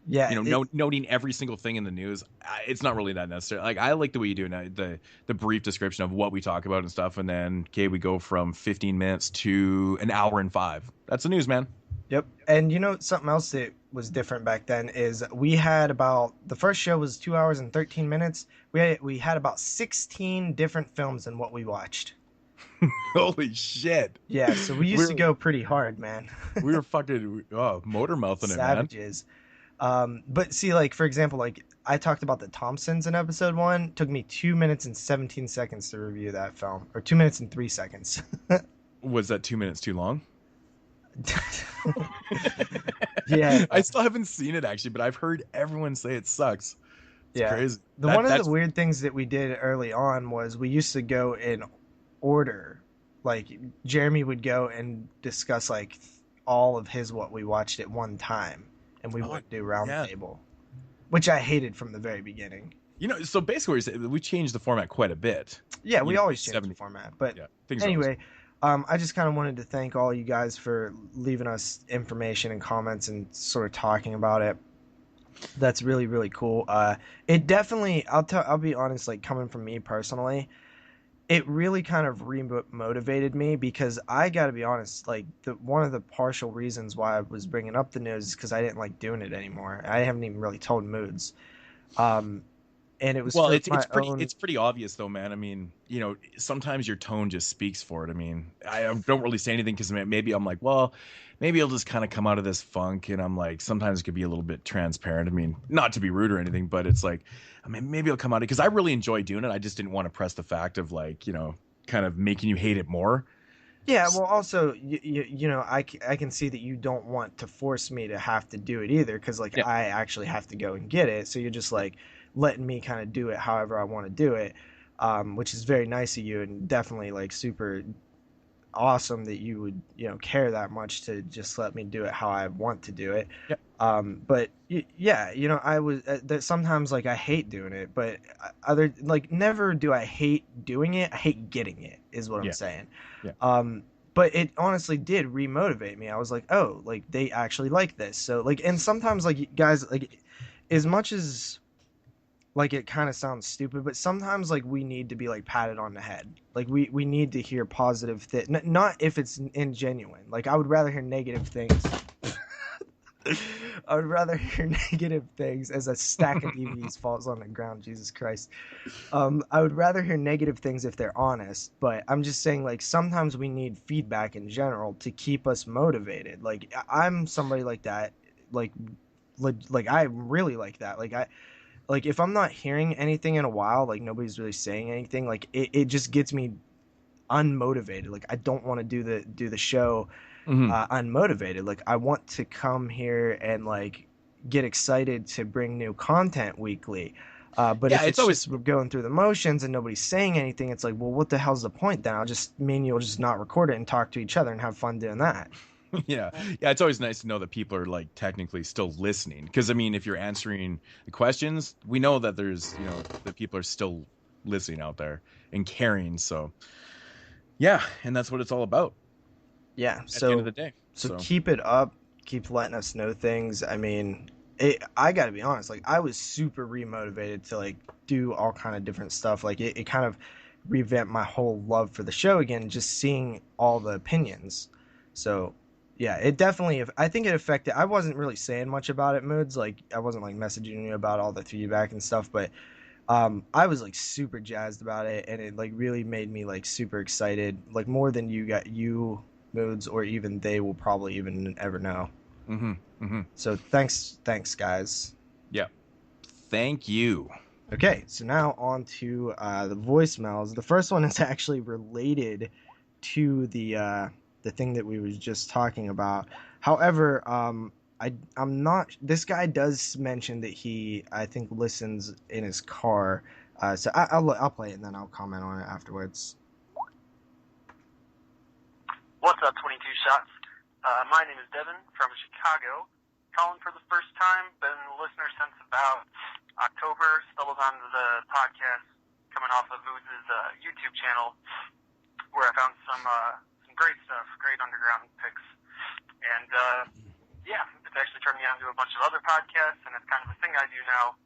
Yeah, noting every single thing in the news, it's not really that necessary. Like, I like the way you do now, the brief description of what we talk about and stuff, and then we go from 15 minutes to an hour and 5. That's the news, man. Yep. And something else that was different back then is we had the first show was 2 hours and 13 minutes. We had about 16 different films in what we watched. Holy shit. Yeah, so we used to go pretty hard, man. We were fucking motor mouthing it, man. Savages. But see, like, for example, like I talked about the Thompsons in episode 1. It took me 2 minutes and 17 seconds to review that film, or 2 minutes and 3 seconds. Was that 2 minutes too long? Yeah, I still haven't seen it actually, but I've heard everyone say it sucks. It's yeah. crazy. One of the That's weird things that we did early on was we used to go in order. Like Jeremy would go and discuss like all of his what we watched at one time, and we oh would do yeah. roundtable, which I hated from the very beginning. So basically, we changed the format quite a bit. Yeah, You we know, always change the 70. format. But Yeah, things are always. anyway, I just kind of wanted to thank all you guys for leaving us information and comments and sort of talking about it. That's really, really cool. It definitely, I'll be honest, like coming from me personally, it really kind of motivated me because I got to be honest, like one of the partial reasons why I was bringing up the news is because I didn't like doing it anymore. I haven't even really told Moods. Um, and it was Well, for it's my it's pretty own. it's pretty obvious though, man. I mean, sometimes your tone just speaks for it. I mean, I don't really say anything because maybe I'm like, well, maybe I'll just kind of come out of this funk, and I'm like, sometimes it could be a little bit transparent. I mean, not to be rude or anything, but it's like, I mean, maybe I'll come out of it because I really enjoy doing it. I just didn't want to press the fact of like, kind of making you hate it more. Yeah, well, also, I can see that you don't want to force me to have to do it either, because like Yeah. I actually have to go and get it. So you're just like letting me kind of do it however I want to do it, which is very nice of you and definitely like super awesome that you would care that much to just let me do it how I want to do it. Yeah. But yeah, I was that sometimes like I hate doing it, but other like never do I hate doing it. I hate getting it is what I'm Yeah. saying. Yeah. But it honestly did remotivate me. I was like, oh, like they actually like this. So like, and sometimes like guys, like as much as like it kind of sounds stupid, but sometimes like we need to be like patted on the head. Like we need to hear positive not if it's ingenuine. Like I would rather hear negative things. I would rather hear negative things as a stack of DVDs falls on the ground. Jesus Christ. I would rather hear negative things if they're honest, but I'm just saying like sometimes we need feedback in general to keep us motivated. Like I'm somebody like that. Like I'm really like that. Like if I'm not hearing anything in a while, like nobody's really saying anything, like it just gets me unmotivated. Like I don't want to do the show unmotivated. Like I want to come here and like get excited to bring new content weekly. But Yeah, if it's it's always. just we're going through the motions and nobody's saying anything, it's like, well, what the hell's the point then? I'll just mean you'll just not record it and talk to each other and have fun doing that. Yeah. Yeah, it's always nice to know that people are like technically still listening. Because I mean, if you're answering the questions, we know that there's, that people are still listening out there and caring. So yeah, and that's what it's all about Yeah. at the end of So the day. so So keep it up. Keep letting us know things. I mean, I got to be honest. Like I was super remotivated to like do all kind of different stuff. Like it kind of revamped my whole love for the show again. Just seeing all the opinions. So yeah, it definitely. I think it affected. I wasn't really saying much about it, Moods. Like I wasn't like messaging you about all the feedback and stuff, but I was like super jazzed about it, and it like really made me like super excited, like more than you Moods, or even they will probably even ever know. mm-hmm, mm-hmm. So thanks guys. Yeah. Thank you. Okay, so now on to the voicemails. The first one is actually related to the thing that we was just talking about. However, I'm not. This guy does mention that he I think listens in his car. So I'll play it and then I'll comment on it afterwards. What's up, 22 Shots? My name is Devin from Chicago. Calling for the first time. Been a listener since about October. Stumbled onto the podcast coming off of Moodz' YouTube channel, where I found some great stuff, great underground picks. And yeah, it's actually turned me on to a bunch of other podcasts, and it's kind of a thing I do now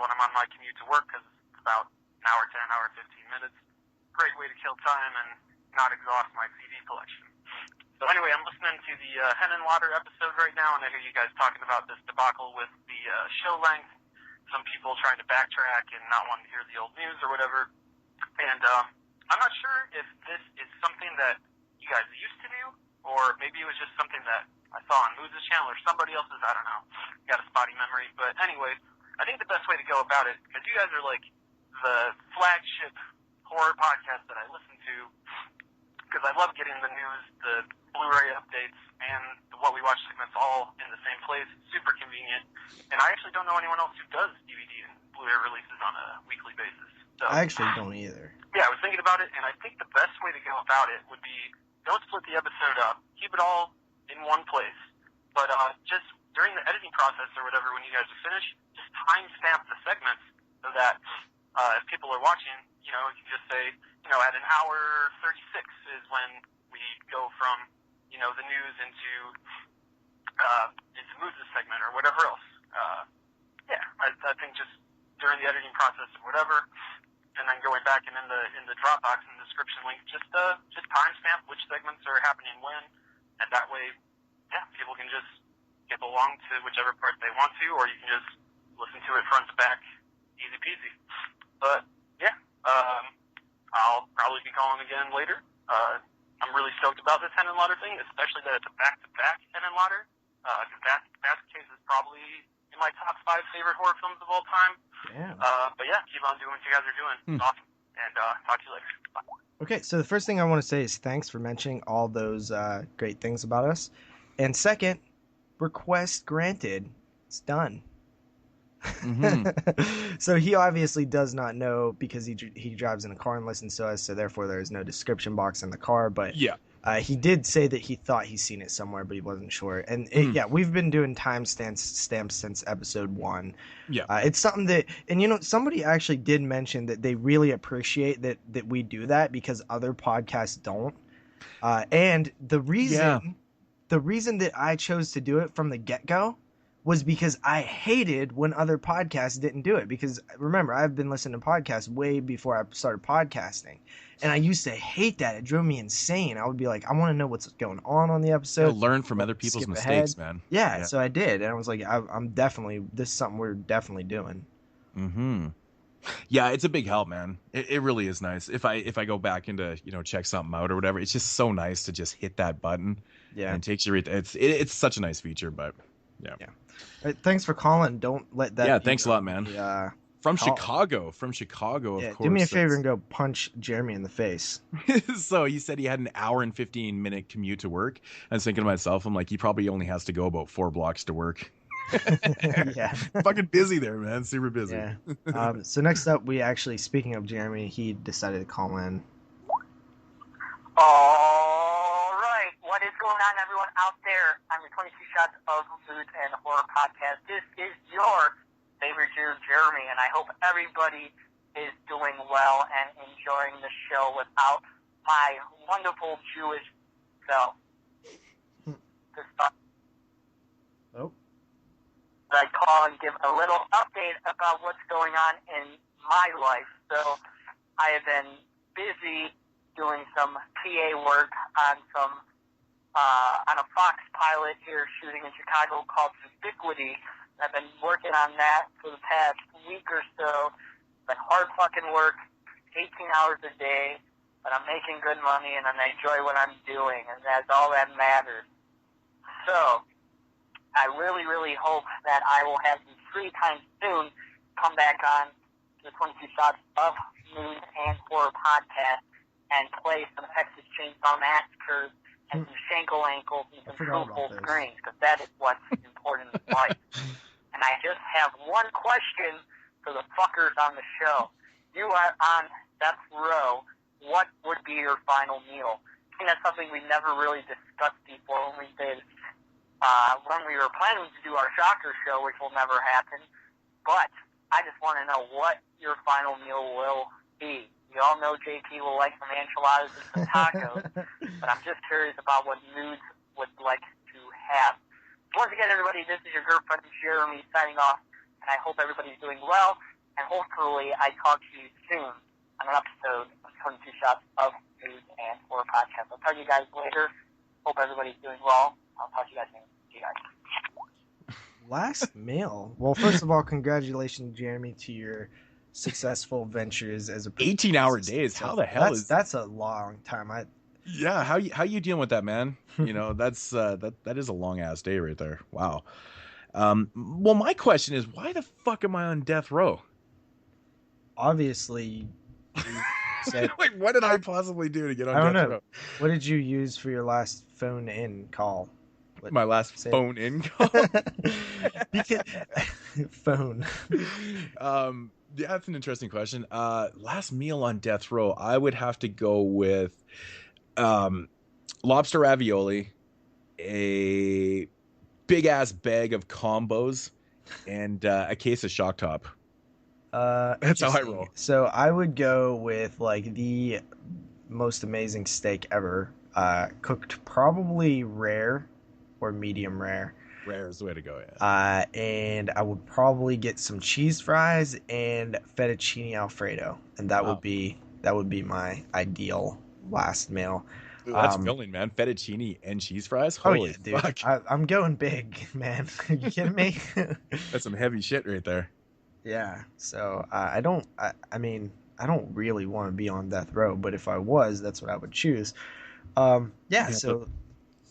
when I'm on my commute to work, because it's about an hour, 10 hour, 15 minutes. Great way to kill time and not exhaust my CD collection. So anyway, I'm listening to the Henenlotter episode right now, and I hear you guys talking about this debacle with the show length, some people trying to backtrack and not wanting to hear the old news or whatever. And I'm not sure if this is something that you guys used to do, or maybe it was just something that I saw on Moodz' channel or somebody else's, I don't know. Got a spotty memory. But anyway, I think the best way to go about it, because you guys are like the flagship horror podcast that I listen to, because I love getting the news, the Blu-ray updates, and the What We Watch segments all in the same place. Super convenient. And I actually don't know anyone else who does DVD and Blu-ray releases on a weekly basis. So, I actually don't either. yeah, I was thinking about it, and I think the best way to go about it would be don't split the episode up. Keep it all in one place. But just during the editing process or whatever, when you guys are finished, just timestamp the segments so that if people are watching, you can just say, at an hour 36 is when we go from, the news into Moodz segment or whatever else. I think just during the editing process or whatever, and then going back and in the Dropbox and the description link, just timestamp which segments are happening when, and that way, people can just skip along to whichever part they want to, or you can just listen to it front to back, easy peasy. But I'll probably be calling again later. I'm really stoked about this Henenlotter thing, especially that it's a back-to-back Henenlotter. Because that case is probably in my top 5 favorite horror films of all time. Damn. But yeah, keep on doing what you guys are doing. It's awesome. And talk to you later. Bye. Okay, so the first thing I want to say is thanks for mentioning all those great things about us. And second, request granted. It's done. Mm-hmm. So he obviously does not know because he drives in a car and listens to us, so therefore there is no description box in the car. But Yeah. He did say that he thought he's seen it somewhere, but he wasn't sure. And we've been doing timestamps since episode 1. Yeah. It's something that, and somebody actually did mention that they really appreciate that we do that because other podcasts don't. And the reason that I chose to do it from the get-go was because I hated when other podcasts didn't do it. Because remember, I've been listening to podcasts way before I started podcasting. And I used to hate that. It drove me insane. I would be like, I want to know what's going on the episode. Learn from other people's mistakes, man. Yeah, so I did. And I was like, this is something we're definitely doing. Mm-hmm. Yeah, it's a big help, man. It really is nice. If I go back into, check something out or whatever, it's just so nice to just hit that button. Yeah. And it takes you right. It's such a nice feature, but yeah. All right, thanks for calling. Don't let that. Yeah, thanks a lot, man. Yeah. From Chicago, of course. Do me a favor and go punch Jeremy in the face. So he said he had an hour and 15-minute commute to work. I was thinking to myself, I'm like, he probably only has to go about 4 blocks to work. Yeah. Fucking busy there, man. Super busy. Yeah. So next up, speaking of Jeremy, he decided to call in. All right. What is going on, everyone out there? I'm your 22 Shots of Moodz and Horror podcast. This is your favorite Jew, Jeremy, and I hope everybody is doing well and enjoying the show without my wonderful Jewish self. I call and give a little update about what's going on in my life. So I have been busy doing some PA work on on a Fox pilot here shooting in Chicago called Ubiquity. I've been working on that for the past week or so. It's been hard fucking work, 18 hours a day, but I'm making good money and I enjoy what I'm doing, and that's all that matters. So I really, really hope that I will have some free time soon to come back on to the 22 Shots of Moodz and Horror podcast and play some Texas Chainsaw Massacres and some Shankle Ankles and some Truthful Screams, because that is what's important in life. And I just have one question for the fuckers on the show. You are on death row. What would be your final meal? I think that's something we never really discussed before when we did, when we were planning to do our Shocker show, which will never happen. But I just want to know what your final meal will be. We all know JP will like some enchiladas and some tacos, but I'm just curious about what Moodz would like to have. Once again, everybody, this is your girlfriend, Jeremy, signing off, and I hope everybody's doing well, and hopefully I talk to you soon on an episode of 22 Shots of Moodz and Horror Podcast. I'll tell you guys later. Hope everybody's doing well. I'll talk to you guys soon. See you guys. Last mail. Well, first of all, congratulations, Jeremy, to your successful ventures as a 18-hour days. How the hell is that's a long time. Yeah, how you dealing with that, man? That's that is a long ass day right there. Wow. Well, my question is, why the fuck am I on death row? Obviously, said, Like, what did I possibly do to get on I don't death know. row? What did you use for your last phone in call? What, My last say it. phone in call. Because, phone. Yeah, that's an interesting question. Last meal on death row, I would have to go with lobster ravioli, a big ass bag of combos, and a case of Shock Top. That's how I Interesting. roll. So I would go with like the most amazing steak ever, cooked probably rare or medium rare. Rare is the way to go. Yeah. And I would probably get some cheese fries and fettuccine alfredo, and that Wow. would be my ideal last meal. Dude, that's filling, man. Fettuccine and cheese fries. Oh Holy yeah, dude! fuck! I'm going big, man. Are you kidding me? That's some heavy shit right there. Yeah. So I don't. I mean, I don't really want to be on death row, but if I was, that's what I would choose. Yeah. Yeah, So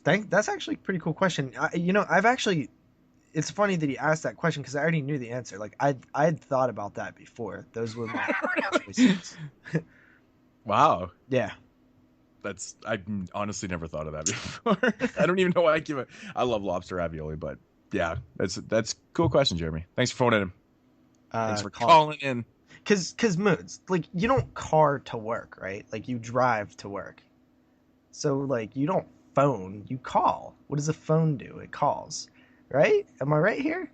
that's actually a pretty cool question. I've actually. It's funny that he asked that question because I already knew the answer. Like I'd thought about that before. Those were my choices. Wow. Yeah. I honestly never thought of that before. I don't even know why I love lobster ravioli, but yeah, that's a cool question, Jeremy. Thanks for phoning in. Thanks for calling in. Cause Moodz, like you don't car to work, right? Like you drive to work. So like you don't phone, you call. What does a phone do? It calls, right? Am I right here?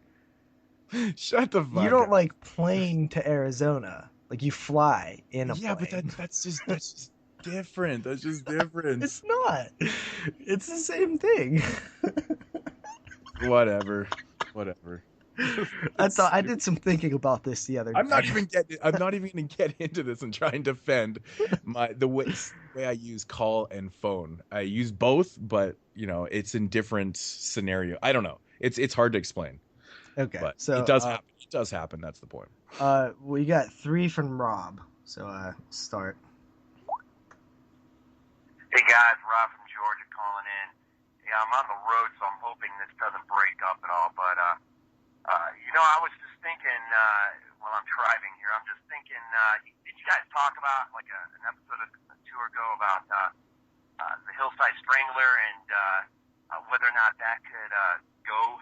Shut the fuck You don't up. like plane to Arizona. Like you fly in a Yeah, plane. but that's just different. That's just different. It's not. It's the same thing. Whatever. I did some thinking about this the other day. I'm not even gonna get into this and try and defend the way I use call and phone. I use both, but it's in different scenario. I don't know. It's hard to explain. Okay, But so it does happen. It does happen. That's the point. We got 3 from Rob. So start. Hey guys, Rob from Georgia calling in. Yeah, I'm on the road, so I'm hoping this doesn't break up at all. But I was just thinking while I'm driving here, I'm just thinking, did you guys talk about like an episode or two ago about the Hillside Strangler and whether or not that could go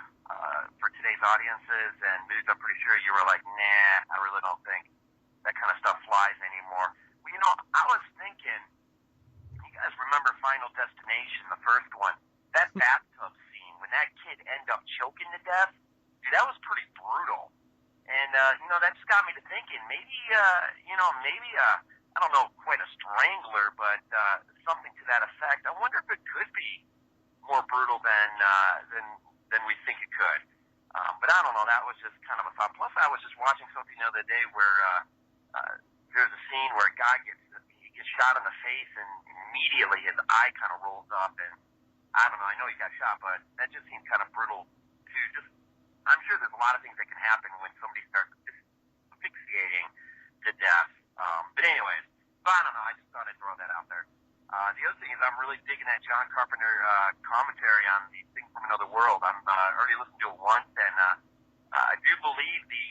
for today's audiences? And Moodz, I'm pretty sure you were like, nah, I really don't think that kind of stuff flies anymore. Well, I was thinking, you guys remember Final Destination, the first one? That bathtub scene, when that kid ended up choking to death, dude, that was pretty brutal. And, that just got me to thinking, maybe, I don't know, quite a strangler, but something to that effect. I wonder if it could be more brutal than we think it could. But I don't know, that was just kind of a thought. Plus, I was just watching something the other day where there's a scene where a guy gets shot in the face, and immediately his eye kind of rolls up, and I don't know, I know he got shot, but that just seems kind of brutal too. I'm sure there's a lot of things that can happen when somebody starts asphyxiating to death. But anyways, I don't know, I just thought I'd throw that out there. The other thing is I'm really digging that John Carpenter commentary on the Thing from Another World. I'm already listened to it once, and I do believe the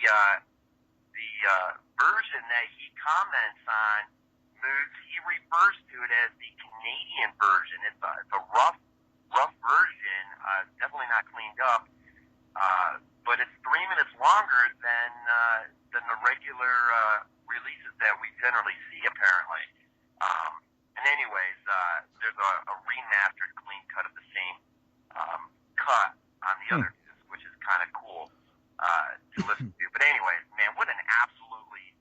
version that he comments on, Moodz, he refers to it as the Canadian version. It's a rough version, definitely not cleaned up, but it's 3 minutes longer than the regular releases that we generally see, apparently. And anyways, there's a remastered clean cut of the same cut on the other disc, which is kind of cool to listen to. But anyways, man, what an absolutely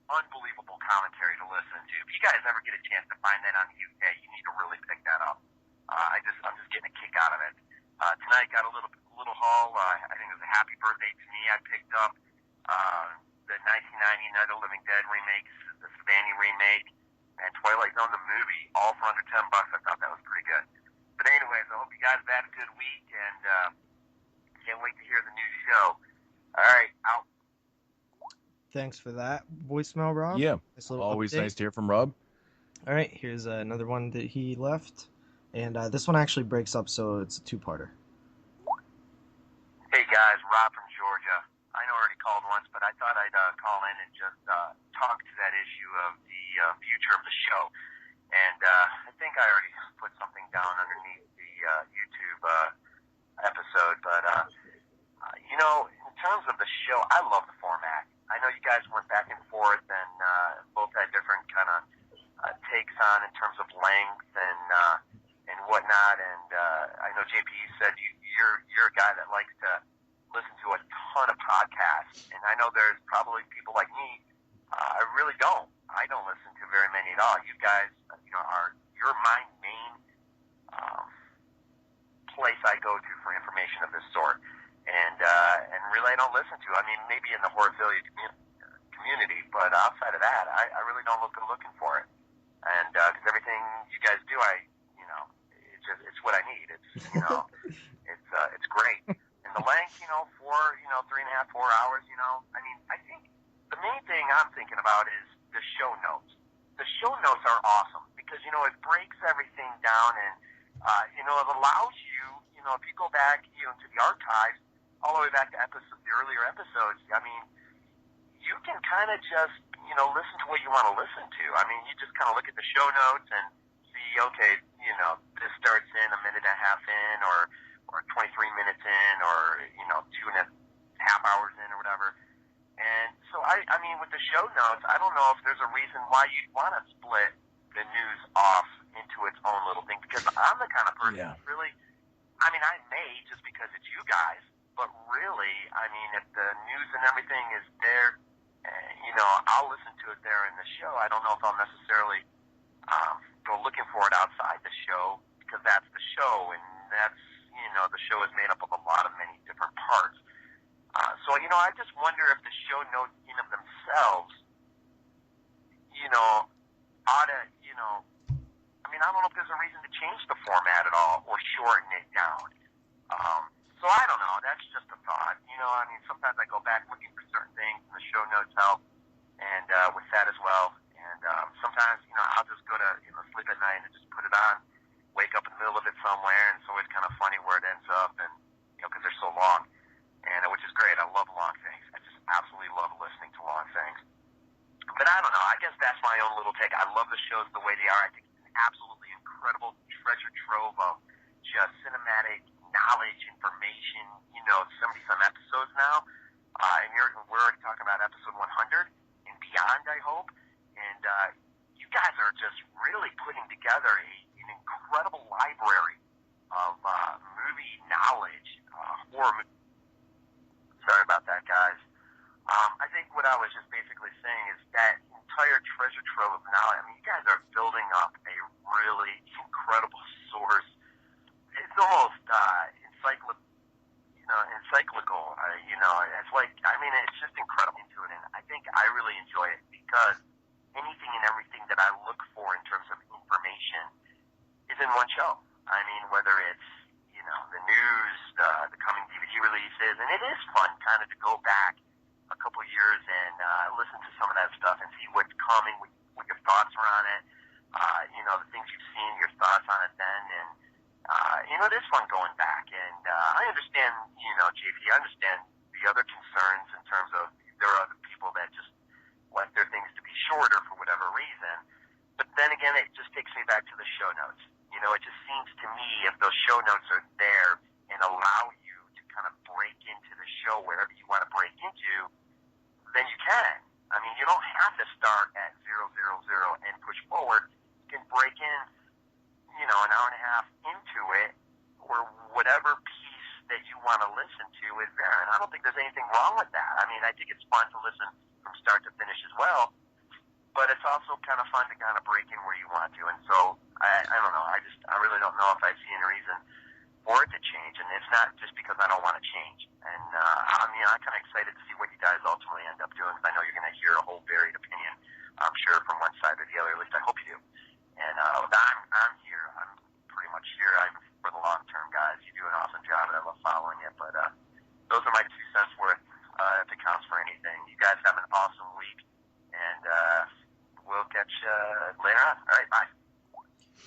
unbelievable commentary to listen to. If you guys ever get a chance to find that on the UK, you need to really pick that up. I'm just getting a kick out of it. Tonight got a little haul. I think it was a happy birthday to me. I picked up the 1990 Night of the Living Dead remake, the Savannah remake, and Twilight Zone the movie, all for under $10. I thought that was pretty good. But anyways, I hope you guys have had a good week, and can't wait to hear the new show. All right, out. Thanks for that voicemail, Rob. Yeah, always update. Nice to hear from Rob. All right, here's another one that he left, and this one actually breaks up, so it's a 2-parter. Hey guys, Rob from Georgia. I know I already called once, but I thought I'd call in and just talk to that issue of the future of the show. And I think I already put something down underneath the YouTube episode, but you know, in terms of the show, I love the format. I know you guys went back and forth and both had different kind of takes on in terms of length and whatnot. And I know JP said you're a guy that likes to listen to a ton of podcasts, and I know there's probably people like me. I really don't. I don't listen to very many at all. You guys, you're my main place I go to for information of this sort, and really I don't listen to. I mean, maybe in the Horrorphilia community, but outside of that, I really don't look looking for it. And because everything you guys do, it's what I need. It's it's great. And the length, 3.5, 4 hours. I mean, I think the main thing I'm thinking about is the show notes. The show notes are awesome because, it breaks everything down and, it allows you, if you go back, to the archives, all the way back to the earlier episodes, I mean, you can kind of just, listen to what you want to listen to. I mean, you just kind of look at the show notes and see, okay, this starts in a minute and a half in or 23 minutes in or, 2.5 hours in or whatever. And so, I mean, with the show notes, I don't know if there's a reason why you'd want to split the news off into its own little thing, because I'm the kind of person really, I mean, I may just because it's you guys, but really, I mean, if the news and everything is there, I'll listen to it there in the show. I don't know if I'll necessarily go looking for it outside the show, because that's the show, and that's, the show is made up of a lot of many different parts. So, I just wonder if the show notes in of themselves, ought to, I mean, I don't know if there's a reason to change the format at all or shorten it down. So I don't know. That's just a thought. I mean, sometimes I go back looking for certain things, and the show notes help, and with that as well. And sometimes, I'll just go to sleep at night and just put it on, wake up in the middle of it somewhere, and it's always kind of funny where it ends up, and because they're so long, and which is great. I love long things. I just absolutely love listening to long things. But I don't know. I guess that's my own little take. I love the shows the way they are. I think it's an absolutely incredible treasure trove of just cinematic knowledge, information. 70-some episodes now. And we're already talking about episode 100 and beyond, I hope. And you guys are just really putting together an incredible library of movie knowledge, horror movie. Sorry about that, guys. I think what I was just basically saying is that entire treasure trove of knowledge, I mean, you guys are building up a really incredible source. It's almost encyclical. It's like, I mean, it's just incredible into it, and I think I really enjoy it because anything and everything that I look for in terms of information is in one show. I mean, whether it's, the news, the coming DVD releases, and it is fun kind of to go back a couple years and listen to some of that stuff and see what's coming, what your thoughts are on it, the things you've seen, your thoughts on it then, and it is fun going back. And I understand, JP, I understand the other concerns in terms of there are other people that just like their things to be shorter for whatever reason. But then again, it just takes me back to the show notes. It just seems to me if those show notes are there and allow you to kind of break into the show wherever you want to break into, then you can. I mean, you don't have to start at 000 and push forward. You can break in, an hour and a half into it, or whatever piece that you want to listen to is there. And I don't think there's anything wrong with that. I mean, I think it's fun to listen from start to finish as well. But it's also kind of fun to kind of break in where you want to. And so, I don't know. I really don't know if I see any reason for it to change. And it's not just because I don't want to change. And, I'm kind of excited to see what you guys ultimately end up doing, because I know you're going to hear a whole varied opinion, I'm sure, from one side or the other. At least I hope you do. And I'm here. I'm pretty much here. I'm for the long term, guys. You do an awesome job, and I love following it. But those are my 2 cents worth, if it counts for anything. You guys have an awesome week, and we'll catch you later on. All right, bye.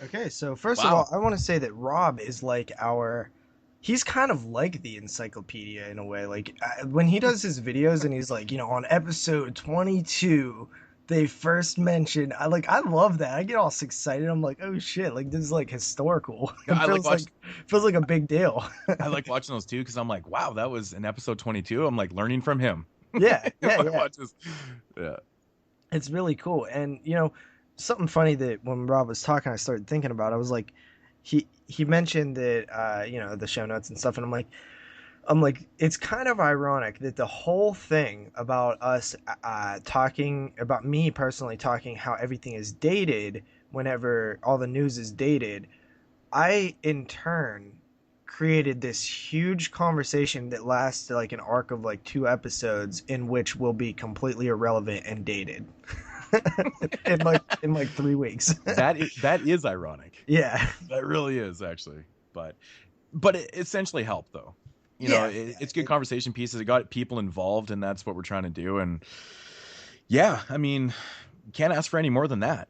Okay, so first of all, I want to say that Rob is like he's kind of like the encyclopedia in a way. Like when he does his videos and he's like, on episode 22, they first mentioned, I love that. I get all excited. I'm like, oh shit, like this is like historical. It I like feels like a big deal. I like watching those too because I'm like, wow, that was in episode 22. I'm like learning from him. Yeah. Yeah. It's really cool. And something funny that when Rob was talking, I started thinking about. I was like, he mentioned that the show notes and stuff, and I'm like, it's kind of ironic that the whole thing about us talking about me personally talking how everything is dated whenever all the news is dated, I in turn created this huge conversation that lasts like an arc of like 2 episodes in which will be completely irrelevant and dated in like 3 weeks. That is ironic. Yeah, that really is actually, but it essentially helped though. It's good conversation pieces. It got people involved, and that's what we're trying to do. And yeah, I mean, can't ask for any more than that.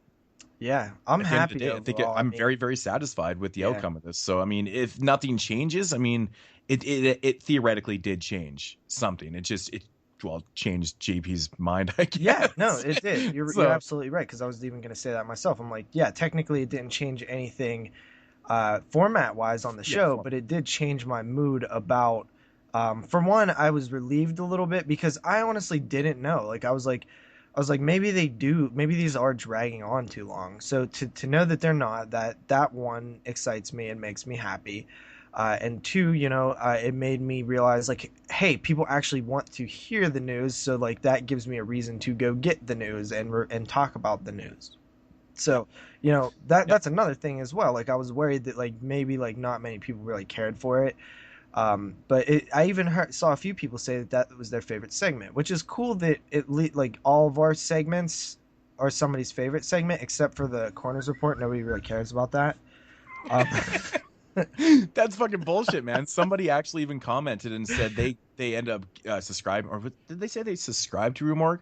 Yeah, I'm happy. I think I'm very, very satisfied with the outcome of this. So, I mean, if nothing changes, I mean, it theoretically did change something. It changed JP's mind, I guess. Yeah, no, it did. You're absolutely right, because I was even going to say that myself. I'm like, yeah, technically it didn't change anything format-wise on the show, but it did change my mood about, for one, I was relieved a little bit because I honestly didn't know. Like, I was like, maybe these are dragging on too long. So to know that they're not, that one excites me and makes me happy. And two, it made me realize like, hey, people actually want to hear the news. So like that gives me a reason to go get the news and talk about the news. So, that's another thing as well. Like I was worried that like maybe like not many people really cared for it. But I even saw a few people say that was their favorite segment, which is cool that like all of our segments are somebody's favorite segment, except for the Corners Report. Nobody really cares about that. That's fucking bullshit, man. Somebody actually even commented and said they end up subscribing, or did they say they subscribed to Rue Morgue?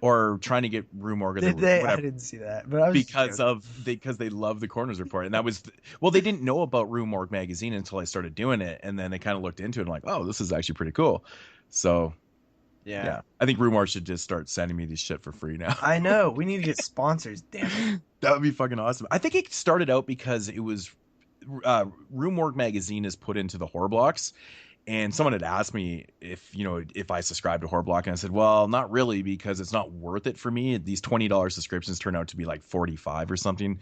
Or trying to get Rue Morgue. I didn't see that, but I was because they love the Corners Report, and that was they didn't know about Rue Morgue magazine until I started doing it, and then they kind of looked into it and like, oh, this is actually pretty cool. So yeah, I think Rue Morgue should just start sending me this shit for free now. I know, we need to get sponsors. Damn it, that would be fucking awesome. I think it started out because it was Rue Morgue magazine is put into the horror blocks. And someone had asked me if I subscribe to Horror Block, and I said, well, not really, because it's not worth it for me. These $20 subscriptions turn out to be like $45 or something,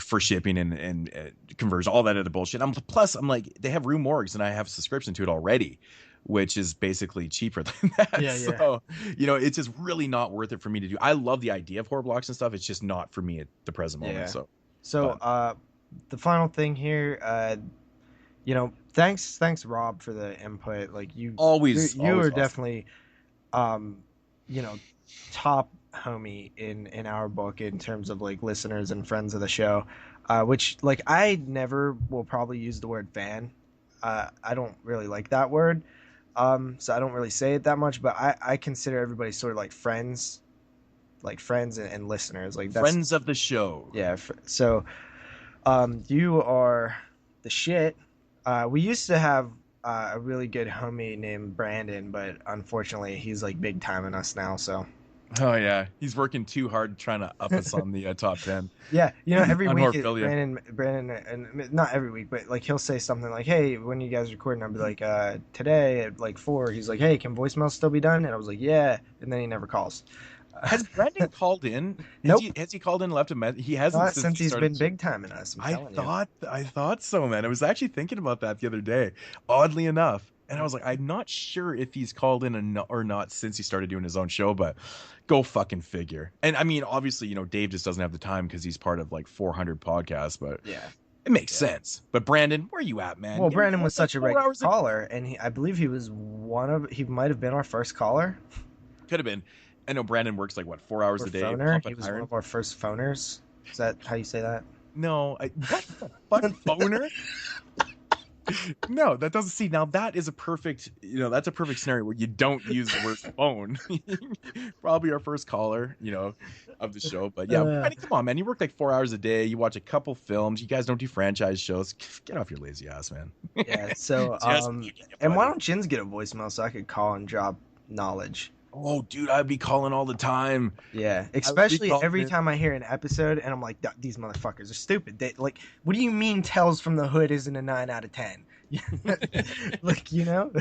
for shipping and conversion, all that other bullshit. Plus, I'm like, they have Rue Morgues, and I have a subscription to it already, which is basically cheaper than that. Yeah. So, it's just really not worth it for me to do. I love the idea of Horror Blocks and stuff. It's just not for me at the present moment. So the final thing here, thanks Rob for the input. Like you are definitely top homie in our book in terms of like listeners and friends of the show, which like I never will probably use the word fan. I don't really like that word, so I don't really say it that much, but I consider everybody sort of like friends and listeners, like that's, friends of the show. Yeah, so you are the shit. We used to have a really good homie named Brandon, but unfortunately he's like big timing us now. So, oh yeah, he's working too hard trying to up us on the top 10. Yeah, every week Brandon, and not every week, but like he'll say something like, "Hey, when you guys recording?" I'll be like, "Today at like 4." He's like, "Hey, can voicemail still be done?" And I was like, "Yeah," and then he never calls. Has Brandon called in? Nope. Has he called in and left a message? He hasn't Not since he's been big timing us. I thought so, man. I was actually thinking about that the other day, oddly enough. And I was like, I'm not sure if he's called in or not since he started doing his own show, but go fucking figure. And I mean, obviously, Dave just doesn't have the time because he's part of like 400 podcasts, but yeah, it makes sense. But Brandon, where are you at, man? Well, Brandon was such a regular caller, and I believe he was he might have been our first caller. Could have been. I know Brandon works like 4 hours a day. He was one of our first phoners. Is that how you say that? No, what the fuck, phoner? No, that doesn't. See, now that is a perfect. That's a perfect scenario where you don't use the word phone. Probably our first caller, of the show. But yeah, Brandon, come on, man. You work like 4 hours a day. You watch a couple films. You guys don't do franchise shows. Get off your lazy ass, man. Yeah. So, and why don't Jins get a voicemail so I could call and drop knowledge? Oh, dude, I'd be calling all the time. Yeah, especially every time I hear an episode, and I'm like, these motherfuckers are stupid. They like, what do you mean Tales from the Hood isn't a 9 out of 10? Like, you know,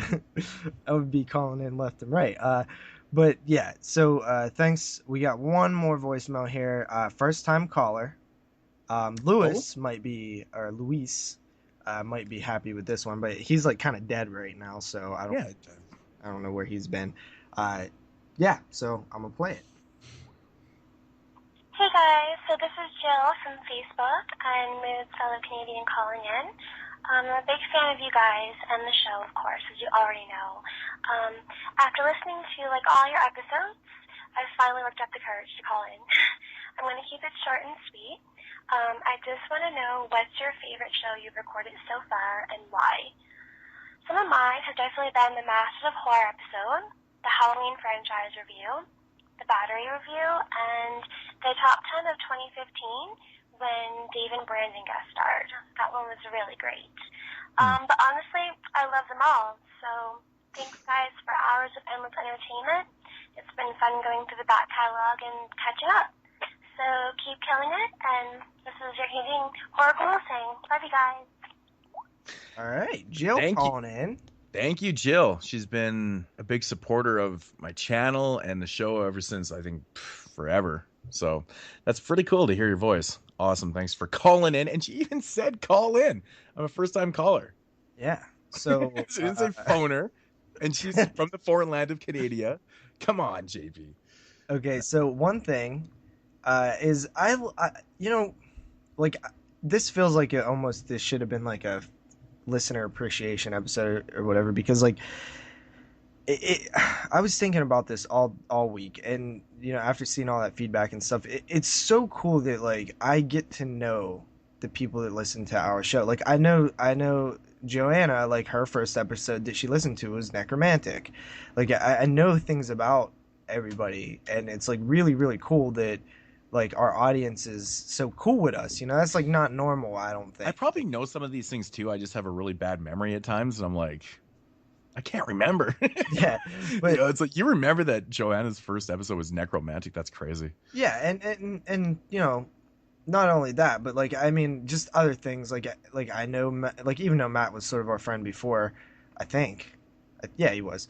I would be calling in left and right. But yeah, so thanks. We got one more voicemail here. First time caller. Luis might be happy with this one, but he's like kind of dead right now, so I don't know where he's been. Yeah, so I'm gonna play it. Hey guys, so this is Jill from Facebook. I'm Moodz, fellow Canadian calling in. I'm a big fan of you guys and the show, of course, as you already know. After listening to like all your episodes, I finally worked up the courage to call in. I'm going to keep it short and sweet. I just want to know what's your favorite show you've recorded so far and why. Some of mine have definitely been the Masters of Horror episode, the Halloween franchise review, the Battery review, and the top 10 of 2015 when Dave and Brandon guest starred. That one was really great. But honestly, I love them all. So thanks, guys, for hours of endless entertainment. It's been fun going through the back catalog and catching up. So keep killing it, and this is your Canadian horror guru saying, love you guys. All right, Jill calling in. Thank you, Jill. She's been a big supporter of my channel and the show ever since, I think, forever. So that's pretty cool to hear your voice. Awesome. Thanks for calling in. And she even said call in. I'm a first-time caller. Yeah. So she didn't say phoner. And she's from the foreign land of Canada. Come on, JP. Okay, so one thing is I you know, like, this feels like this should have been like a listener appreciation episode or whatever, because like I was thinking about this all week, and you know, after seeing all that feedback and stuff, it's so cool that like I get to know the people that listen to our show. Like I know Joanna, like her first episode that she listened to was Necromantic. Like I know things about everybody, and it's like really, really cool that like our audience is so cool with us, you know. That's like not normal, I don't think. I probably know some of these things too. I just have a really bad memory at times, and I'm like, I can't remember. Yeah, but you know, it's like, you remember that Joanna's first episode was Necromantic. That's crazy. Yeah, and you know, not only that, but like I mean, just other things. Like I know, like even though Matt was sort of our friend before, I think, yeah, he was.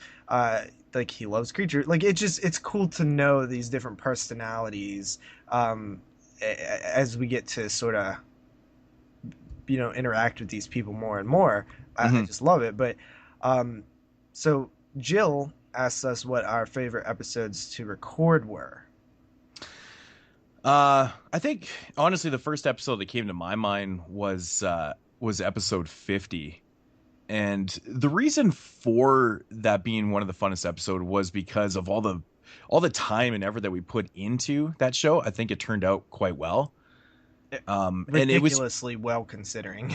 Like he loves creatures. Like it's cool to know these different personalities as we get to sort of, you know, interact with these people more and more. I just love it. But so Jill asked us what our favorite episodes to record were. I think honestly the first episode that came to my mind was episode 50. And the reason for that being one of the funnest episodes was because of all the time and effort that we put into that show. I think it turned out quite well. Ridiculously well considering.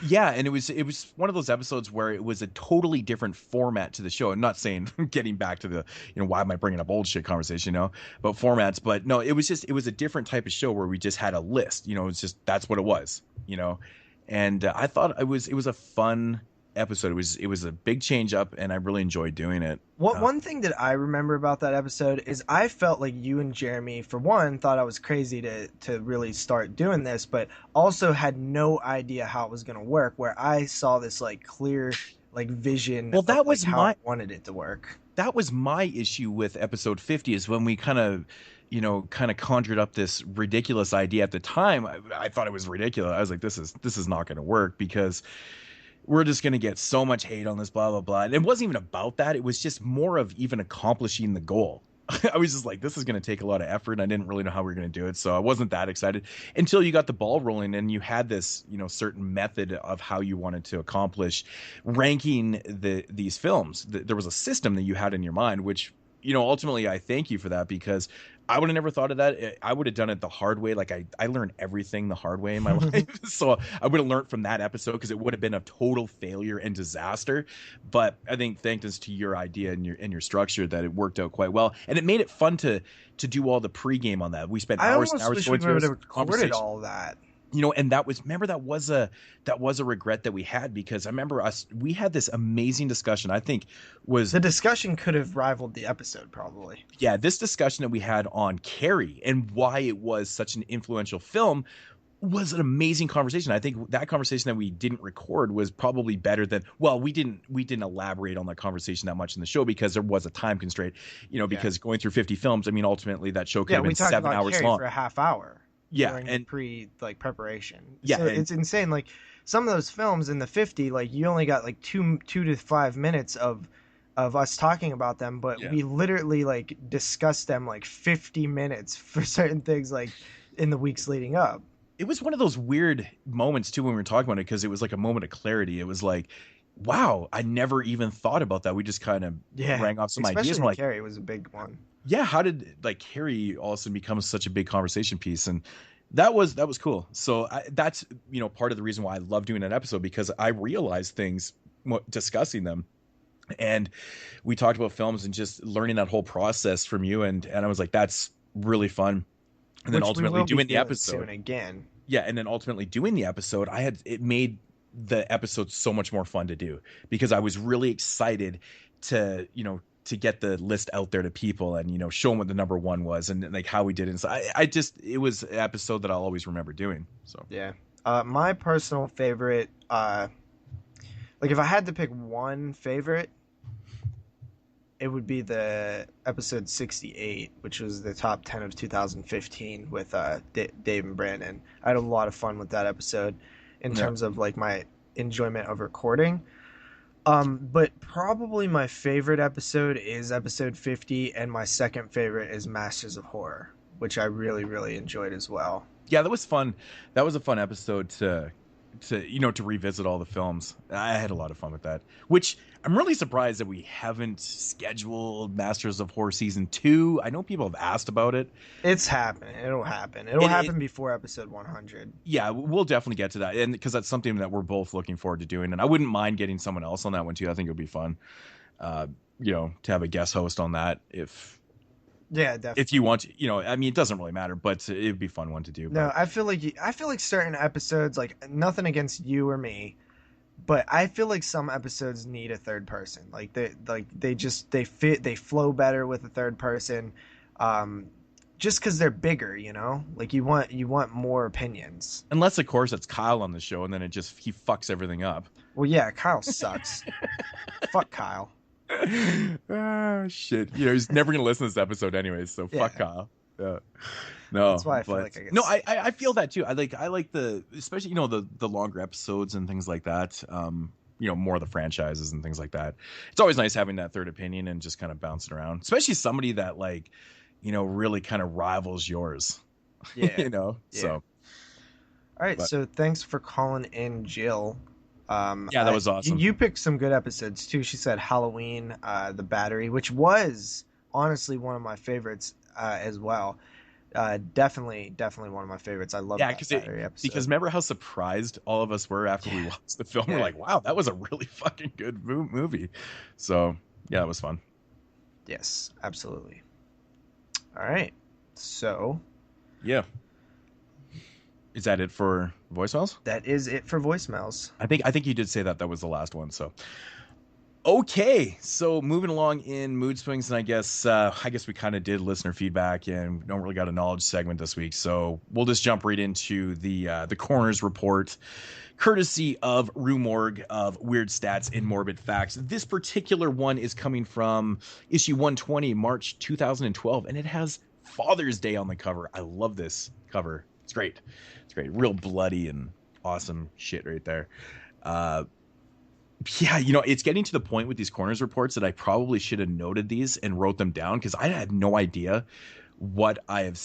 Yeah, and it was one of those episodes where it was a totally different format to the show. I'm not saying getting back to the, you know, why am I bringing up old shit conversation, you know, about formats, but no, it was a different type of show where we just had a list, you know. It's just, that's what it was, you know. And I thought it was a fun episode. It was a big change up, and I really enjoyed doing it. One thing that I remember about that episode is I felt like you and Jeremy, for one, thought I was crazy to really start doing this, but also had no idea how it was going to work, where I saw this like clear like vision. Well, that was how I wanted it to work. That was my issue with episode 50, is when we kind of conjured up this ridiculous idea. At the time, I thought it was ridiculous. I was like, this is not going to work, because we're just going to get so much hate on this, blah, blah, blah. And it wasn't even about that. It was just more of even accomplishing the goal. I was just like, this is going to take a lot of effort, and I didn't really know how we were going to do it. So I wasn't that excited until you got the ball rolling and you had this, you know, certain method of how you wanted to accomplish ranking these films. There was a system that you had in your mind, which, you know, ultimately I thank you for that, because I would have never thought of that. I would have done it the hard way. Like I learned everything the hard way in my life. So I would have learned from that episode, because it would have been a total failure and disaster. But I think thanks to your idea and your structure, that it worked out quite well. And it made it fun to do all the pregame on that. We spent hours and hours going through recorded all that. And that was a regret that we had, because I remember we had this amazing discussion. I think was The discussion could have rivaled the episode, probably. yeah, this discussion that we had on Carrie and why it was such an influential film was an amazing conversation. I think that conversation that we didn't record was probably better than, well, we didn't elaborate on that conversation that much in the show because there was a time constraint, because going through 50 films, I mean, ultimately that show could have been 7 hours Carrie long for a half hour. Yeah, and preparation. Yeah, so it's insane. Like some of those films in the 50, like you only got like 2 to 5 minutes of us talking about them, but we literally like discussed them like 50 minutes for certain things, like in the weeks leading up. It was one of those weird moments too when we were talking about it, because it was like a moment of clarity. It was like, wow, I never even thought about that. We just kind of rang off some ideas. Especially Carrie was a big one. Yeah, how did like Carrie all of a sudden become such a big conversation piece? And that was cool. So that's part of the reason why I love doing that episode, because I realized things discussing them, and we talked about films and just learning that whole process from you, and I was like, that's really fun. And then ultimately doing the episode again. Yeah, and then ultimately doing the episode, it made the episode so much more fun to do, because I was really excited to get the list out there to people and show them what the number one was and like how we did it. And so it was an episode that I'll always remember doing. So yeah, my personal favorite, like if I had to pick one favorite, it would be the episode 68, which was the top 10 of 2015 with Dave and Brandon. I had a lot of fun with that episode in terms of like my enjoyment of recording. But probably my favorite episode is episode 50, and my second favorite is Masters of Horror, which I really, really enjoyed as well. Yeah, that was fun. That was a fun episode to revisit all the films. I had a lot of fun with that, which I'm really surprised that we haven't scheduled Masters of Horror season 2. I know people have asked about it. It's happening. It'll happen. It'll happen before episode 100. Yeah, we'll definitely get to that, and because that's something that we're both looking forward to doing, and I wouldn't mind getting someone else on that one too. I think it would be fun, to have a guest host on that definitely. If you want to, I mean, it doesn't really matter, but it'd be a fun one to do. No, I feel like certain episodes, like nothing against you or me, but I feel like some episodes need a third person. Like they flow better with a third person, just because they're bigger. Like you want more opinions. Unless of course it's Kyle on the show, and then he fucks everything up. Well, yeah, Kyle sucks. Fuck Kyle. Ah, shit. He's never gonna listen to this episode anyways, so fuck Kyle. Yeah. No, that's why I feel like I get no, I feel that too. I like the, especially the longer episodes and things like that. More of the franchises and things like that. It's always nice having that third opinion and just kind of bouncing around, especially somebody that really kind of rivals yours. Yeah. So. All right. So thanks for calling in, Jill. Yeah, that was awesome. You picked some good episodes too. She said Halloween, The Battery, which was honestly one of my favorites as well. Definitely one of my favorites. I love that Battery episode. Because remember how surprised all of us were after we watched the film? We're like, wow, that was a really fucking good movie. So yeah, it was fun. Yes, absolutely. All right, so yeah. Is that it for voicemails? That is it for voicemails. I think you did say that was the last one. So, okay. So moving along in mood swings, and I guess we kind of did listener feedback, and we don't really got a knowledge segment this week. So we'll just jump right into the coroner's report, courtesy of Rue Morgue of Weird Stats and Morbid Facts. This particular one is coming from issue 120, March 2012, and it has Father's Day on the cover. I love this cover. It's great. It's great. Real bloody and awesome shit right there. Yeah, it's getting to the point with these coroner's reports that I probably should have noted these and wrote them down, because I had no idea what I have,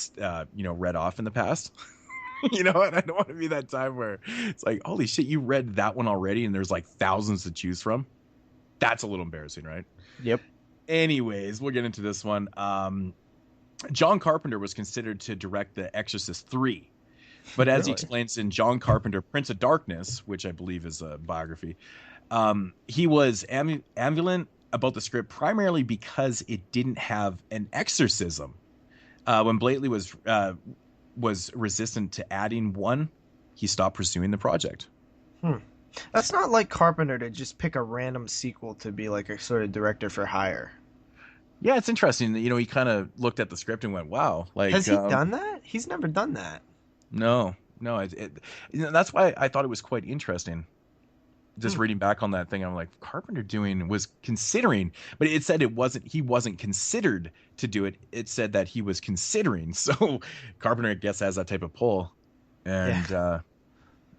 read off in the past. And I don't want to be that time where it's like, holy shit, you read that one already and there's like thousands to choose from. That's a little embarrassing, right? Yep. Anyways, we'll get into this one. John Carpenter was considered to direct The Exorcist 3. But as he explains in John Carpenter, Prince of Darkness, which I believe is a biography, he was ambivalent about the script primarily because it didn't have an exorcism. When Blately was resistant to adding one, he stopped pursuing the project. That's not like Carpenter to just pick a random sequel to be like a sort of director for hire. Yeah, it's interesting. You know, he kind of looked at the script and went, "Wow!" Like, has he done that? He's never done that. No. You know, that's why I thought it was quite interesting. Just reading back on that thing, I'm like, Carpenter was considering, but it said he wasn't considered to do it. It said that he was considering. So Carpenter, I guess, has that type of pull. And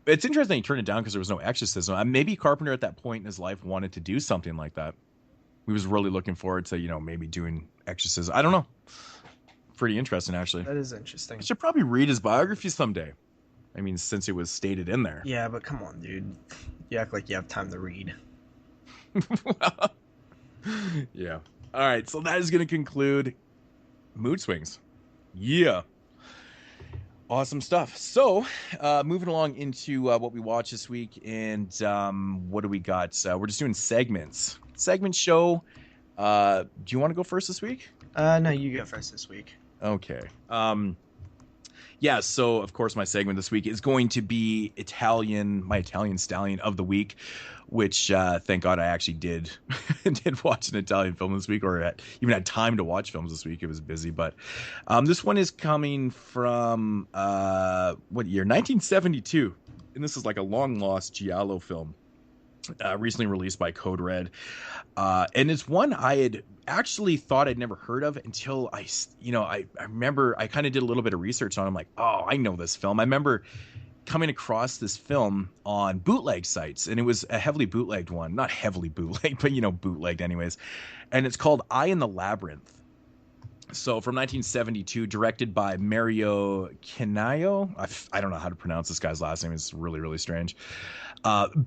it's interesting he turned it down because there was no exorcism. Maybe Carpenter at that point in his life wanted to do something like that. He was really looking forward to, you know, maybe doing exorcism. I don't know. Pretty interesting, actually. That is interesting. I should probably read his biography someday. I mean, since it was stated in there. Yeah, but come on, dude. You act like you have time to read. Yeah. All right, so that is going to conclude Mood Swings. Yeah. Awesome stuff. So, moving along into what we watched this week, and what do we got? We're just doing segments. Segment show. Do you want to go first this week? No, you go first this week. Okay. Yeah, so of course my segment this week is going to be my Italian Stallion of the week, which thank God I actually did watch an Italian film this week, or even had time to watch films this week. It was busy, but this one is coming from what year? 1972, and this is like a long lost giallo film. Recently released by Code Red, and it's one I had actually thought I'd never heard of until I remember I kind of did a little bit of research on it. I'm like, oh, I know this film. I remember coming across this film on bootleg sites, and it was a heavily bootlegged one, not heavily bootlegged, but bootlegged anyways. And it's called Eye in the Labyrinth. So from 1972, directed by Mario Canaio. I don't know how to pronounce this guy's last name. It's really, really strange.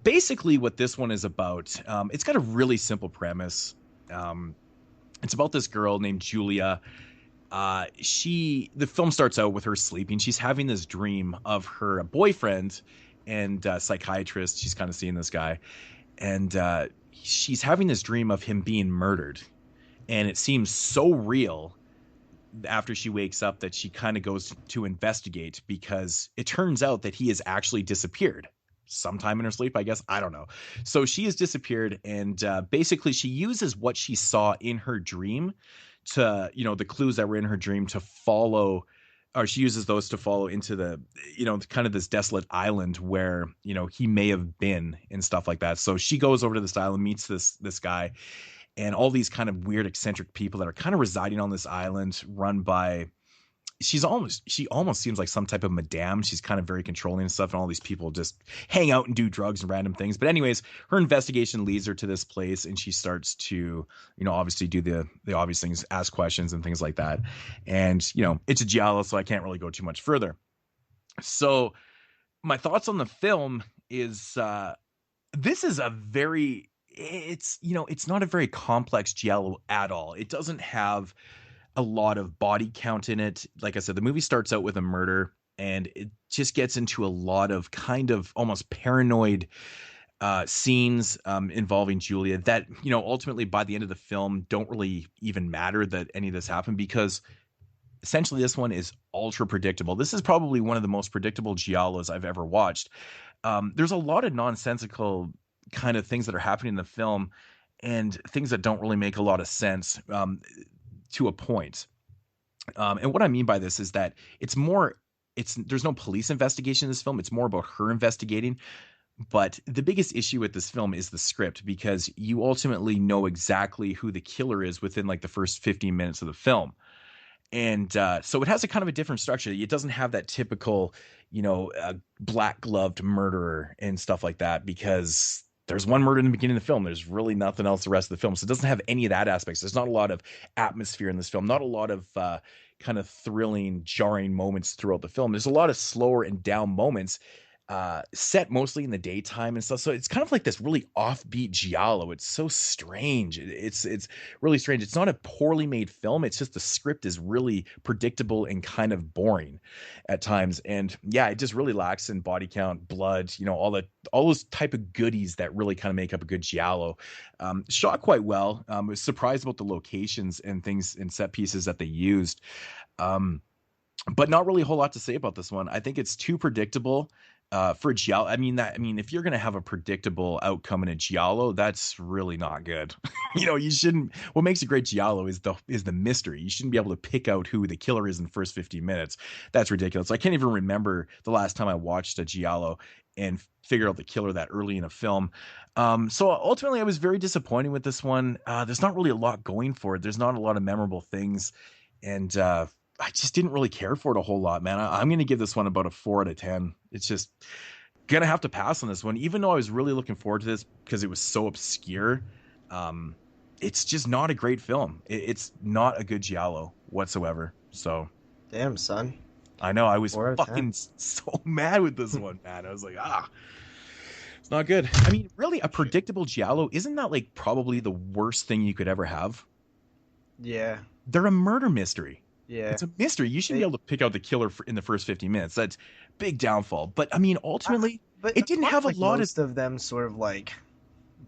Basically what this one is about, it's got a really simple premise. It's about this girl named Julia. The film starts out with her sleeping. She's having this dream of her boyfriend and psychiatrist. She's kind of seeing this guy, and she's having this dream of him being murdered. And it seems so real after she wakes up that she kind of goes to investigate, because it turns out that he has actually disappeared sometime in her sleep, I guess. I don't know. So she has disappeared, and basically she uses what she saw in her dream to, the clues that were in her dream to follow, or she uses those to follow into the, kind of this desolate island where, he may have been and stuff like that. So she goes over to this island, meets this guy, and all these kind of weird eccentric people that are kind of residing on this island, run by, she almost seems like some type of madame. She's kind of very controlling and stuff, and all these people just hang out and do drugs and random things. But anyways, her investigation leads her to this place, and she starts to, obviously do the obvious things, ask questions and things like that. And, it's a giallo, so I can't really go too much further. So my thoughts on the film is, this is it's not a very complex giallo at all. It doesn't have a lot of body count in it. Like I said, the movie starts out with a murder, and it just gets into a lot of kind of almost paranoid scenes involving Julia that, ultimately by the end of the film don't really even matter that any of this happened, because essentially this one is ultra predictable. This is probably one of the most predictable giallos I've ever watched. There's a lot of nonsensical kind of things that are happening in the film, and things that don't really make a lot of sense to a point. And what I mean by this is that there's no police investigation in this film. It's more about her investigating. But the biggest issue with this film is the script, because you ultimately know exactly who the killer is within like the first 15 minutes of the film. And so it has a kind of a different structure. It doesn't have that typical, black gloved murderer and stuff like that, because there's one murder in the beginning of the film. There's really nothing else the rest of the film. So it doesn't have any of that aspects. There's not a lot of atmosphere in this film, not a lot of kind of thrilling, jarring moments throughout the film. There's a lot of slower and down moments set mostly in the daytime and stuff. So it's kind of like this really offbeat giallo. It's so strange. It's really strange. It's not a poorly made film. It's just the script is really predictable and kind of boring at times. And yeah, it just really lacks in body count, blood, all those type of goodies that really kind of make up a good giallo. Shot quite well. I was surprised about the locations and things and set pieces that they used. But not really a whole lot to say about this one. I think it's too predictable. For a giallo, I mean, if you're gonna have a predictable outcome in a giallo, that's really not good. You shouldn't. What makes a great giallo is the mystery. You shouldn't be able to pick out who the killer is in the first 15 minutes. That's ridiculous. I can't even remember the last time I watched a giallo and figured out the killer that early in a film. So ultimately, I was very disappointed with this one. There's not really a lot going for it. There's not a lot of memorable things, and I just didn't really care for it a whole lot, man. I'm going to give this one about a 4 out of 10. It's just going to have to pass on this one, even though I was really looking forward to this because it was so obscure. It's just not a great film. It's not a good giallo whatsoever. So, damn, son. I know. I was 4 out of 10. fucking so mad with this one, man. I was like, it's not good. I mean, really, a predictable giallo, isn't that like probably the worst thing you could ever have? Yeah. They're a murder mystery. Yeah. It's a mystery. You should be able to pick out the killer in the first 50 minutes. That's big downfall. But I mean, ultimately, but it didn't have a lot most of them sort of like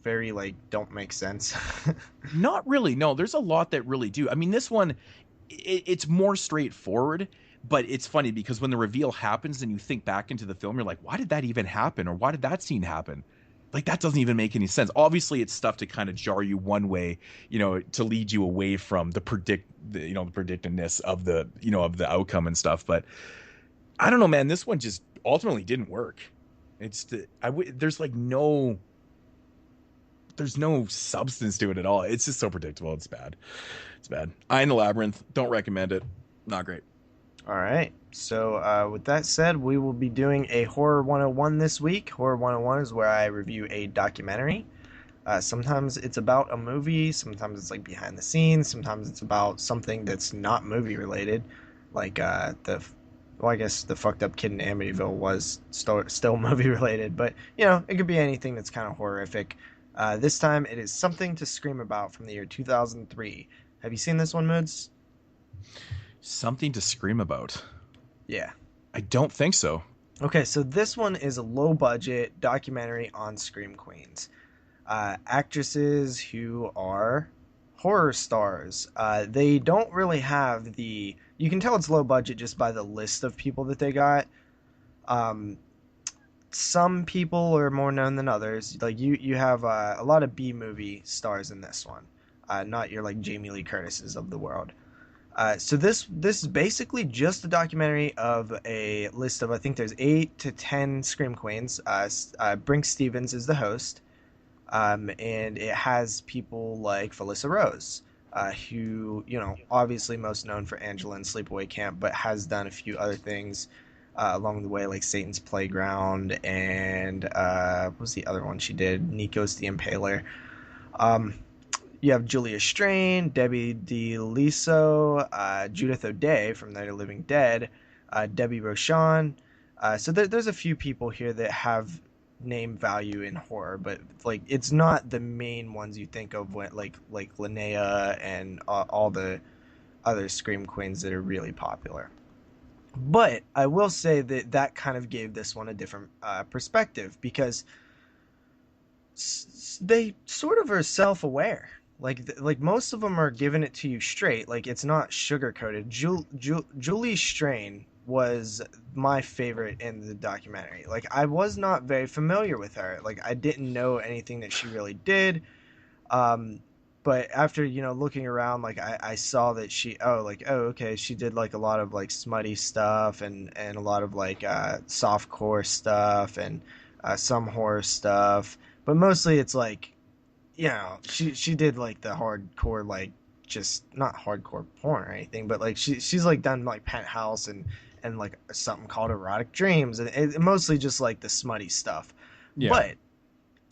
very like don't make sense. Not really. No, there's a lot that really do. I mean, this one, it's more straightforward, but it's funny because when the reveal happens and you think back into the film, you're like, why did that even happen? Or why did that scene happen? Like, that doesn't even make any sense. Obviously, it's stuff to kind of jar you one way, to lead you away from the predictiveness of of the outcome and stuff. But I don't know, man. This one just ultimately didn't work. There's no substance to it at all. It's just so predictable. It's bad. It's bad. Eye in the Labyrinth. Don't recommend it. Not great. All right. So with that said, we will be doing a Horror 101 this week. Horror 101 is where I review a documentary. Sometimes it's about a movie. Sometimes it's like behind the scenes. Sometimes it's about something that's not movie related. Like I guess the fucked up kid in Amityville was still movie related. But, it could be anything that's kind of horrific. This time it is Something to Scream About from the year 2003. Have you seen this one, Moodz? Something to Scream About. Yeah. I don't think so. Okay, so this one is a low-budget documentary on Scream Queens. Actresses who are horror stars. They don't really have the... You can tell it's low-budget just by the list of people that they got. Some people are more known than others. Like, you have a lot of B-movie stars in this one. Not your, like, Jamie Lee Curtis's of the world. So this is basically just a documentary of a list of, I think there's 8 to 10 Scream Queens. Brink Stevens is the host. And it has people like Felissa Rose, who, obviously most known for Angela in Sleepaway Camp, but has done a few other things along the way, like Satan's Playground and what was the other one she did? Nikos the Impaler. You have Julia Strain, Debbie DeLiso, Judith O'Dea from Night of the Living Dead, Debbie Rochon. So there's a few people here that have name value in horror, but like it's not the main ones you think of when like Linnea and all the other Scream Queens that are really popular. But I will say that kind of gave this one a different perspective because they sort of are self-aware. Like most of them are giving it to you straight. Like it's not sugar-coated. Julie Strain was my favorite in the documentary. Like I was not very familiar with her. Like I didn't know anything that she really did. But after, looking around, like I saw that okay, she did like a lot of like smutty stuff and a lot of like softcore stuff and some horror stuff. But mostly it's like, she did like the hardcore, like just not hardcore porn or anything, but like she's like done like Penthouse and like something called Erotic Dreams and it mostly just like the smutty stuff. Yeah. But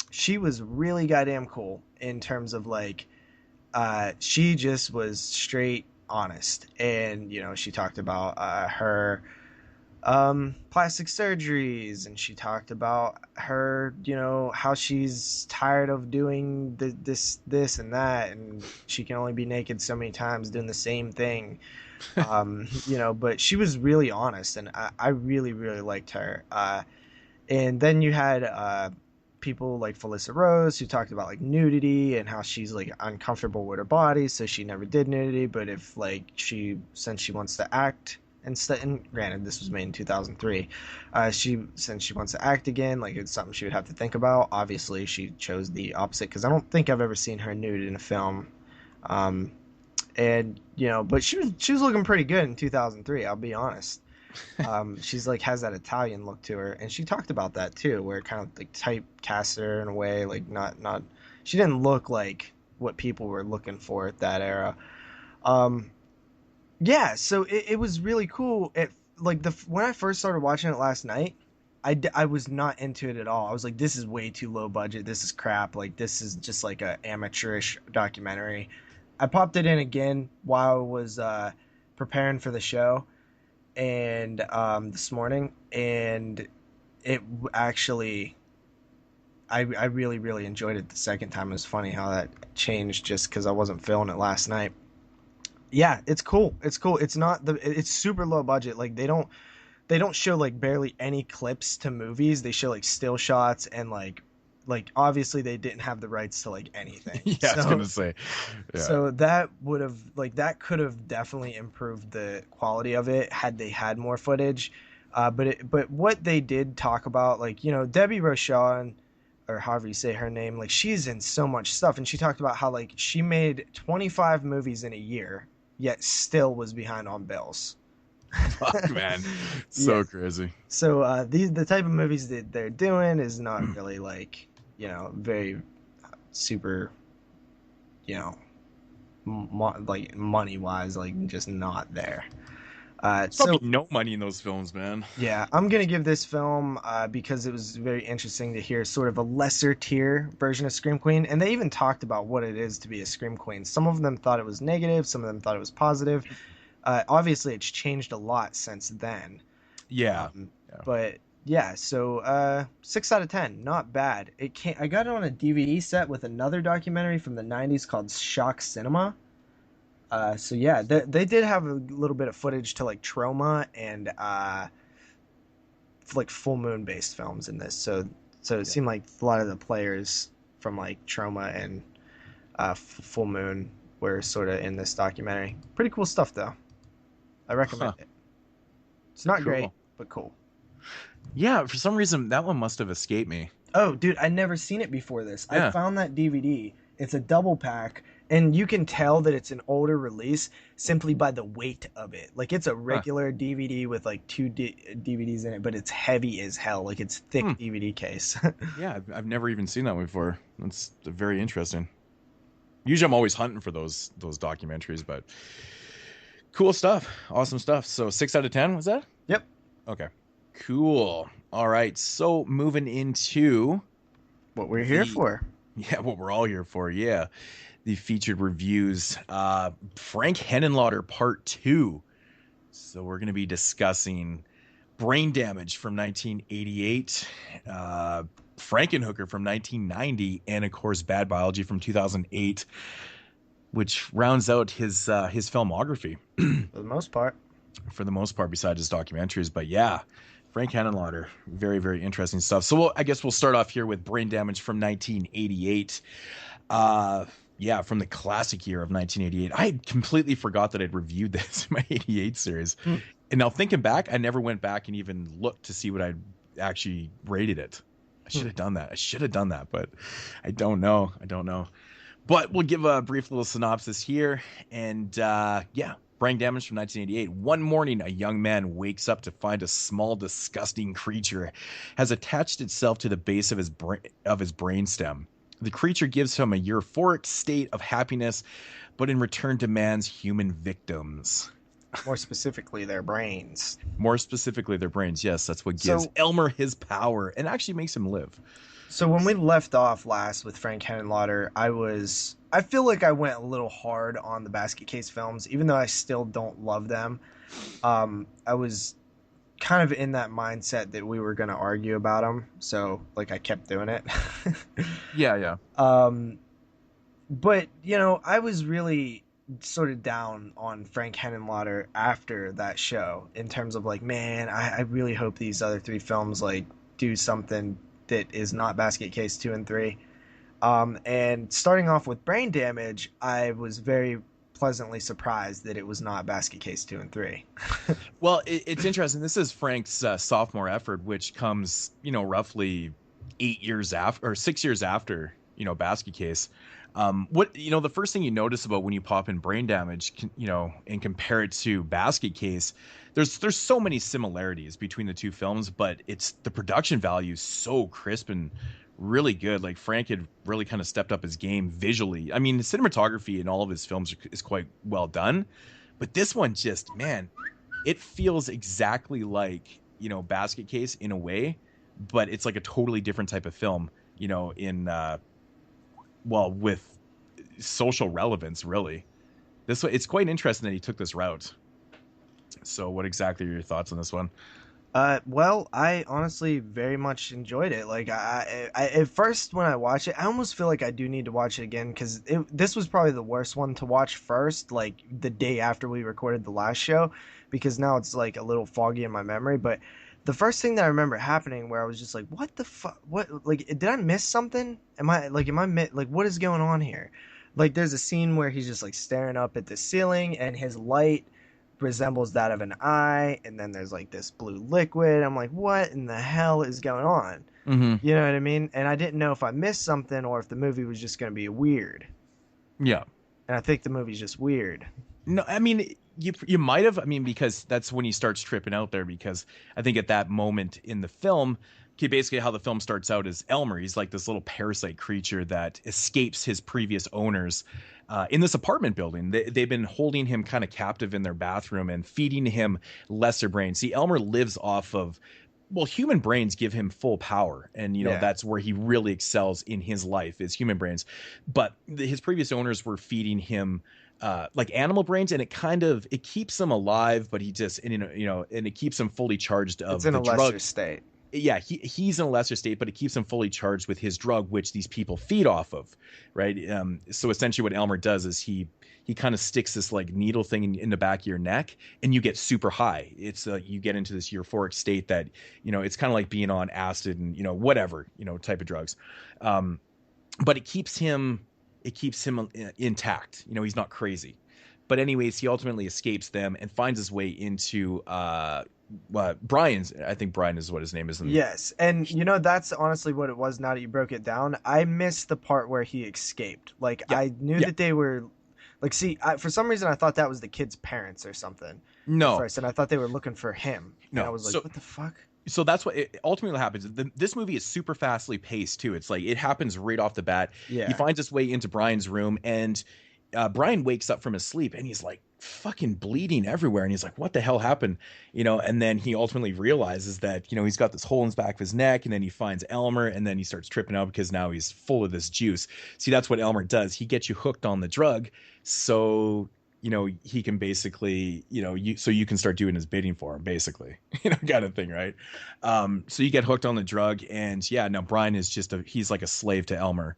she was really goddamn cool in terms of like, she just was straight honest and, she talked about her plastic surgeries and she talked about her how she's tired of doing this and that and she can only be naked so many times doing the same thing. But she was really honest and I really really liked her. And then you had people like Felissa Rose who talked about like nudity and how she's like uncomfortable with her body, so she never did nudity, but if like since she wants to act and granted, this was made in 2003. Since she wants to act again, like it's something she would have to think about. Obviously, she chose the opposite because I don't think I've ever seen her nude in a film. And but she was looking pretty good in 2003. I'll be honest. She's like has that Italian look to her, and she talked about that too, where it kind of like typecast her in a way, like not. She didn't look like what people were looking for at that era. Yeah, so it was really cool. When I first started watching it last night, I was not into it at all. I was like, this is way too low budget. This is crap. Like, this is just like a amateurish documentary. I popped it in again while I was preparing for the show, and this morning, and it actually, I really, really enjoyed it the second time. It was funny how that changed just because I wasn't feeling it last night. Yeah, it's cool. It's cool. It's super low budget. Like they don't show like barely any clips to movies. They show like still shots and like obviously they didn't have the rights to like anything. Yeah, I was gonna say. Yeah. So that could have definitely improved the quality of it had they had more footage. But what they did talk about, like, Debbie Rochon, or however you say her name, like she's in so much stuff, and she talked about how like she made 25 movies in a year, yet still was behind on bills. Fuck, man. So crazy. So the type of movies that they're doing is not really like, very super, like money wise, like just not there. Probably no money in those films, man. Yeah, I'm gonna give this film because it was very interesting to hear sort of a lesser tier version of Scream Queen, and they even talked about what it is to be a Scream Queen. Some of them thought it was negative, some of them thought it was positive. Obviously, it's changed a lot since then. Yeah. But yeah, so 6 out of 10, not bad. I got it on a DVD set with another documentary from the 90s called Shock Cinema. So yeah, they did have a little bit of footage to like Trauma and like Full Moon based films in this. So it seemed like a lot of the players from like Trauma and Full Moon were sort of in this documentary. Pretty cool stuff though. I recommend it. It's not great, but cool. Yeah, for some reason that one must have escaped me. Oh, dude, I'd never seen it before this. Yeah. I found that DVD. It's a double pack. And you can tell that it's an older release simply by the weight of it. Like, it's a regular DVD with, like, two DVDs in it, but it's heavy as hell. Like, it's thick DVD case. Yeah, I've never even seen that one before. That's very interesting. Usually I'm always hunting for those documentaries, but cool stuff. Awesome stuff. So 6 out of 10, was that? Yep. Okay. Cool. All right, so moving into... what we're here for. Yeah, what we're all here for, yeah. The featured reviews, Frank Henenlotter Part 2. So we're going to be discussing Brain Damage from 1988, Frankenhooker from 1990, and of course Bad Biology from 2008, which rounds out his filmography. For the most part. For the most part, besides his documentaries. But yeah, Frank Henenlotter, very, very interesting stuff. So I guess we'll start off here with Brain Damage from 1988. Yeah, from the classic year of 1988. I had completely forgot that I'd reviewed this in my 88 series. And now thinking back, I never went back and even looked to see what I'd actually rated it. I should have done that. But I don't know. But we'll give a brief little synopsis here. And yeah, Brain Damage from 1988. One morning, a young man wakes up to find a small, disgusting creature has attached itself to the base of his brainstem. The creature gives him a euphoric state of happiness, but in return demands human victims. More specifically, their brains. Yes, that's what gives Elmer his power and actually makes him live. So when we left off last with Frank Henenlotter, I feel like I went a little hard on the Basket Case films, even though I still don't love them. I was kind of in that mindset that we were going to argue about them, so like I kept doing it. Yeah. But I was really sort of down on Frank Henenlotter after that show in terms of like, man, I really hope these other three films like do something that is not Basket Case 2 and 3. And starting off with Brain Damage, I was very pleasantly surprised that it was not Basket Case 2 and 3. Well, it's interesting. This is Frank's sophomore effort, which comes, roughly 6 years after, Basket Case. The first thing you notice about when you pop in Brain Damage, and compare it to Basket Case, there's so many similarities between the two films, but it's the production value is so crisp and really good. Like, Frank had really kind of stepped up his game visually. I mean, the cinematography in all of his films is quite well done, but this one just, man, it feels exactly like, Basket Case in a way, but it's like a totally different type of film, with social relevance, really. It's quite interesting that he took this route. So what exactly are your thoughts on this one? Well, I honestly very much enjoyed it. Like, I at first when I watched it, I almost feel like I do need to watch it again, because this was probably the worst one to watch first, like the day after we recorded the last show, because now it's like a little foggy in my memory. But the first thing that I remember happening, where I was just like, what the fuck? What, like, did I miss something? What is going on here? Like, there's a scene where he's just like staring up at the ceiling, and his light resembles that of an eye, and then there's like this blue liquid. I'm like, what in the hell is going on? Mm-hmm. You know what I mean? And I didn't know if I missed something or if the movie was just going to be weird. Yeah. And I think the movie's just weird. No, I mean, you might have, because that's when he starts tripping out there, because I think at that moment in the film, basically how the film starts out is Elmer. He's like this little parasite creature that escapes his previous owners in this apartment building. They've been holding him kind of captive in their bathroom and feeding him lesser brains. See, Elmer lives off of, human brains give him full power. And, that's where he really excels in his life, is human brains. But his previous owners were feeding him like animal brains, and it keeps him alive, but he just, and it keeps him fully charged of the drug. It's in a lesser state. Yeah, he's in a lesser state, but it keeps him fully charged with his drug, which these people feed off of, right? So essentially what Elmer does is he kind of sticks this like needle thing in the back of your neck, and you get super high. It's you get into this euphoric state that, it's kind of like being on acid and, whatever, type of drugs. But it keeps him intact. He's not crazy. But anyways, he ultimately escapes them and finds his way into Brian's. I think Brian is what his name is. Yes, and that's honestly what it was. Now that you broke it down, I missed the part where he escaped. Like, yeah. I knew that they were, like, for some reason I thought that was the kid's parents or something. No, at first, and I thought they were looking for him. No, and I was like, what the fuck? So that's what ultimately happens. This movie is super fastly paced too. It's like it happens right off the bat. Yeah. He finds his way into Brian's room, and Brian wakes up from his sleep, and he's like fucking bleeding everywhere, and he's like, what the hell happened? And then he ultimately realizes that he's got this hole in the back of his neck, and then he finds Elmer, and then he starts tripping out because now he's full of this juice. See, that's what Elmer does. He gets you hooked on the drug, so he can basically, so you can start doing his bidding for him, basically, kind of thing, right? So you get hooked on the drug, and now Brian is he's like a slave to Elmer.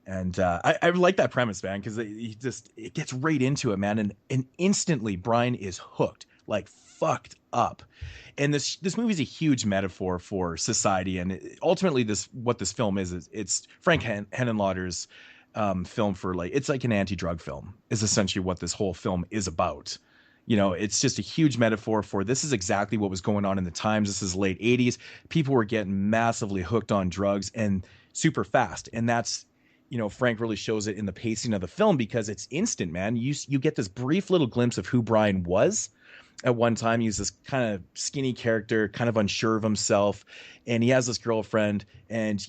And I like that premise, man, because it gets right into it, man, and instantly Brian is hooked, like fucked up. And this movie is a huge metaphor for society, and ultimately what this film is it's Frank Henenlotter's film for, like, it's like an anti-drug film is essentially what this whole film is about. It's just a huge metaphor for, this is exactly what was going on in the times. This is late 80s. People were getting massively hooked on drugs and super fast, and that's, Frank really shows it in the pacing of the film, because it's instant, man. You get this brief little glimpse of who Brian was. At one time, he's this kind of skinny character, kind of unsure of himself, and he has this girlfriend, and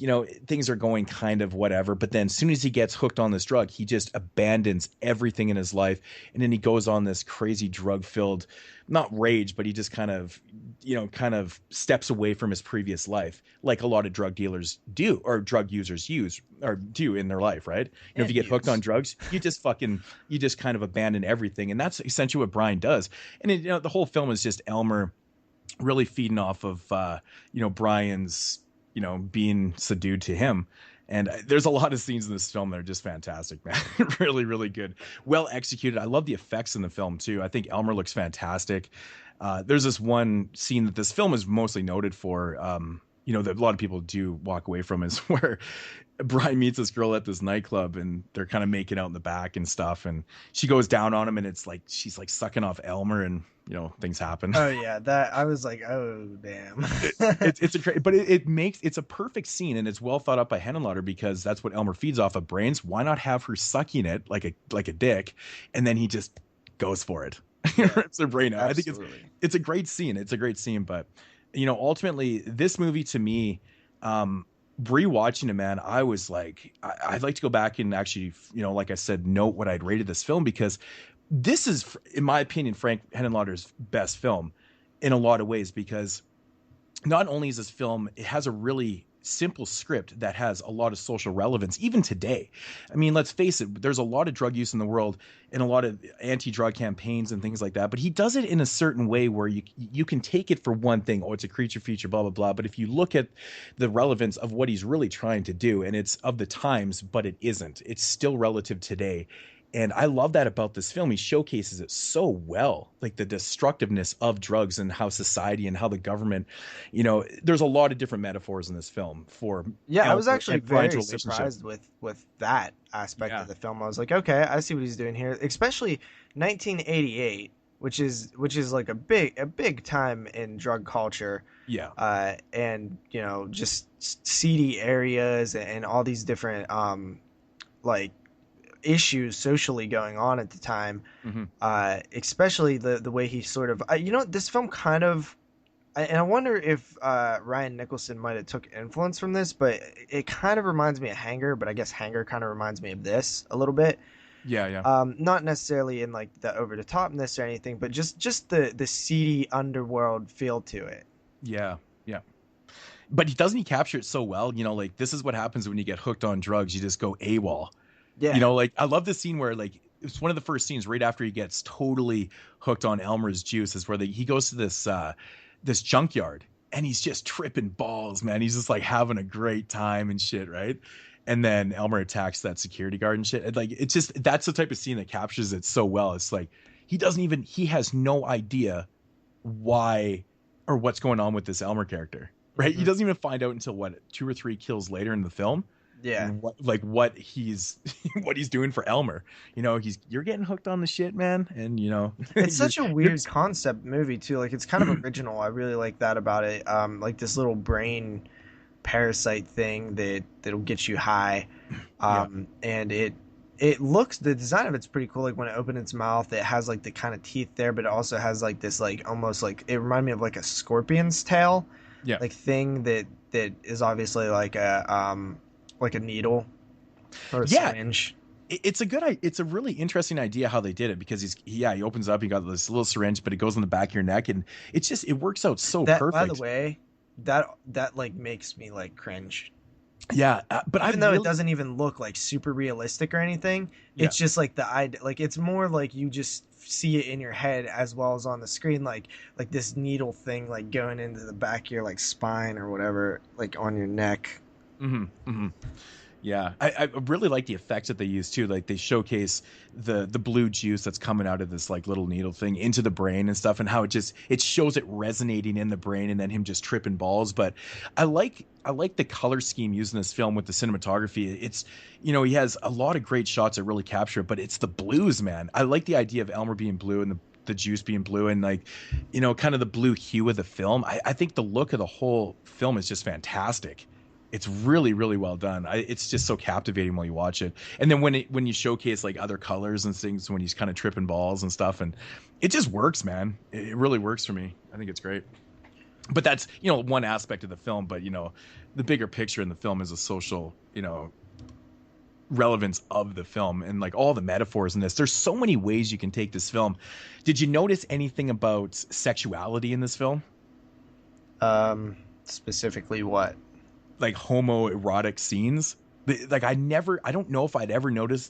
things are going kind of whatever. But then as soon as he gets hooked on this drug, he just abandons everything in his life, and then he goes on this crazy drug-filled, not rage, but he just kind of steps away from his previous life, like a lot of drug dealers do, or drug users do in their life, right? If you get hooked on drugs, you just kind of abandon everything, and that's essentially what Brian does. And the whole film is just Elmer really feeding off of Brian's being subdued to him. And there's a lot of scenes in this film that are just fantastic, man. Really, really good. Well executed. I love the effects in the film, too. I think Elmer looks fantastic. There's this one scene that this film is mostly noted for. you know, that a lot of people do walk away from is where Brian meets this girl at this nightclub and they're kind of making out in the back and stuff. And she goes down on him and it's like, she's like sucking off Elmer and, you know, things happen. Oh yeah. That I was like, oh damn. It's a great, but it's a perfect scene and it's well thought up by Henenlotter because that's what Elmer feeds off of, brains. Why not have her sucking it like a dick? And then he just goes for it. Rips her brain out. Absolutely. I think it's a great scene. It's a great scene, but you know, ultimately this movie to me, rewatching it, man, I was like, I'd like to go back and actually, you know, like I said, note what I'd rated this film because this is, in my opinion, Frank Henenlotter's best film in a lot of ways because not only is this film, it has a really simple script that has a lot of social relevance even today. I mean, let's face it, there's a lot of drug use in the world and a lot of anti-drug campaigns and things like that, but he does it in a certain way where you can take it for one thing, oh, it's a creature feature, blah blah blah, but if you look at the relevance of what he's really trying to do, and it's of the times, but it isn't, it's still relative today. And I love that about this film. He showcases it so well, like the destructiveness of drugs and how society and how the government, you know, there's a lot of different metaphors in this film for. Yeah, I was actually very surprised with that aspect of the film. I was like, okay, I see what he's doing here, especially 1988, which is like a big time in drug culture. Yeah. And you know, just seedy areas and all these different like issues socially going on at the time. Especially the way he sort of you know, this film kind of, and I wonder if Ryan Nicholson might have took influence from this, but it kind of reminds me of Hanger, but I guess Hanger kind of reminds me of this a little bit. Yeah. Not necessarily in like the over the topness or anything, but just the seedy underworld feel to it. Yeah. But he capture it so well, you know, like this is what happens when you get hooked on drugs, you just go AWOL. Yeah. You know, like I love this scene where like it's one of the first scenes right after he gets totally hooked on Elmer's juice is where he goes to this junkyard and he's just tripping balls, man. He's just like having a great time and shit, right? And then Elmer attacks that security guard and shit. And, like it's just, that's the type of scene that captures it so well. It's like he has no idea why or what's going on with this Elmer character, right? He doesn't even find out until 2 or 3 kills later in the film. Yeah. What he's doing for Elmer. You know, you're getting hooked on the shit, man. And you know, it's such a weird concept movie too. Like it's kind of original. I really like that about it. Like this little brain parasite thing that'll get you high. And it looks, the design of it's pretty cool. Like when it opens its mouth, it has like the kind of teeth there, but it also has like this like almost like, it reminded me of like a scorpion's tail. Yeah. Like thing that is obviously like a needle or a syringe. It's a really interesting idea how they did it because he opens up, he got this little syringe, but it goes on the back of your neck and it works out so perfect. By the way, that like makes me like cringe. Yeah, but even though it doesn't even look like super realistic or anything, it's just like the idea, like it's more like you just see it in your head as well as on the screen, like this needle thing like going into the back of your like spine or whatever, like on your neck. Yeah, I really like the effects that they use too. Like they showcase the blue juice that's coming out of this like little needle thing into the brain and stuff, and how it shows it resonating in the brain, and then him just tripping balls. But I like the color scheme used in this film with the cinematography. It's, you know, he has a lot of great shots that really capture it, but it's the blues, man. I like the idea of Elmer being blue and the juice being blue and like, you know, kind of the blue hue of the film. I think the look of the whole film is just fantastic. It's really, really well done. It's just so captivating while you watch it. And then when you showcase like other colors and things, when he's kind of tripping balls and stuff, and it just works, man. It really works for me. I think it's great. But that's, you know, one aspect of the film. But, you know, the bigger picture in the film is a social, you know, relevance of the film and like all the metaphors in this. There's so many ways you can take this film. Did you notice anything about sexuality in this film? Specifically what? Like homoerotic scenes. Like I don't know if I'd ever noted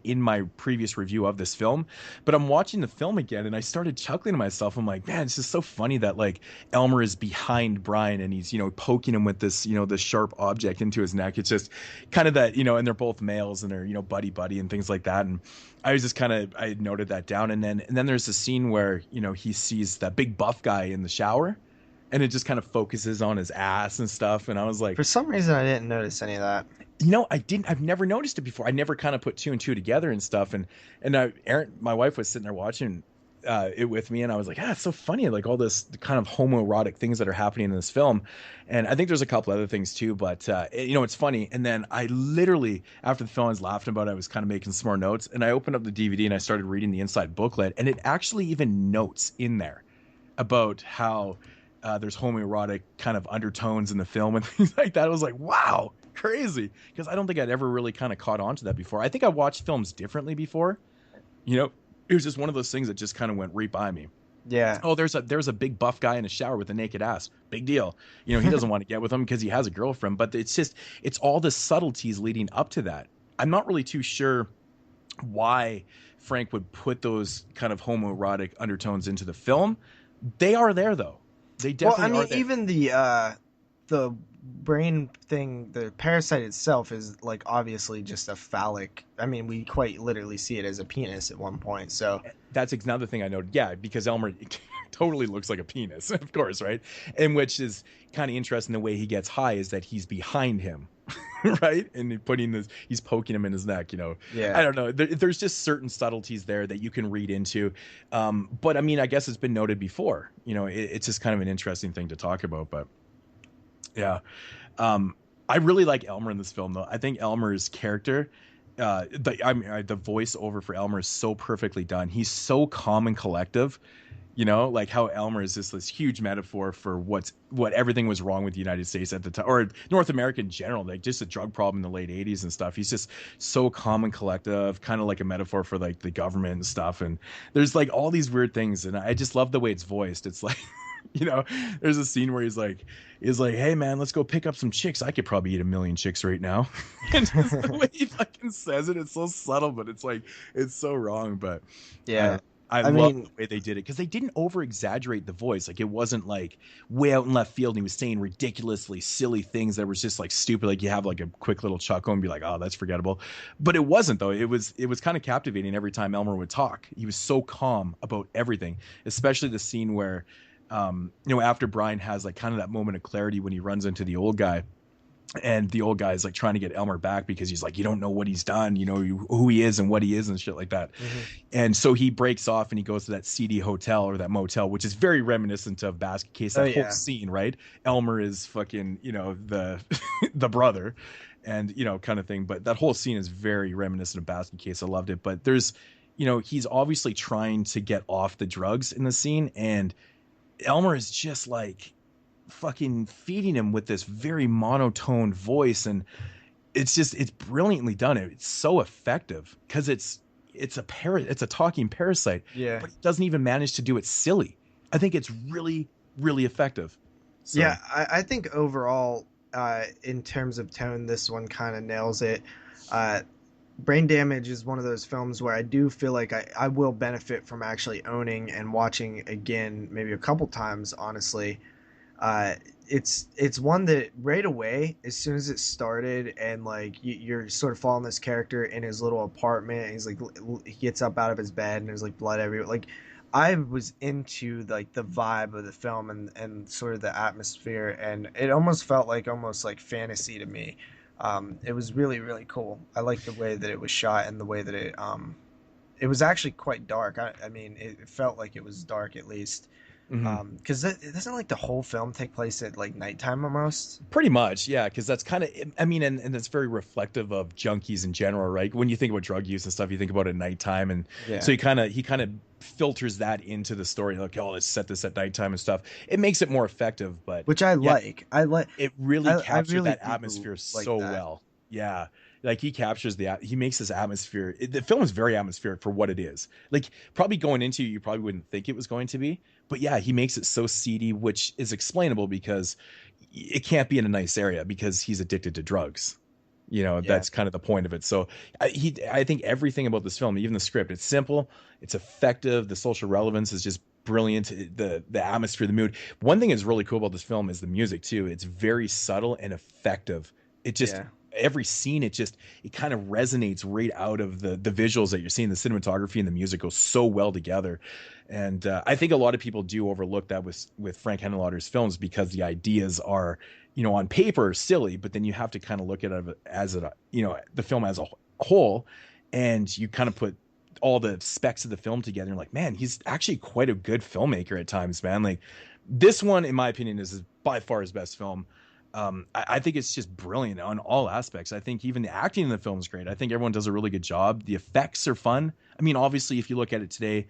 in my previous review of this film, but I'm watching the film again and I started chuckling to myself. I'm like, man, it's just so funny that like Elmer is behind Brian and he's, you know, poking him with this, you know, this sharp object into his neck. It's just kind of that, you know, and they're both males and they're, you know, buddy and things like that. And I was just I noted that down. And then there's a scene where, you know, he sees that big buff guy in the shower. and it just kind of focuses on his ass and stuff. And I was like, For some reason, I didn't notice any of that. I've never noticed it before. I never kind of put two and two together and stuff. And Erin, my wife, was sitting there watching it with me, and I was like, it's so funny, like all this kind of homoerotic things that are happening in this film. And I think there's a couple other things too, but it's funny. And then I literally, after the film, I was laughing about it, I was kind of making some more notes, and I opened up the DVD and I started reading the inside booklet, and it actually even notes in there about how there's homoerotic kind of undertones in the film and things like that. I was like, wow, crazy, because I don't think I'd ever really kind of caught on to that before. I think I watched films differently before. It was just one of those things that just kind of went right by me. Yeah. Oh, there's a big buff guy in a shower with a naked ass. Big deal. He doesn't want to get with him because he has a girlfriend, but it's all the subtleties leading up to that. I'm not really too sure why Frank would put those kind of homoerotic undertones into the film. They are there though. They definitely are there. Even the brain thing, the parasite itself is like obviously just a phallic. I mean, we quite literally see it as a penis at one point. So that's another thing I noted. Yeah, because Elmer totally looks like a penis, of course, right? And which is kind of interesting. The way he gets high is that he's behind him, right? And he's poking him in his neck. Yeah. I don't know. There's just certain subtleties there that you can read into. But I mean, I guess it's been noted before. It's just kind of an interesting thing to talk about. But yeah, I really like Elmer in this film, though. I think Elmer's character, the voiceover for Elmer is so perfectly done. He's so calm and collective. Like how Elmer is just this huge metaphor for what everything was wrong with the United States at the time, or North America in general, like just a drug problem in the late 80s and stuff. He's just so calm and collective, kind of like a metaphor for like the government and stuff. And there's like all these weird things, and I just love the way it's voiced. It's like, there's a scene where he's like, hey man, let's go pick up some chicks. I could probably eat 1 million chicks right now. And just the way he fucking says it, it's so subtle, but it's like, it's so wrong. But yeah. I love the way they did it, because they didn't over exaggerate the voice. Like it wasn't like way out in left field and he was saying ridiculously silly things that was just like stupid. Like you have like a quick little chuckle and be like, oh, that's forgettable. But it wasn't though. It was kind of captivating every time Elmer would talk. He was so calm about everything, especially the scene where, after Brian has like kind of that moment of clarity when he runs into the old guy. And the old guy is like trying to get Elmer back because he's like, you don't know what he's done, who he is and what he is and shit like that. Mm-hmm. And so he breaks off and he goes to that seedy hotel or that motel, which is very reminiscent of Basket Case. That whole scene, right? Elmer is fucking, the the brother and, kind of thing. But that whole scene is very reminiscent of Basket Case. I loved it. But there's, he's obviously trying to get off the drugs in the scene. And Elmer is just like fucking feeding him with this very monotone voice, and it's brilliantly done. It's so effective because it's a talking parasite, but it doesn't even manage to do it silly. I think it's really, really effective. So. Yeah, I think overall, in terms of tone, this one kind of nails it. Brain Damage is one of those films where I do feel like I will benefit from actually owning and watching again, maybe a couple times, honestly. It's one that right away, as soon as it started, and like you're sort of following this character in his little apartment, and he's like, he gets up out of his bed and there's like blood everywhere. Like I was into like the vibe of the film and sort of the atmosphere, and it almost felt like fantasy to me. It was really, really cool. I liked the way that it was shot and the way that it was actually quite dark. I mean, it felt like it was dark at least. Because doesn't like the whole film take place at like nighttime almost? Pretty much, yeah. Because that's kind of, I mean, and that's very reflective of junkies in general, right? When you think about drug use and stuff, you think about it at nighttime, and so he kind of filters that into the story. Like, oh, let's set this at nighttime and stuff. It makes it more effective, but which I like. It really captures that atmosphere so well. Yeah. Like he captures he makes this atmosphere. The film is very atmospheric for what it is. Like probably going into it, you probably wouldn't think it was going to be, but yeah, he makes it so seedy, which is explainable because it can't be in a nice area because he's addicted to drugs. That's kind of the point of it. So I think everything about this film, even the script, it's simple, it's effective. The social relevance is just brilliant. The atmosphere, the mood. One thing that's really cool about this film is the music too. It's very subtle and effective. It just, every scene, it kind of resonates right out of the visuals that you're seeing. The cinematography and the music go so well together. And I think a lot of people do overlook that with Frank Henenlotter's films, because the ideas are, on paper silly, but then you have to kind of look at it as the film as a whole, and you kind of put all the specs of the film together and like, man, he's actually quite a good filmmaker at times, man. Like this one, in my opinion, is by far his best film. I think it's just brilliant on all aspects. I think even the acting in the film is great. I think everyone does a really good job. The effects are fun. I mean, obviously, if you look at it today,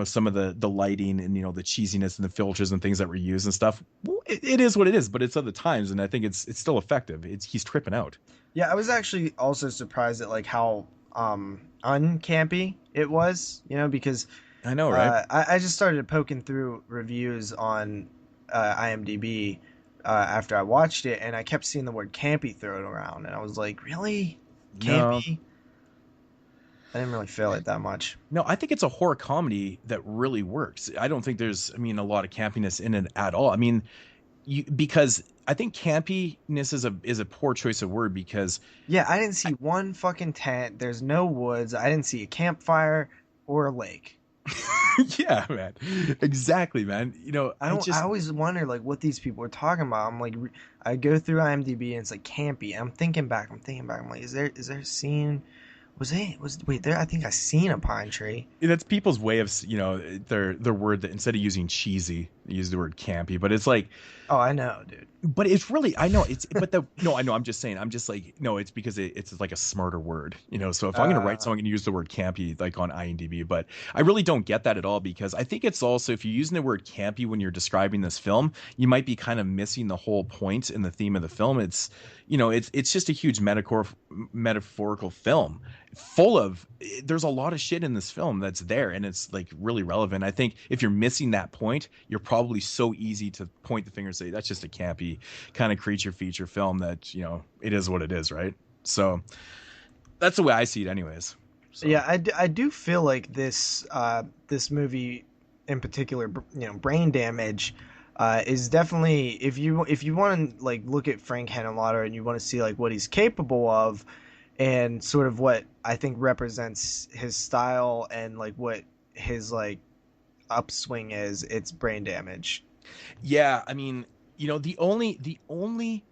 some of the lighting and, the cheesiness and the filters and things that were used and stuff, well, it is what it is, but it's other times. And I think it's still effective. He's tripping out. Yeah, I was actually also surprised at like how uncampy it was, because I know, right? I just started poking through reviews on IMDb after I watched it, and I kept seeing the word campy thrown around, and I was like, really? Campy? No. I didn't really feel it that much. No, I think it's a horror comedy that really works. I don't think there's, a lot of campiness in it at all. I mean, because I think campiness is a poor choice of word, because I didn't see one fucking tent. There's no woods. I didn't see a campfire or a lake. Yeah, man. Exactly, man. I always wonder like what these people are talking about. I'm like, I go through IMDb and it's like campy. And I'm thinking back. I'm like, is there a scene? I think I seen a pine tree. That's people's way of, their word, that instead of using cheesy, they use the word campy. But it's like, oh, I know, dude. But it's really, I know it's, but I know. I'm just saying. I'm just like, no, it's because it's like a smarter word, So if I'm gonna write something, I'm gonna use the word campy like on IMDb. But I really don't get that at all, because I think it's also, if you're using the word campy when you're describing this film, you might be kind of missing the whole point and the theme of the film. It's, it's just a huge metaphorical film. There's a lot of shit in this film that's there, and it's like really relevant. I think if you're missing that point, you're probably so easy to point the finger and say that's just a campy kind of creature feature film that, it is what it is, right? So that's the way I see it anyways. So. Yeah, I do feel like this movie in particular, Brain Damage, is definitely, if you want to like look at Frank Henenlotter and you want to see like what he's capable of, and sort of what I think represents his style and like what his like upswing is, it's Brain Damage. Yeah, I mean, the only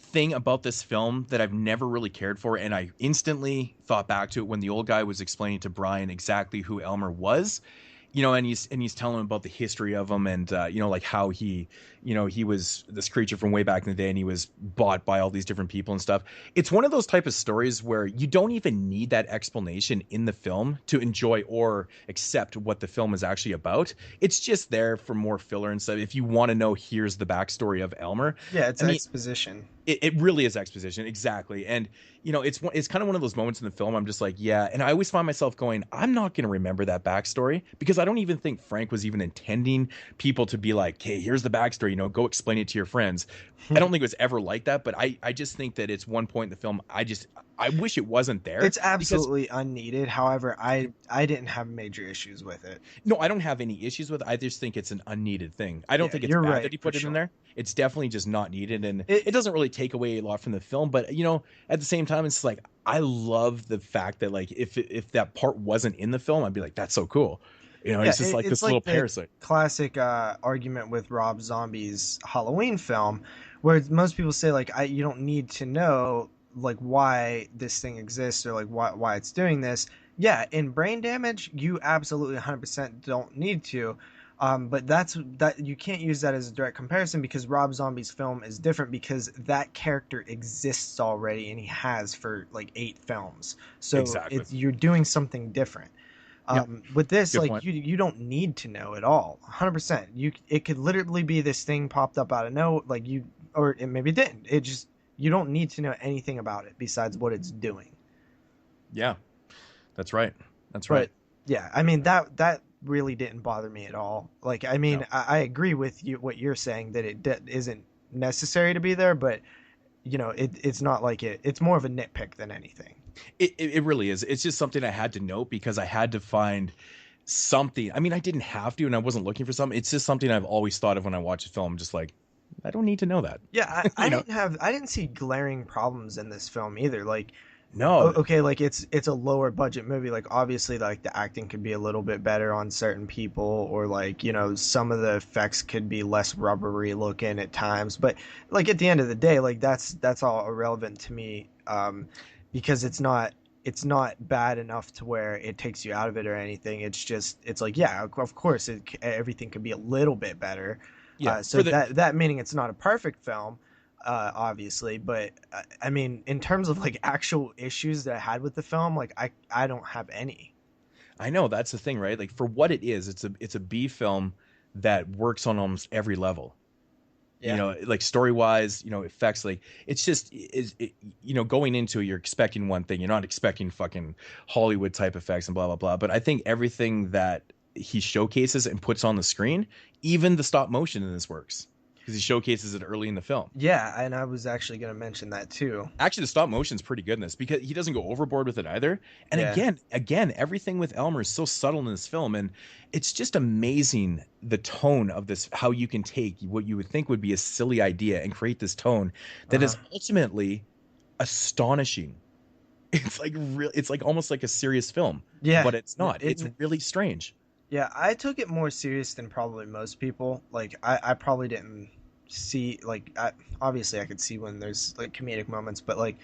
thing about this film that I've never really cared for, and I instantly thought back to it when the old guy was explaining to Brian exactly who Elmer was, and he's telling him about the history of him, and like how he was this creature from way back in the day, and he was bought by all these different people and stuff. It's one of those type of stories where you don't even need that explanation in the film to enjoy or accept what the film is actually about. It's just there for more filler and stuff. If you want to know, here's the backstory of Elmer. Yeah, it's exposition. It really is exposition, exactly. And it's kind of one of those moments in the film I'm just like, yeah. And I always find myself going, I'm not going to remember that backstory, because I don't even think Frank was even intending people to be like, hey, here's the backstory, go explain it to your friends. I don't think it was ever like that, but I just think that it's one point in the film I wish it wasn't there. It's absolutely unneeded. However, I didn't have major issues with it. No, I don't have any issues with it. I just think it's an unneeded thing. I don't think it's bad that he put it in there. It's definitely just not needed, and it doesn't really take away a lot from the film. But at the same time, it's like I love the fact that like if that part wasn't in the film, I'd be like, that's so cool. It's just like this little parasite. Classic argument with Rob Zombie's Halloween film, where most people say like you don't need to know like why this thing exists or like why it's doing this. Yeah, in Brain Damage, you absolutely 100% don't need to. But that you can't use that as a direct comparison, because Rob Zombie's film is different, because that character exists already and he has for like 8 films. So exactly. You're doing something different. With this, good like point. You don't need to know at all. 100%. It could literally be this thing popped up out of nowhere, like or it maybe didn't. It just, you don't need to know anything about it besides what it's doing. Yeah, that's right. That's right. But, yeah, I mean that really didn't bother me at all. Like, I mean, no. I agree with you what you're saying, that it isn't necessary to be there, but it's not like it's more of a nitpick than anything. It really is. It's just something I had to note, because I had to find something. I mean, I didn't have to, and I wasn't looking for something. It's just something I've always thought of when I watch a film. I'm just like, I don't need to know that. Yeah, I didn't see glaring problems in this film either. Like, No. okay, like it's a lower budget movie. Like, obviously, like the acting could be a little bit better on certain people, or like, you know, some of the effects could be less rubbery looking at times. But like at the end of the day, like that's all irrelevant to me, because it's not bad enough to where it takes you out of it or anything. It's like, yeah, of course, everything could be a little bit better. Yeah. So that meaning it's not a perfect film, obviously, but I mean, in terms of like actual issues that I had with the film, like I don't have any. I know, that's the thing, right? Like, for what it is, it's a B film that works on almost every level. Yeah. You know, like story wise, you know, effects, like it's just you know, going into it, you're expecting one thing. You're not expecting fucking Hollywood type effects and blah blah blah. But I think everything that he showcases and puts on the screen, even the stop motion in this works, because he showcases it early in the film. Yeah, and I was actually going to mention that too. Actually, the stop motion's pretty good in this, because he doesn't go overboard with it either. And Yeah. again, everything with Elmer is so subtle in this film, and it's just amazing the tone of this, how you can take what you would think would be a silly idea and create this tone that is ultimately astonishing. It's like it's like almost like a serious film. Yeah. But it's not. It's really strange. Yeah, I took it more serious than probably most people. Like, I probably didn't see, like, obviously I could see when there's like comedic moments, but like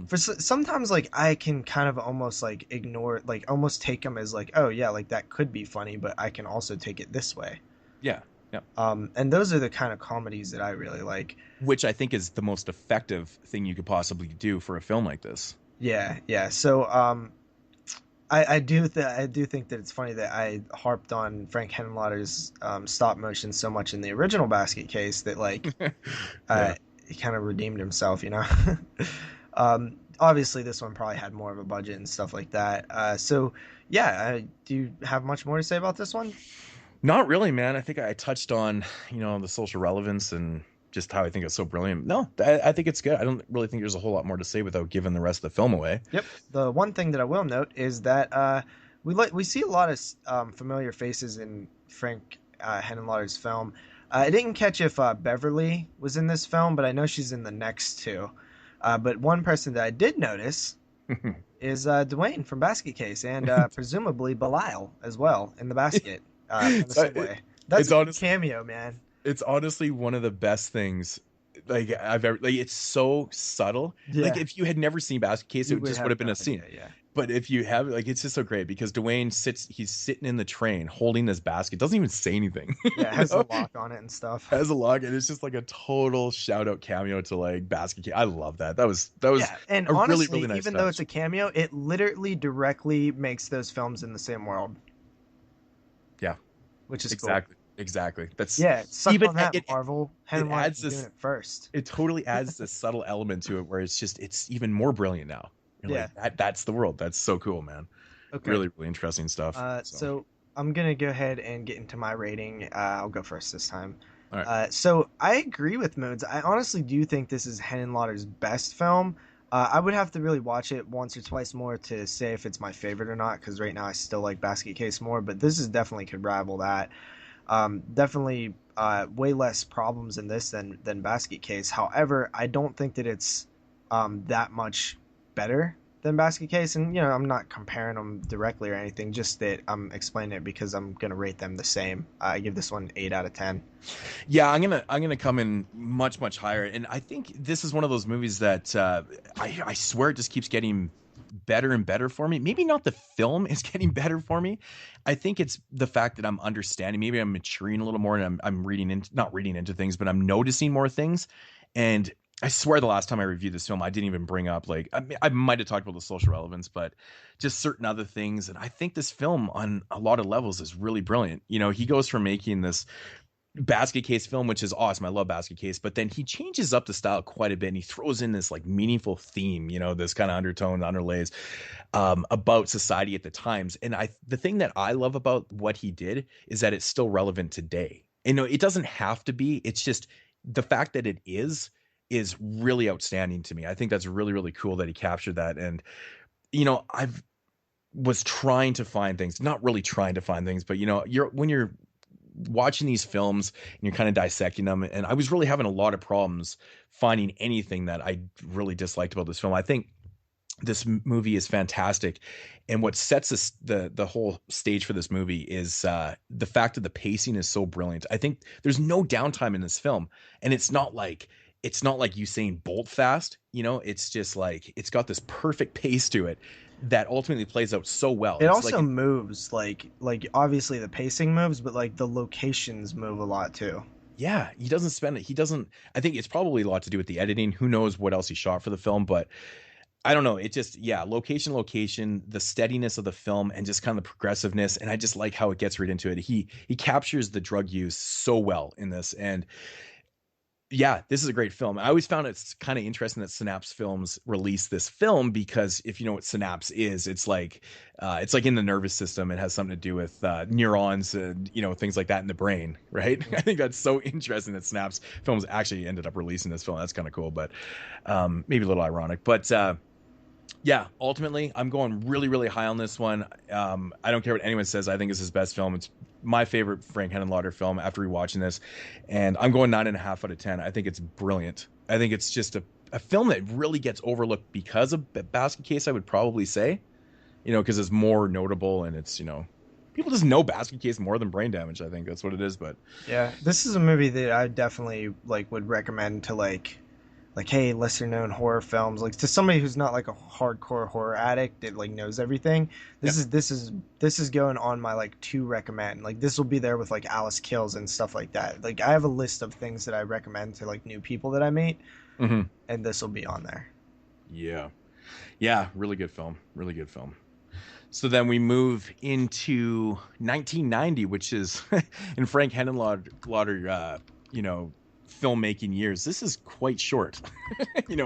sometimes like I can kind of almost like ignore, like almost take them as like, oh yeah, like that could be funny, but I can also take it this way. Yeah. Yeah. And those are the kind of comedies that I really like. Which I think is the most effective thing you could possibly do for a film like this. Yeah, yeah. So I do think that it's funny that I harped on Frank Henenlotter's stop motion so much in the original Basket Case that like he kind of redeemed himself, you know. Obviously, this one probably had more of a budget and stuff like that. So yeah, do you have much more to say about this one? Not really, man. I think I touched on, you know, the social relevance and just how I think it's so brilliant. No, I think it's good. I don't really think there's a whole lot more to say without giving the rest of the film away. Yep. The one thing that I will note is that we see a lot of familiar faces in Frank Henenlotter's film. I didn't catch if Beverly was in this film, but I know she's in the next two. But one person that I did notice is Dwayne from Basket Case, and presumably Belial as well in the basket. In the same way. That's a cameo, man. It's honestly one of the best things like I've ever, like, it's so subtle. Yeah. Like, if you had never seen Basket Case, it just would have been a scene. Yeah. But if you have, like, it's just so great because Dwayne he's sitting in the train holding this basket, doesn't even say anything. Yeah, it has a lock on it and stuff. Has a lock, and it's just like a total shout out cameo to like Basket Case. I love that. That was and a honestly, really nice even touch. though it's a cameo, it literally directly makes those films in the same world. Yeah. Which is exactly. Cool. Exactly. That's suck even on that, it, Marvel. It adds this doing it first. It totally adds this subtle element to it where it's even more brilliant now. You're like, that's the world. That's so cool, man. Okay. Really, really interesting stuff. So I'm gonna go ahead and get into my rating. I'll go first this time. All right. So I agree with Moodz. I honestly do think this is Henenlotter's best film. I would have to really watch it once or twice more to say if it's my favorite or not, because right now I still like Basket Case more, but this is definitely could rival that. Definitely way less problems in this than Basket Case. However, I don't think that it's that much better than Basket Case, and you know, I'm not comparing them directly or anything, just that I'm explaining it because I'm gonna rate them the same. I give this one 8 out of 10. Yeah, I'm gonna come in much higher, and I think this is one of those movies that I swear it just keeps getting better and better for me. Maybe not the film is getting better for me. I think it's the fact that I'm understanding. Maybe I'm maturing a little more, and I'm not reading into things, but I'm noticing more things. And I swear the last time I reviewed this film, I didn't even bring up, like, I might have talked about the social relevance, but just certain other things. And I think this film on a lot of levels is really brilliant. You know, he goes from making this Basket Case film, which is awesome. I love Basket Case, but then he changes up the style quite a bit, and he throws in this like meaningful theme, you know, this kind of undertone underlays about society at the times. And the thing that I love about what he did is that it's still relevant today. You know, it doesn't have to be. It's just the fact that it is really outstanding to me. I think that's really, really cool that he captured that. And, you know, was trying to find things, not really trying to find things, but, you know, when you're watching these films and you're kind of dissecting them, and I was really having a lot of problems finding anything that I really disliked about this film. I think this movie is fantastic, and what sets us the whole stage for this movie is the fact that the pacing is so brilliant. I think there's no downtime in this film, and it's not like Usain Bolt fast, it's just like it's got this perfect pace to it that ultimately plays out so well. It also moves like obviously the pacing moves, but like the locations move a lot too. Yeah, he doesn't. I think it's probably a lot to do with the editing. Who knows what else he shot for the film, but I don't know. It just, location, the steadiness of the film, and just kind of the progressiveness. And I just like how it gets right into it. He captures the drug use so well in this. And yeah, this is a great film. I always found it's kind of interesting that Synapse Films released this film, because if you know what Synapse is, it's like in the nervous system. It has something to do with neurons and, things like that in the brain, right? I think that's so interesting that Synapse Films actually ended up releasing this film. That's kind of cool, but maybe a little ironic. But yeah, ultimately, I'm going really, really high on this one. I don't care what anyone says. I think it's his best film. It's my favorite Frank Henenlotter film after rewatching this. And I'm going 9.5 out of 10. I think it's brilliant. I think it's just a film that really gets overlooked because of Basket Case, I would probably say. Because it's more notable, and it's, people just know Basket Case more than Brain Damage. I think that's what it is. But yeah, this is a movie that I definitely would recommend to hey, lesser known horror films, to somebody who's not a hardcore horror addict that knows everything. This is going on my to recommend. This will be there with Alice Kills and stuff like that. I have a list of things that I recommend to new people that I meet, and this will be on there. Yeah, really good film. So then we move into 1990, which is in Frank Henenlotter, filmmaking years. This is quite short,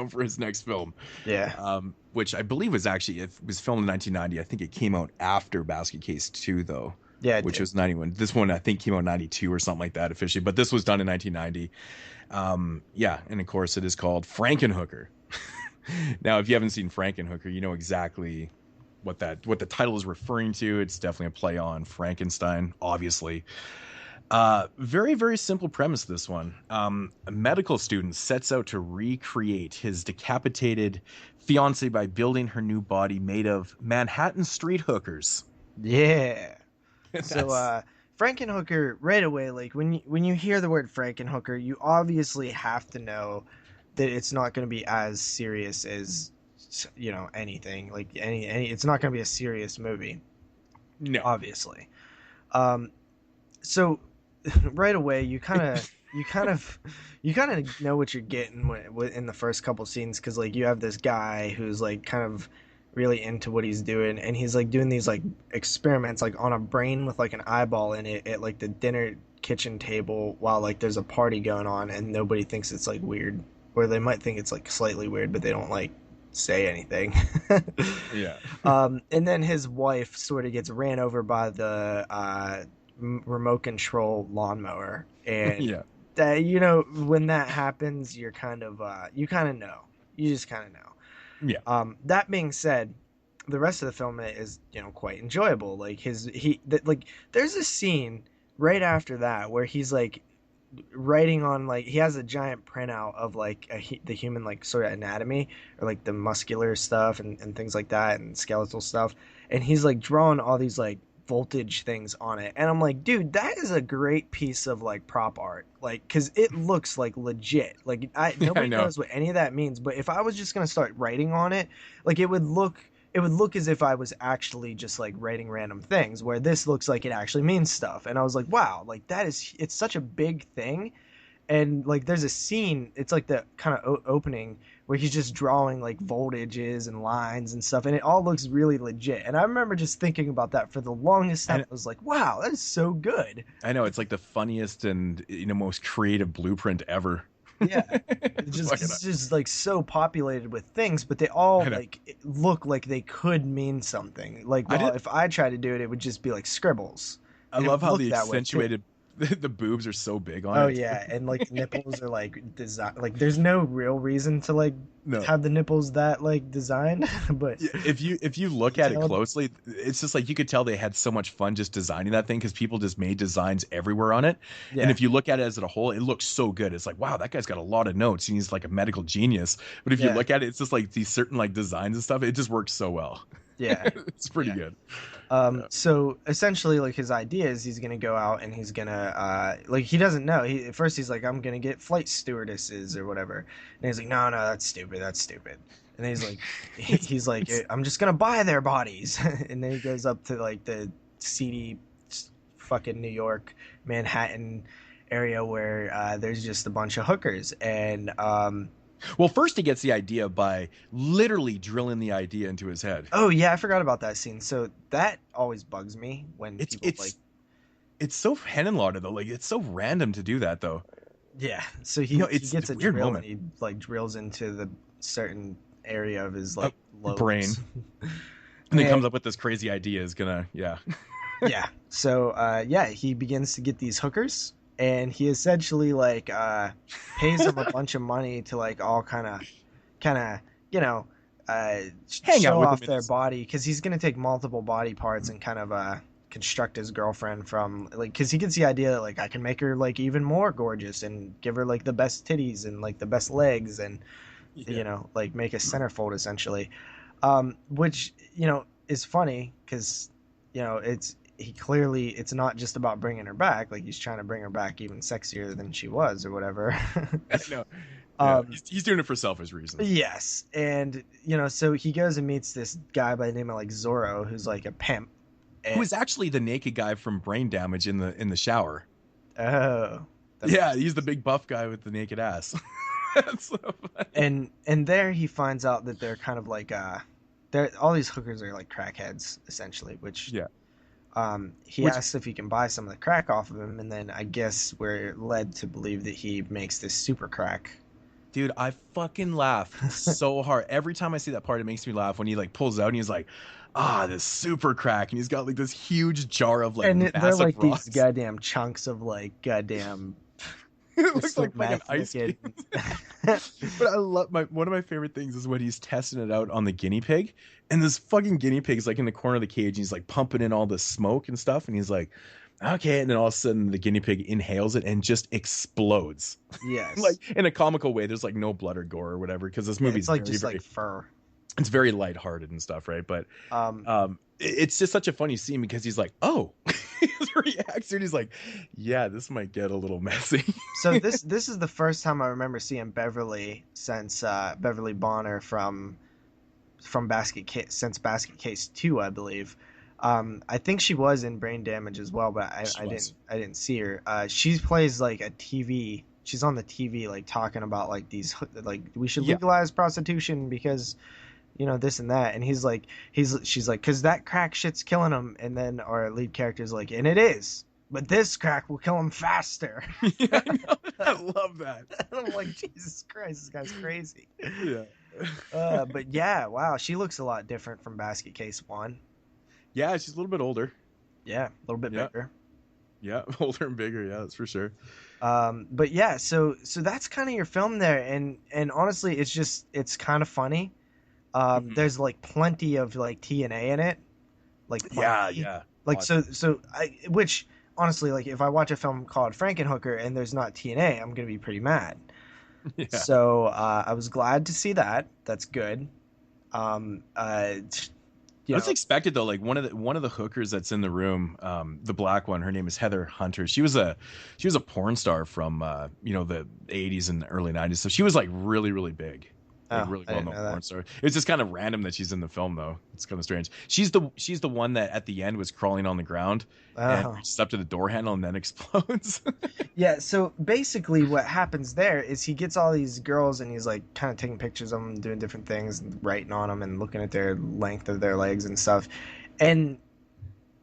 for his next film. Yeah. Which I believe was filmed in 1990. I think it came out after Basket Case 2, though. Yeah, which was 91. This one I think came out in 92 or something like that officially, but this was done in 1990. And of course it is called Frankenhooker. Now, if you haven't seen Frankenhooker, you know exactly what the title is referring to. It's definitely a play on Frankenstein, obviously. Very, very simple premise, this one. A medical student sets out to recreate his decapitated fiancée by building her new body made of Manhattan street hookers. Yeah. So, Frankenhooker, right away, when you hear the word Frankenhooker, you obviously have to know that it's not going to be as serious as, anything. It's not going to be a serious movie. No. Obviously. So right away you kind of know what you're getting in the first couple scenes, because you have this guy who's kind of really into what he's doing, and he's doing these experiments on a brain with an eyeball in it at the dinner kitchen table while there's a party going on, and nobody thinks it's weird, or they might think it's slightly weird, but they don't say anything. Yeah. And then his wife sort of gets ran over by the remote control lawnmower, and yeah, that when that happens, you just kind of know. Yeah. That being said, the rest of the film is quite enjoyable. There's a scene right after that where he's writing on he has a giant printout of the human sort of anatomy, or the muscular stuff and things like that, and skeletal stuff, and he's drawing all these voltage things on it, and I'm dude, that is a great piece of prop art, because it looks legit. Nobody knows what any of that means, but if I was just gonna start writing on it, it would look as if I was actually just writing random things, where this looks like it actually means stuff. And I was wow, it's such a big thing. And there's a scene, it's the kind of opening where he's just drawing voltages and lines and stuff, and it all looks really legit. And I remember just thinking about that for the longest time. I was wow, that is so good. I know, it's the funniest and most creative blueprint ever. Yeah, it's just so populated with things, but they all look like they could mean something. If I tried to do it, it would just be scribbles. I love how the the boobs are so big on Oh it. yeah, and like nipples are like design. Like there's no real reason to like No. have the nipples that like designed, but Yeah, if you look at it detailed. closely, it's just like you could tell they had so much fun just designing that thing because people just made designs everywhere on it. Yeah. And if you look at it as a whole, it looks so good. It's like, wow, that guy's got a lot of notes. He's like a medical genius. But if you Yeah. look at it, it's just like these certain like designs and stuff. It just works so well. Yeah. It's pretty Yeah. good. So essentially, like his idea is he's gonna go out and he's gonna like he doesn't know. At first he's like, I'm gonna get flight stewardesses or whatever, and he's like, no, that's stupid. And then he's like, I'm just gonna buy their bodies, and then he goes up to like the seedy, fucking New York, Manhattan area where there's just a bunch of hookers, and Well, first he gets the idea by literally drilling the idea into his head. oh yeah, I forgot about that scene. So that always bugs me when people like. It's so Henenlotter though. Like it's so random to do that though. Yeah, so he, You know, he it's gets a a weird drill moment. and he like drills into the certain area of his like lobes. brain. And then And- comes up with this crazy idea is gonna yeah. Yeah, so he begins to get these hookers, and he essentially like pays them a bunch of money to like all kind of you know Hang show out with off them in their his- body, because he's gonna take multiple body parts and kind of construct his girlfriend from like, because he gets the idea that like I can make her like even more gorgeous and give her like the best titties and like the best legs and you know, like make a centerfold essentially, which you know is funny because you know it's not just about bringing her back, like he's trying to bring her back even sexier than she was or whatever. No. Yeah, he's doing it for selfish reasons. Yes, and you know, so he goes and meets this guy by the name of like Zorro, who's like a pimp. And, Who is actually the naked guy from Brain Damage in the shower? oh, Yeah, he's the big buff guy with the naked ass. That's so funny. and there he finds out that they're kind of like all these hookers are like crackheads essentially, which Yeah. He asks if he can buy some of the crack off of him, and then I guess we're led to believe that he makes this super crack. Dude, I fucking laugh so hard. Every time I see that part, it makes me laugh when he like pulls out and he's like, this super crack. And he's got like this huge jar of like And massive they're like rocks. these goddamn chunks of like goddamn. It looks crystal like fucking meth ice liquid. cubes. But I love one of my favorite things is when he's testing it out on the guinea pig. And this fucking guinea pig's like in the corner of the cage and he's like pumping in all the smoke and stuff. And he's like, okay. And then all of a sudden the guinea pig inhales it and just explodes. Yes, Like in a comical way. There's like no blood or gore or whatever because this movie's it's like very, just very, like fur. it's very lighthearted and stuff, right? But it's just such a funny scene because he's like, oh, his reaction. He's like, yeah, this might get a little messy. So this is the first time I remember seeing Beverly since Beverly Bonner from Basket Case 2, I believe. I think she was in Brain Damage as well, but I didn't see her. She plays like a TV. She's on the TV like talking about like these like we should legalize prostitution because you know this and that, and she's like because that crack shit's killing him, and then our lead character's like, and it is, but this crack will kill him faster. Yeah, I know. I love that. And I'm like, Jesus Christ, this guy's crazy. Yeah. But yeah, wow, she looks a lot different from Basket Case 1. Yeah, she's a little bit older. Yeah, a little bit Yeah. bigger. Yeah, older and bigger. Yeah, that's for sure. But yeah, so that's kind of your film there, and honestly, it's kind of funny. There's like plenty of like TNA in it, like plenty. Yeah. Like which honestly, like if I watch a film called Frankenhooker and there's not TNA, I'm gonna be pretty mad. Yeah. So I was glad to see that. That's good. I was expected though, like one of the hookers that's in the room, the black one, her name is Heather Hunter. She was a porn star from the 80s and early 90s. So she was like really, really big. Like, really I well didn't known know that. porn star. It's just kind of random that she's in the film though. It's kind of strange. She's the one that at the end was crawling on the ground and reaches up to the door handle and then explodes. Yeah, so basically what happens there is he gets all these girls and he's like kind of taking pictures of them, doing different things, and writing on them and looking at their length of their legs and stuff. And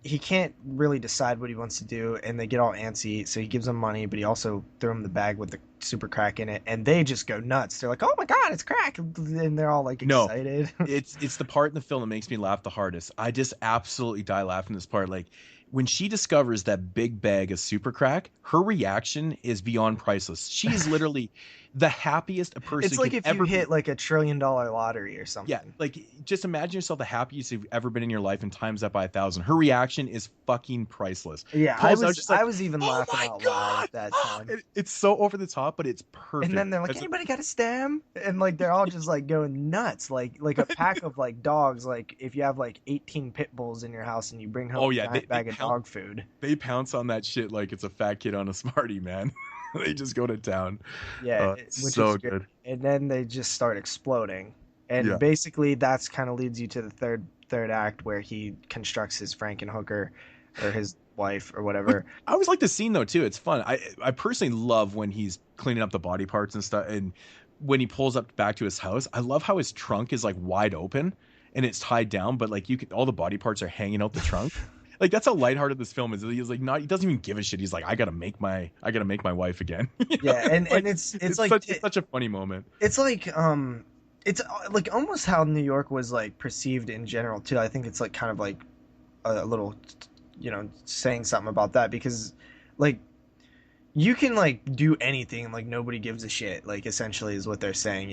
he can't really decide what he wants to do, and they get all antsy, so he gives them money, but he also threw them the bag with the super crack in it, and they just go nuts. They're like, oh my God, it's crack! And they're all like excited. It's the part in the film that makes me laugh the hardest. I just absolutely die laughing this part. Like when she discovers that big bag of super crack, her reaction is beyond priceless. She's literally the happiest a person It's like can if ever you hit be. like $1 trillion lottery or something. Yeah, like just imagine yourself the happiest you've ever been in your life and times that by 1,000. Her reaction is fucking priceless. Yeah, Pulls out just like, I was even "Oh laughing my out loud God!" at that time. It's so over the top, but it's perfect. And then they're like, That's- anybody got a stem? And like they're all just like going nuts, like a pack of like dogs. Like if you have like 18 pit bulls in your house and you bring home Oh, a yeah, giant bag of dog food. they pounce on that shit like it's a fat kid on a Smartie, man. They just go to town. Yeah, Which so is good. And then they just start exploding, and basically that's kind of leads you to the third act where he constructs his Frankenhooker, or his wife or whatever. I always like the scene though too. It's fun. I personally love when he's cleaning up the body parts and stuff, and when he pulls up back to his house. I love how his trunk is like wide open and it's tied down, but like all the body parts are hanging out the trunk. Like that's how lighthearted this film is. He's like he doesn't even give a shit. He's like, I gotta make my wife again. Yeah, and it's like such a funny moment. It's like almost how New York was like perceived in general too. I think it's like kind of like a little, saying something about that, because like you can like do anything and like nobody gives a shit, like essentially is what they're saying,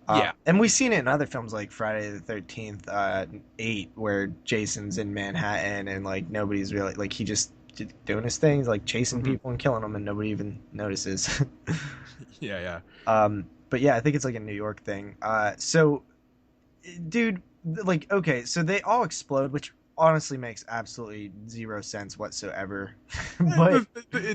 Yeah. And we've seen it in other films like Friday the 13th 8, where Jason's in Manhattan and like nobody's really like, he just doing his things, like chasing people and killing them, and nobody even notices. Yeah. But yeah, I think it's like a New York thing. So dude, like, okay, so they all explode, which honestly makes absolutely zero sense whatsoever. But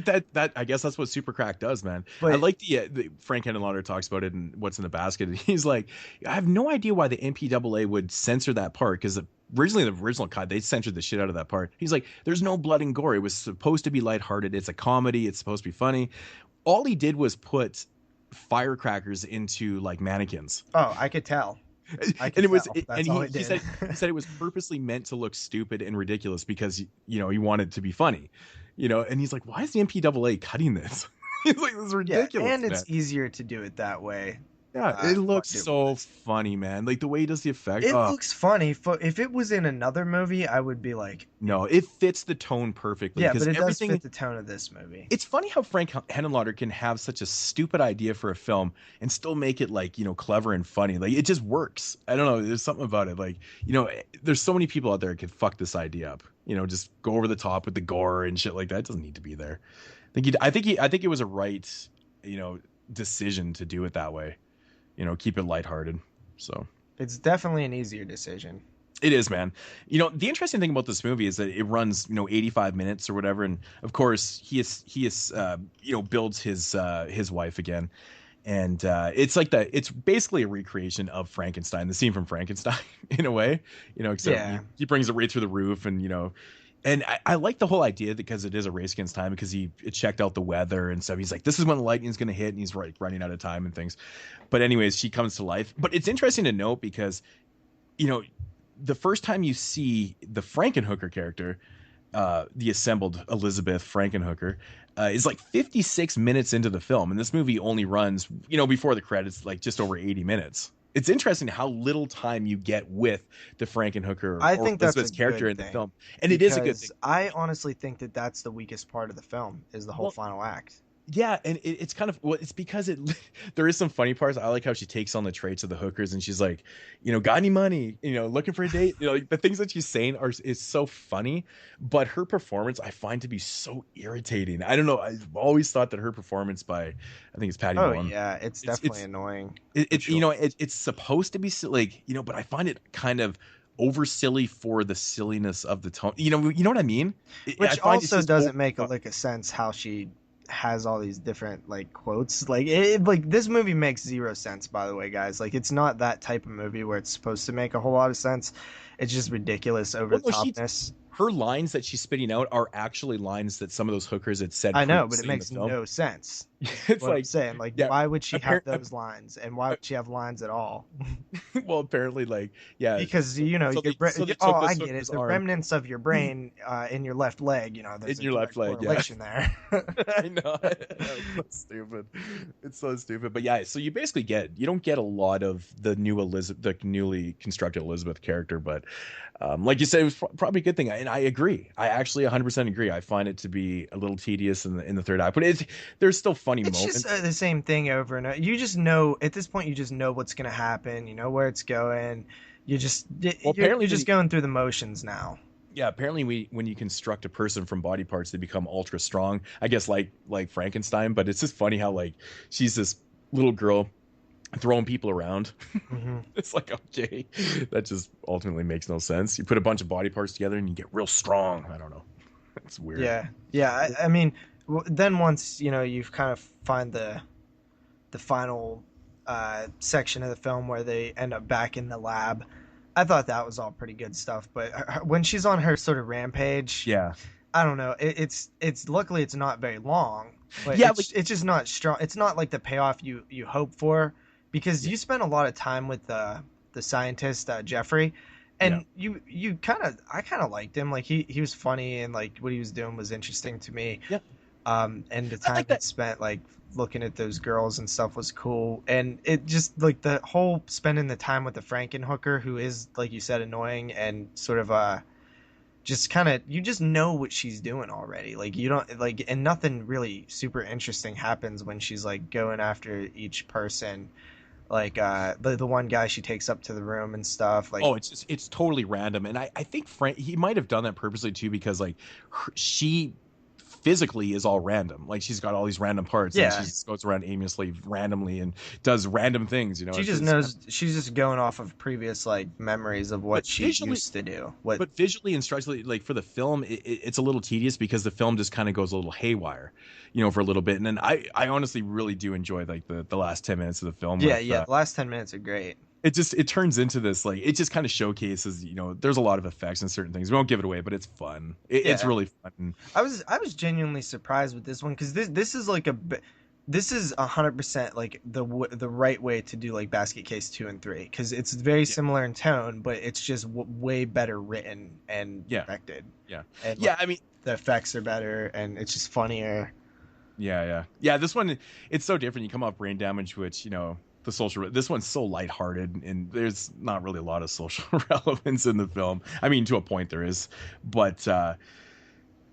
that I guess that's what super crack does, man. But I like the Frank Henenlotter talks about it and what's in the basket. He's like, I have no idea why the MPAA would censor that part, because originally the original cut they censored the shit out of that part. He's like, there's no blood and gore. It was supposed to be lighthearted. It's a comedy. It's supposed to be funny. All he did was put firecrackers into like mannequins. Oh, I could tell. And it was, and he said it was purposely meant to look stupid and ridiculous because he wanted to be funny, and he's like, why is the MPAA cutting this? He's like, this is ridiculous. Yeah, and it's easier to do it that way. Yeah, it looks so funny, man. Like the way he does the effect. It looks funny. If it was in another movie, I would be like, no, it fits the tone perfectly. Yeah, but it does fit the tone of this movie. It's funny how Frank Henenlotter can have such a stupid idea for a film and still make it like, clever and funny. Like it just works. I don't know. There's something about it. Like, there's so many people out there that could fuck this idea up. Just go over the top with the gore and shit like that. It doesn't need to be there. I think it was a right, decision to do it that way. Keep it lighthearted. So it's definitely an easier decision. It is, man. The interesting thing about this movie is that it runs, 85 minutes or whatever, and of course he builds his wife again, and it's basically a recreation of Frankenstein, the scene from Frankenstein in a way, except he brings it right through the roof, and And I like the whole idea because it is a race against time, because it checked out the weather and stuff. He's like, this is when the lightning's going to hit, and he's running out of time and things. But anyways, she comes to life. But it's interesting to note because, the first time you see the Frankenhooker character, the assembled Elizabeth Frankenhooker, is like 56 minutes into the film. And this movie only runs, before the credits, like just over 80 minutes. It's interesting how little time you get with the Frankenhooker I think that's Elizabeth's a character good in the thing, film. And it is a good thing. I honestly think that that's the weakest part of the film, is the whole final act. Yeah, and it's kind of, it's because there is some funny parts. I like how she takes on the traits of the hookers, and she's like, got any money? Looking for a date? Like the things that she's saying is so funny, but her performance I find to be so irritating. I don't know. I've always thought that her performance by, I think it's Patty Mullen. Oh yeah, it's definitely annoying. It's supposed to be like, but I find it kind of over silly for the silliness of the tone. You know what I mean? Which also doesn't make a lick of sense how she has all these different like quotes. Like this movie makes zero sense, by the way, guys. Like it's not that type of movie where it's supposed to make a whole lot of sense. It's just ridiculous over the topness. Her lines that she's spitting out are actually lines that some of those hookers had said. I know, but it makes no sense. It's what I'm like, saying. Like, yeah, why would she have appar- those lines, and why would she have lines at all? well, apparently, like, yeah. Because So, so your they, so they oh, took I this get it. hooker's The arm remnants of your brain in your left leg. There's in a your left direct leg. Yeah. correlation there. I know. It's so stupid. It's so stupid. But yeah, so you basically you don't get a lot of the newly constructed Elizabeth character, but like you said, it was probably a good thing. And I agree. I actually 100% agree. I find it to be a little tedious in the third act, but there's still funny It's moments. just the same thing over and over. You just know at this point. You just know what's going to happen. You know where it's going. You're just going through the motions now. Yeah, apparently when you construct a person from body parts, they become ultra strong. I guess like Frankenstein, but it's just funny how like she's this little girl throwing people around. Mm-hmm. It's like, okay, that just ultimately makes no sense. You put a bunch of body parts together and you get real strong. I don't know. It's weird. Yeah. I mean, then once you've kind of find the final section of the film where they end up back in the lab. I thought that was all pretty good stuff, but when she's on her sort of rampage, Yeah. I don't know. It's luckily it's not very long, but Yeah, it's just not strong. It's not like the payoff you hope for, because you spent a lot of time with the scientist Jeffrey, and I kind of liked him. Like he was funny, and like what he was doing was interesting to me. Yeah. And the time that spent like looking at those girls and stuff was cool, and it just like the whole spending the time with the Frankenhooker, who is, like you said, annoying and sort of just kind of, you just know what she's doing already. Like you don't like, and nothing really super interesting happens when she's like going after each person. Like the one guy she takes up to the room and stuff. Like, it's totally random, and I think Frank, he might have done that purposely too, because like she physically is all random. Like she's got all these random parts, and she just goes around aimlessly randomly and does random things. She just knows, she's just going off of previous like memories of what she used to do. But visually and structurally, like for the film, it's a little tedious because the film just kind of goes a little haywire, for a little bit. And then I honestly really do enjoy like the last 10 minutes of the film. The last 10 minutes are great. It turns into this, like, it just kind of showcases, there's a lot of effects and certain things. We won't give it away, but it's fun. It's really fun. I was genuinely surprised with this one, because this is like this is 100% like the right way to do like Basket Case 2 and 3, because it's very similar in tone, but it's just way better written and directed. Yeah. And I mean, the effects are better and it's just funnier. Yeah. This one, it's so different. You come off Brain Damage, which this one's so lighthearted, and there's not really a lot of social relevance in the film. I mean, to a point there is, but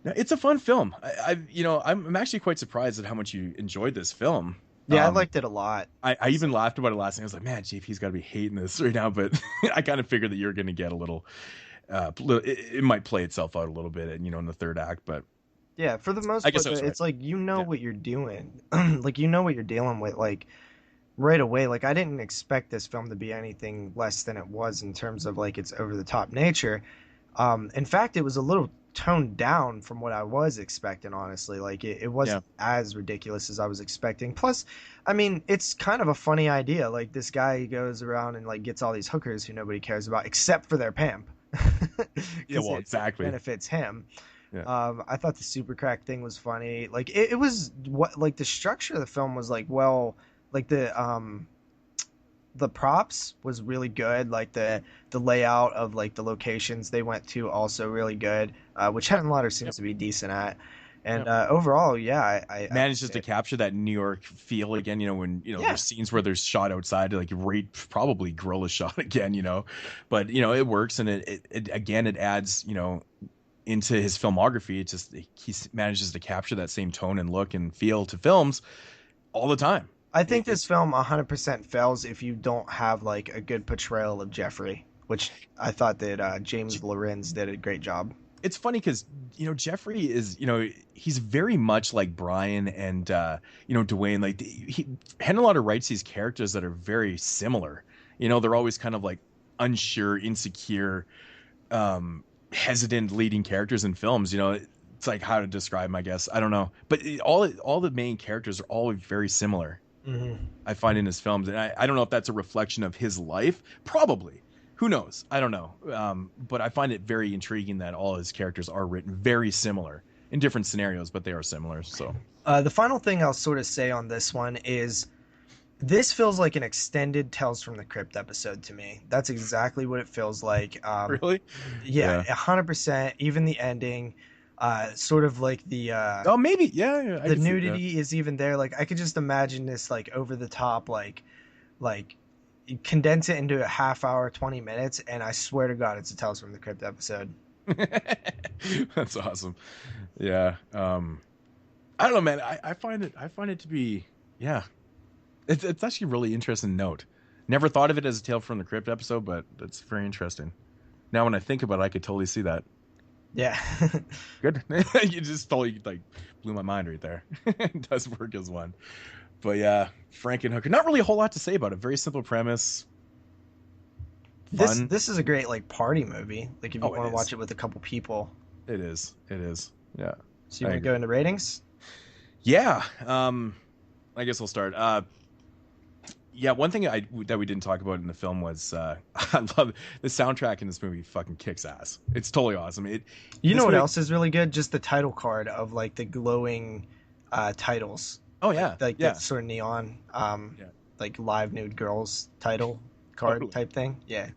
it's a fun film. I'm actually quite surprised at how much you enjoyed this film. Yeah, I liked it a lot. I even laughed about it last night. I was like, man, JP's got to be hating this right now, but I kind of figured that you're going to get a little, it might play itself out a little bit, in the third act, but. Yeah, for the most part, it's like, what you're doing. Like, what you're dealing with, like, right away. Like, I didn't expect this film to be anything less than it was in terms of like its over-the-top nature. In fact, it was a little toned down from what I was expecting, honestly. Like it wasn't as ridiculous as I was expecting. Plus, I mean, it's kind of a funny idea. Like this guy goes around and like gets all these hookers who nobody cares about except for their pimp. Yeah, well, exactly. It benefits him. Yeah. I thought the super crack thing was funny. Like it was the structure of the film was like, well, like the props was really good. Like the layout of like the locations they went to also really good, which Henenlotter seems to be decent at. And overall, I manages to capture that New York feel again. When there's scenes where there's shot outside, like probably guerrilla shot again. But it works, and it again it adds into his filmography. It's just he manages to capture that same tone and look and feel to films all the time. I think this film 100% fails if you don't have like a good portrayal of Jeffrey, which I thought that James Lorenz did a great job. It's funny because Jeffrey is he's very much like Brian and Dwayne. Like Henenlotter writes these characters that are very similar. They're always kind of like unsure, insecure, hesitant leading characters in films. It's like how to describe them, I guess. I don't know, but all the main characters are all very similar. Mm-hmm. I find in his films, and I don't know if that's a reflection of his life. Probably, who knows? I don't know. But I find it very intriguing that all his characters are written very similar. in different scenarios, but they are similar. So The final thing I'll sort of say on this one is this feels like an extended Tales from the Crypt episode to me. That's exactly what it feels like. really, Yeah, 100%. Even the ending, sort of like the oh maybe yeah, I the can see that. nudity is even there. Like I could just imagine this like over the top, like you condense it into a half hour, 20 minutes, and I swear to God, it's a Tales from the Crypt episode. That's awesome. Yeah. I don't know, man. I find it to be, yeah. It's actually a really interesting note. Never thought of it as a Tale from the Crypt episode, but it's very interesting. Now when I think about it, I could totally see that. Yeah. Good. You just totally like blew my mind right there. It does work as one. But yeah, Frankenhooker. Not really a whole lot to say about it. Very simple premise. Fun. This is a great like party movie. Like if you want to is. watch it with a couple people. It is. Yeah. So you want to go into ratings? Yeah. I guess I'll start. Yeah, one thing that we didn't talk about in the film was I love the soundtrack in this movie. Fucking kicks ass. It's totally awesome. You know what else is really good? Just the title card of like the glowing titles. Oh yeah, like that sort of neon, like live nude girls title card type thing. Yeah.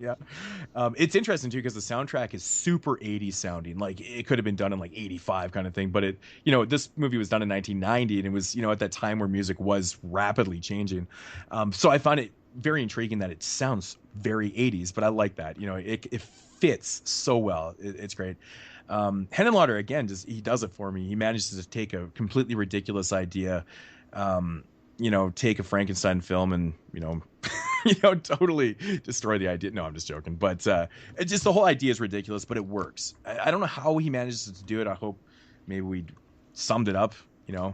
It's interesting too because the soundtrack is super 80s sounding. Like it could have been done in like 85 kind of thing, but this movie was done in 1990 and it was at that time where music was rapidly changing. So I found it very intriguing that it sounds very 80s, but I like that. It fits so well. It's great. Henenlotter again, he does it for me. He manages to take a completely ridiculous idea, take a Frankenstein film and totally destroy the idea. No, I'm just joking. But it's just the whole idea is ridiculous, but it works. I don't know how he manages to do it. I hope maybe we summed it up,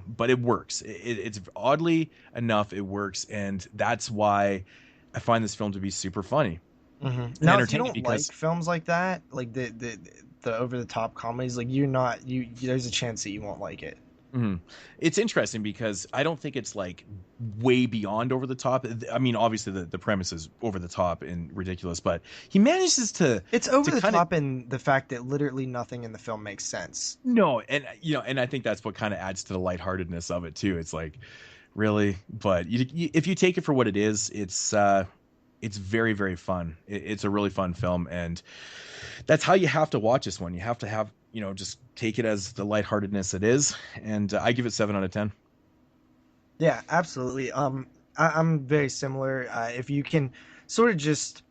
but it works. It's oddly enough, it works, and that's why I find this film to be super funny. Mm-hmm. Now, if you don't like films like that, like the over the top comedies, like there's a chance that you won't like it. Mm-hmm. It's interesting because I don't think it's like way beyond over the top. I mean, obviously the premise is over the top and ridiculous, but he manages to. It's over the top in the fact that literally nothing in the film makes sense. No, and and I think that's what kind of adds to the lightheartedness of it too. It's like, really, but if you take it for what it is, it's very, very fun. It's a really fun film, and that's how you have to watch this one. You have to have, just take it as the lightheartedness it is, and I give it 7 out of 10. Yeah, absolutely. I'm very similar. If you can sort of just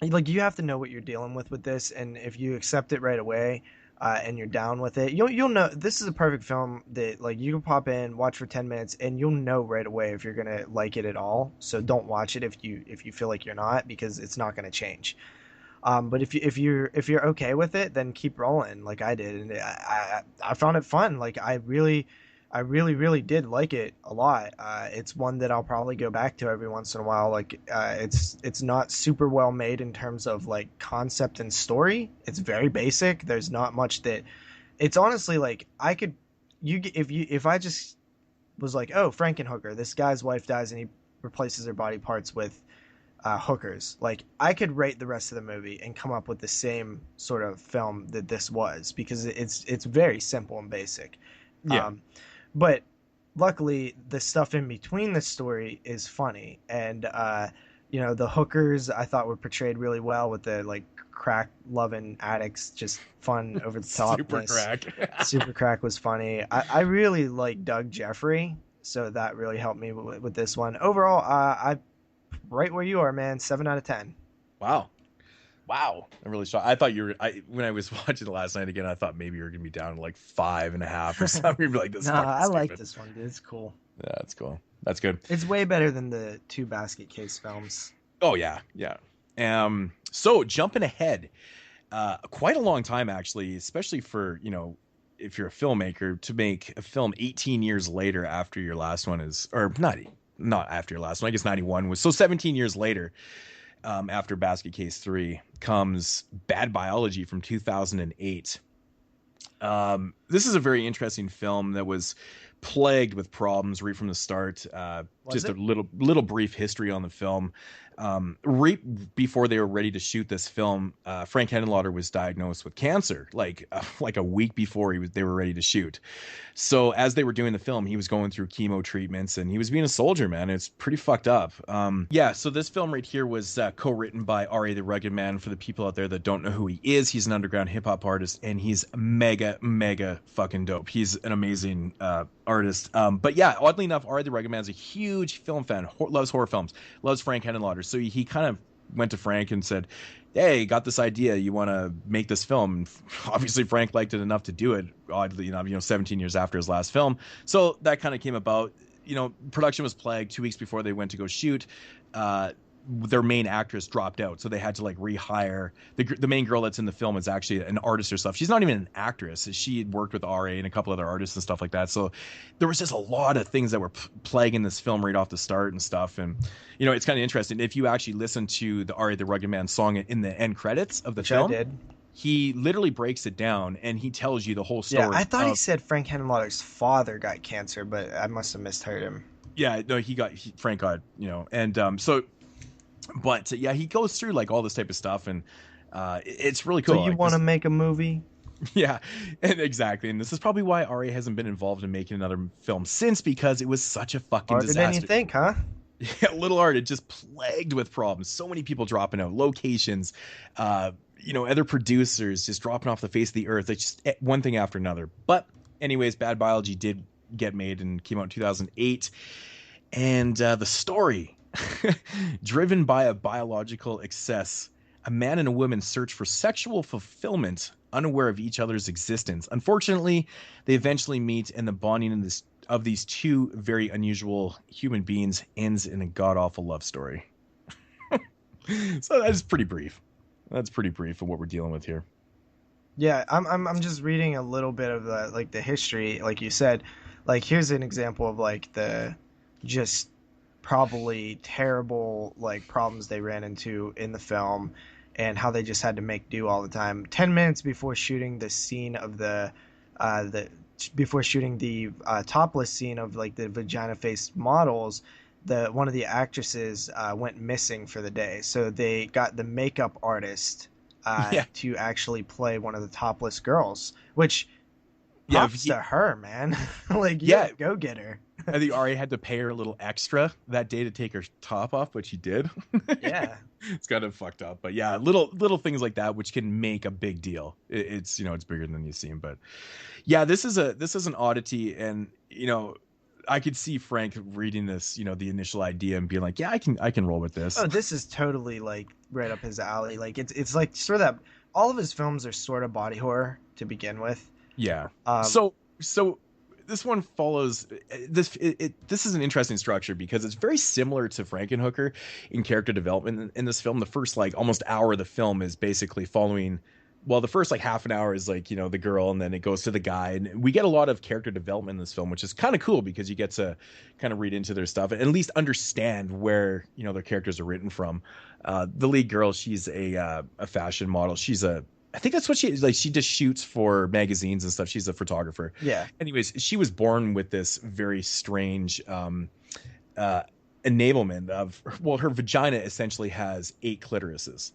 like, you have to know what you're dealing with this, and if you accept it right away, and you're down with it, you'll know this is a perfect film that like you can pop in, watch for 10 minutes, and you'll know right away if you're gonna like it at all. So don't watch it if you feel like you're not, because it's not gonna change. But if you're okay with it, then keep rolling like I did, and I found it fun. Like I really did like it a lot. It's one that I'll probably go back to every once in a while. Like it's not super well made in terms of like concept and story. It's very basic. There's not much that. It's honestly like if I just was like, oh, Frankenhooker, this guy's wife dies and he replaces her body parts with hookers. Like I could rate the rest of the movie and come up with the same sort of film that this was, because it's very simple and basic. Yeah. But luckily the stuff in between the story is funny, and the hookers I thought were portrayed really well with the like crack loving addicts, just fun over the top. Super crack was funny. I really like Doug Jeffrey, so that really helped me with this one. Overall, I right where you are, man. 7 out of 10. Wow. I'm really shocked. I thought when I was watching it last night again, I thought maybe you were gonna be down to like 5.5 or something. You'd be like, this. No, I like this one, dude. It's cool. Yeah, it's cool. That's good. It's way better than the 2 basket case films. Oh yeah. So jumping ahead, quite a long time actually, especially for if you're a filmmaker, to make a film 18 years later after your last one is, or not after your last one. I guess 91 was, so 17 years later. After Basket Case 3 comes Bad Biology from 2008. This is a very interesting film that was plagued with problems right from the start. Just a little brief history on the film. Right before they were ready to shoot this film, Frank Henenlotter was diagnosed with cancer, like a week before they were ready to shoot. So as they were doing the film, he was going through chemo treatments and he was being a soldier, man. It's pretty fucked up. So this film right here was co-written by R.A. the Rugged Man. For the people out there that don't know who he is, he's an underground hip hop artist and he's mega fucking dope. He's an amazing artist. But yeah, oddly enough, R.A. the Rugged Man's a huge film fan, loves horror films, loves Frank Henenlotter. So he kind of went to Frank and said, hey, got this idea, you want to make this film? And obviously Frank liked it enough to do it, oddly enough, 17 years after his last film. So that kind of came about. Production was plagued 2 weeks before they went to go shoot. Their main actress dropped out, so they had to like rehire the main girl that's in the film is actually an artist herself. She's not even an actress. She had worked with RA and a couple other artists and stuff like that. So there was just a lot of things that were plaguing this film right off the start and stuff. And it's kind of interesting if you actually listen to the RA the Rugged Man song in the end credits of the film. I did. He literally breaks it down and he tells you the whole story. Yeah, I thought he said Frank Henenlotter's father got cancer, but I must have misheard him. Yeah, no, Frank got, and so. But yeah, he goes through like all this type of stuff, and it's really cool. So you want to make a movie? Yeah, and exactly. And this is probably why Ari hasn't been involved in making another film since, because it was such a fucking disaster. Harder than you think, huh? Yeah, Little Art, it just plagued with problems. So many people dropping out, locations, other producers just dropping off the face of the earth. It's just one thing after another. But anyways, Bad Biology did get made and came out in 2008, and the story. Driven by a biological excess, a man and a woman search for sexual fulfillment, unaware of each other's existence. Unfortunately, they eventually meet, and the bonding of these two very unusual human beings ends in a god-awful love story. So that's pretty brief. That's pretty brief of what we're dealing with here. Yeah, I'm just reading a little bit of the history, like you said. Like, here's an example of like the just probably terrible problems they ran into in the film and how they just had to make do all the time. 10 minutes before shooting the scene of the topless scene of the vagina faced models, one of the actresses went missing for the day, so they got the makeup artist to actually play one of the topless girls, which props to her, man. Go get her. I think Ari had to pay her a little extra that day to take her top off, but she did. Yeah. It's kind of fucked up. But yeah, little things like that which can make a big deal. It's it's bigger than you seem. But yeah, this is an oddity, and I could see Frank reading this, the initial idea and being like, yeah, I can roll with this. Oh, this is totally right up his alley. It's like sort of that all of his films are sort of body horror to begin with. Yeah. So this one follows this. This is an interesting structure because it's very similar to Frankenhooker in character development in this film. The first almost hour of the film is basically following. Well, the first half an hour is the girl, and then it goes to the guy, and we get a lot of character development in this film, which is kind of cool because you get to kind of read into their stuff and at least understand where their characters are written from. The lead girl, she's a fashion model. I think that's what she is. She just shoots for magazines and stuff. She's a photographer. Yeah. Anyways, she was born with this very strange enablement of, her vagina essentially has 8 clitorises.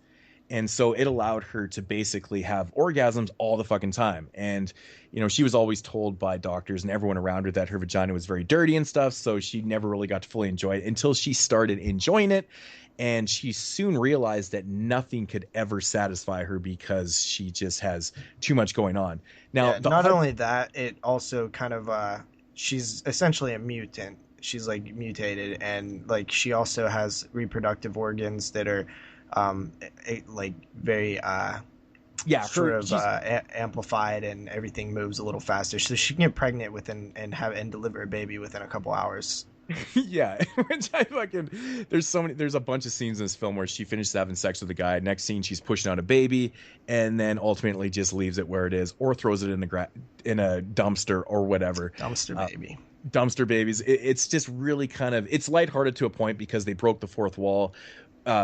And so it allowed her to basically have orgasms all the fucking time. And, she was always told by doctors and everyone around her that her vagina was very dirty and stuff. So she never really got to fully enjoy it until she started enjoying it. And she soon realized that nothing could ever satisfy her because she just has too much going on. Now, not only that, it also kind of she's essentially a mutant. She's mutated, and she also has reproductive organs that are very amplified, and everything moves a little faster, so she can get pregnant and deliver a baby within a couple hours. Yeah, which there's a bunch of scenes in this film where she finishes having sex with a guy. Next scene, she's pushing out a baby, and then ultimately just leaves it where it is, or throws it in a dumpster or whatever. Dumpster babies. It's just really it's lighthearted to a point because they broke the fourth wall.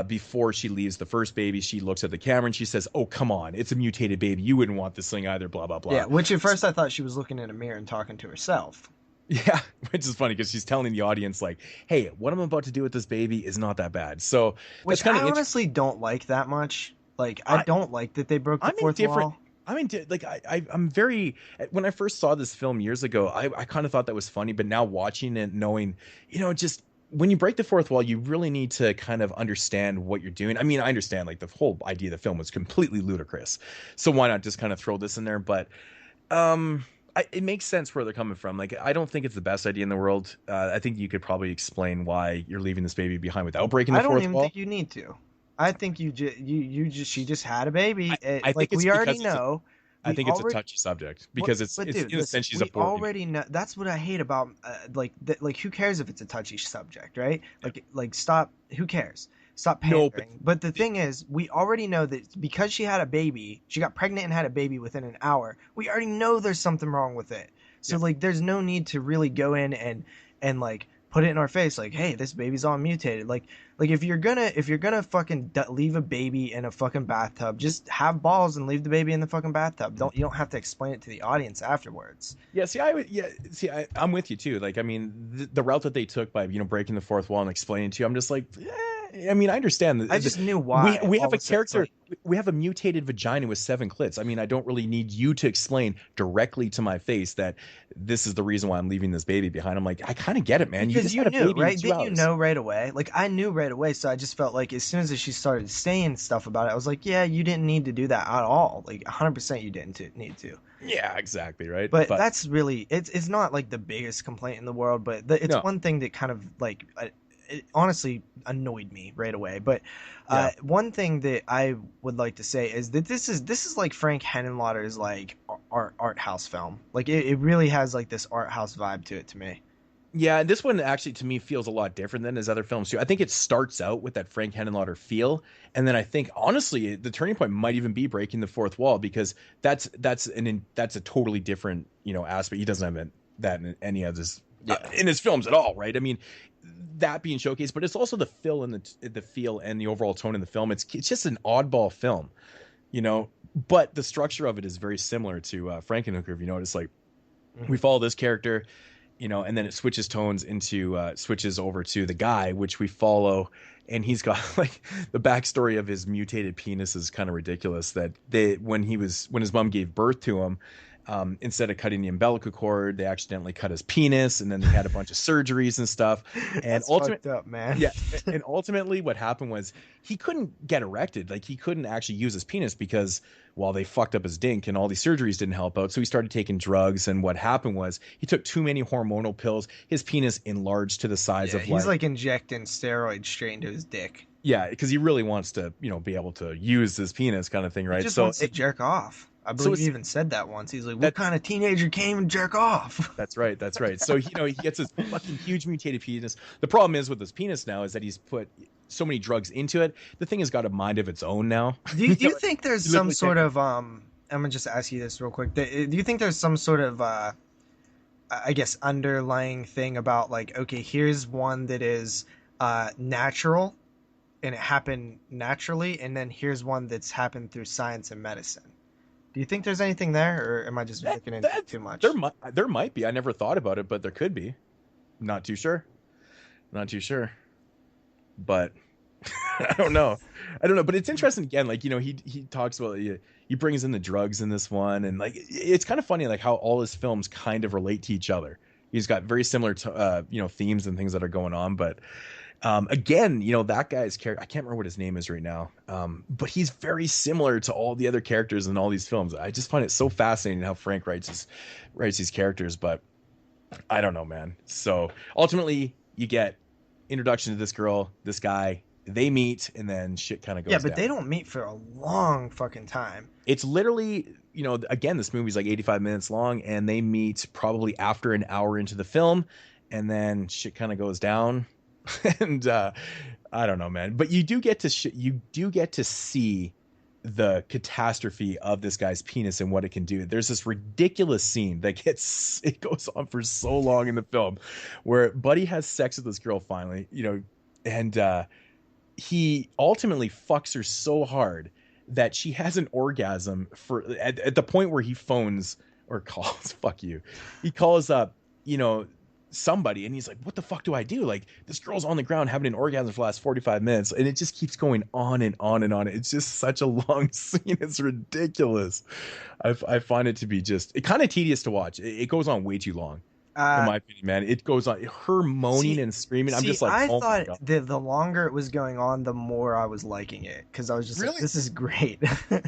Before she leaves the first baby, she looks at the camera and she says, "Oh, come on, it's a mutated baby. You wouldn't want this thing either." Blah blah blah. Yeah, which at first I thought she was looking in a mirror and talking to herself. Yeah, which is funny because she's telling the audience like, "Hey, what I'm about to do with this baby is not that bad." So that's Which kind I of honestly don't like that much. Like, I I don't like that they broke the I'm fourth indifferent. wall. I mean, like I'm very. When I first saw this film years ago, I kind of thought that was funny, but now watching it, knowing, just when you break the fourth wall, you really need to kind of understand what you're doing. I mean, I understand like the whole idea of the film was completely ludicrous, so why not just kind of throw this in there? But it makes sense where they're coming from. Like, I don't think it's the best idea in the world. I think you could probably explain why you're leaving this baby behind without breaking the I don't fourth even wall. think you need to. I think she just had a baby. I think Like, it's we already because know. I We think it's a already touchy subject What, because it's but it's dude, in a listen, sense she's a we boy. already know. That's what I hate about like who cares if it's a touchy subject, right? Like stop. Who cares? Stop No, pandering. But the thing is, we already know that because she had a baby, she got pregnant and had a baby within an hour. We already know there's something wrong with it. So Yeah. like, there's no need to really go in and like put it in our face like, hey, this baby's all mutated. Like if you're gonna fucking leave a baby in a fucking bathtub, just have balls and leave the baby in the fucking bathtub. You don't have to explain it to the audience afterwards. Yeah, see, I'm with you too. Like, I mean, the route that they took by breaking the fourth wall and explaining to you, I'm just like, I mean, I understand that. I just knew why. We all have of a sudden, character. like, We have a mutated vagina with 7 clits. I mean, I don't really need you to explain directly to my face that this is the reason why I'm leaving this baby behind. I'm like, I kind of get it, man. because just you had a knew, baby in right? 2 Didn't you hours. know right away? Like, I knew right away, so I just felt like as soon as she started saying stuff about it, I was like, yeah, you didn't need to do that at all. Like, 100% you didn't need to. Yeah, exactly, right. But that's really it's not like the biggest complaint in the world, but it's No. one thing that kind of like it honestly annoyed me right away. But Yeah. one thing that I would like to say is that this is like Frank Henenlotter's like art house film. Like it really has like this art house vibe to it to me. Yeah, and this one actually to me feels a lot different than his other films too. I think it starts out with that Frank Henenlotter feel, and then I think honestly the turning point might even be breaking the fourth wall because that's a totally different aspect. He doesn't have that in any of his in his films at all, right? I mean, that being showcased, but it's also the feel and the feel and the overall tone in the film. It's just an oddball film, but the structure of it is very similar to Frankenhooker. If you notice, like we follow this character. And then it switches tones into switches over to the guy, which we follow, and he's got like the backstory of his mutated penis is kind of ridiculous. That when his mom gave birth to him, instead of cutting the umbilical cord, they accidentally cut his penis, and then they had a bunch of surgeries and stuff. And That's fucked up, man. Yeah, and ultimately what happened was he couldn't get erected. Like he couldn't actually use his penis because they fucked up his dink and all these surgeries didn't help out. So he started taking drugs, and what happened was he took too many hormonal pills. His penis enlarged to the size of he's like injecting steroids straight into his dick. Yeah, because he really wants to, be able to use his penis, kind of thing, right? He just wants to jerk off. I believe he even said that once. He's like, "What kind of teenager can't even jerk off?" That's right. So he gets this fucking huge mutated penis. The problem is with his penis now is that he's put so many drugs into it. The thing has got a mind of its own now. Do you think there's some sort of I'm gonna just ask you this real quick. Do you think there's some sort of I guess underlying thing about like, okay, here's one that is natural and it happened naturally, and then here's one that's happened through science and medicine. Do you think there's anything there, or am I just looking into it too much? There might be. I never thought about it, but there could be. Not too sure. But I don't know. But it's interesting again. Like he talks about he brings in the drugs in this one, and like it's kind of funny like how all his films kind of relate to each other. He's got very similar themes and things that are going on, but. Again, that guy's character, I can't remember what his name is right now. But he's very similar to all the other characters in all these films. I just find it so fascinating how Frank writes these characters, but I don't know, man. So ultimately you get introduction to this girl, this guy, they meet, and then shit kind of goes down. They don't meet for a long fucking time. It's literally, again, this movie's like 85 minutes long, and they meet probably after an hour into the film, and then shit kind of goes down. And I don't know, man, but you do get to see the catastrophe of this guy's penis and what it can do. There's this ridiculous scene that it goes on for so long in the film where Buddy has sex with this girl finally, and he ultimately fucks her so hard that she has an orgasm at the point where he phones or calls, fuck you. He calls up, somebody, and he's like, what the fuck do I do? Like, this girl's on the ground having an orgasm for the last 45 minutes, and it just keeps going on and on and on. It's just such a long scene. It's ridiculous. I find it to be just kind of tedious to watch. It goes on way too long. In my opinion, man, it goes on. Her moaning and screaming. I'm just like, I oh thought the longer it was going on, the more I was liking it, because I was just like, this is great.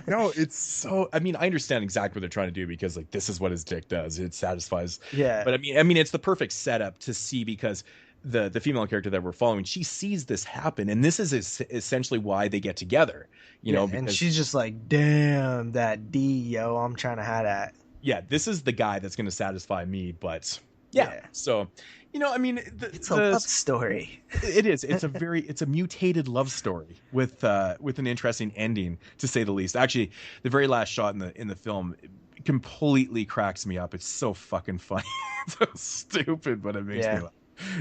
No, it's so. I mean, I understand exactly what they're trying to do, because like this is what his dick does. It satisfies. Yeah. But I mean, it's the perfect setup to see, because the female character that we're following, she sees this happen, and this is essentially why they get together. You know, and she's just like, damn, that D, yo, I'm trying to have that. Yeah, this is the guy that's going to satisfy me, but. Yeah. So, you know, I mean, it's a love story. It is. It's a mutated love story with an interesting ending, to say the least. Actually, the very last shot in the film completely cracks me up. It's so fucking funny. It's so stupid, but it makes me laugh.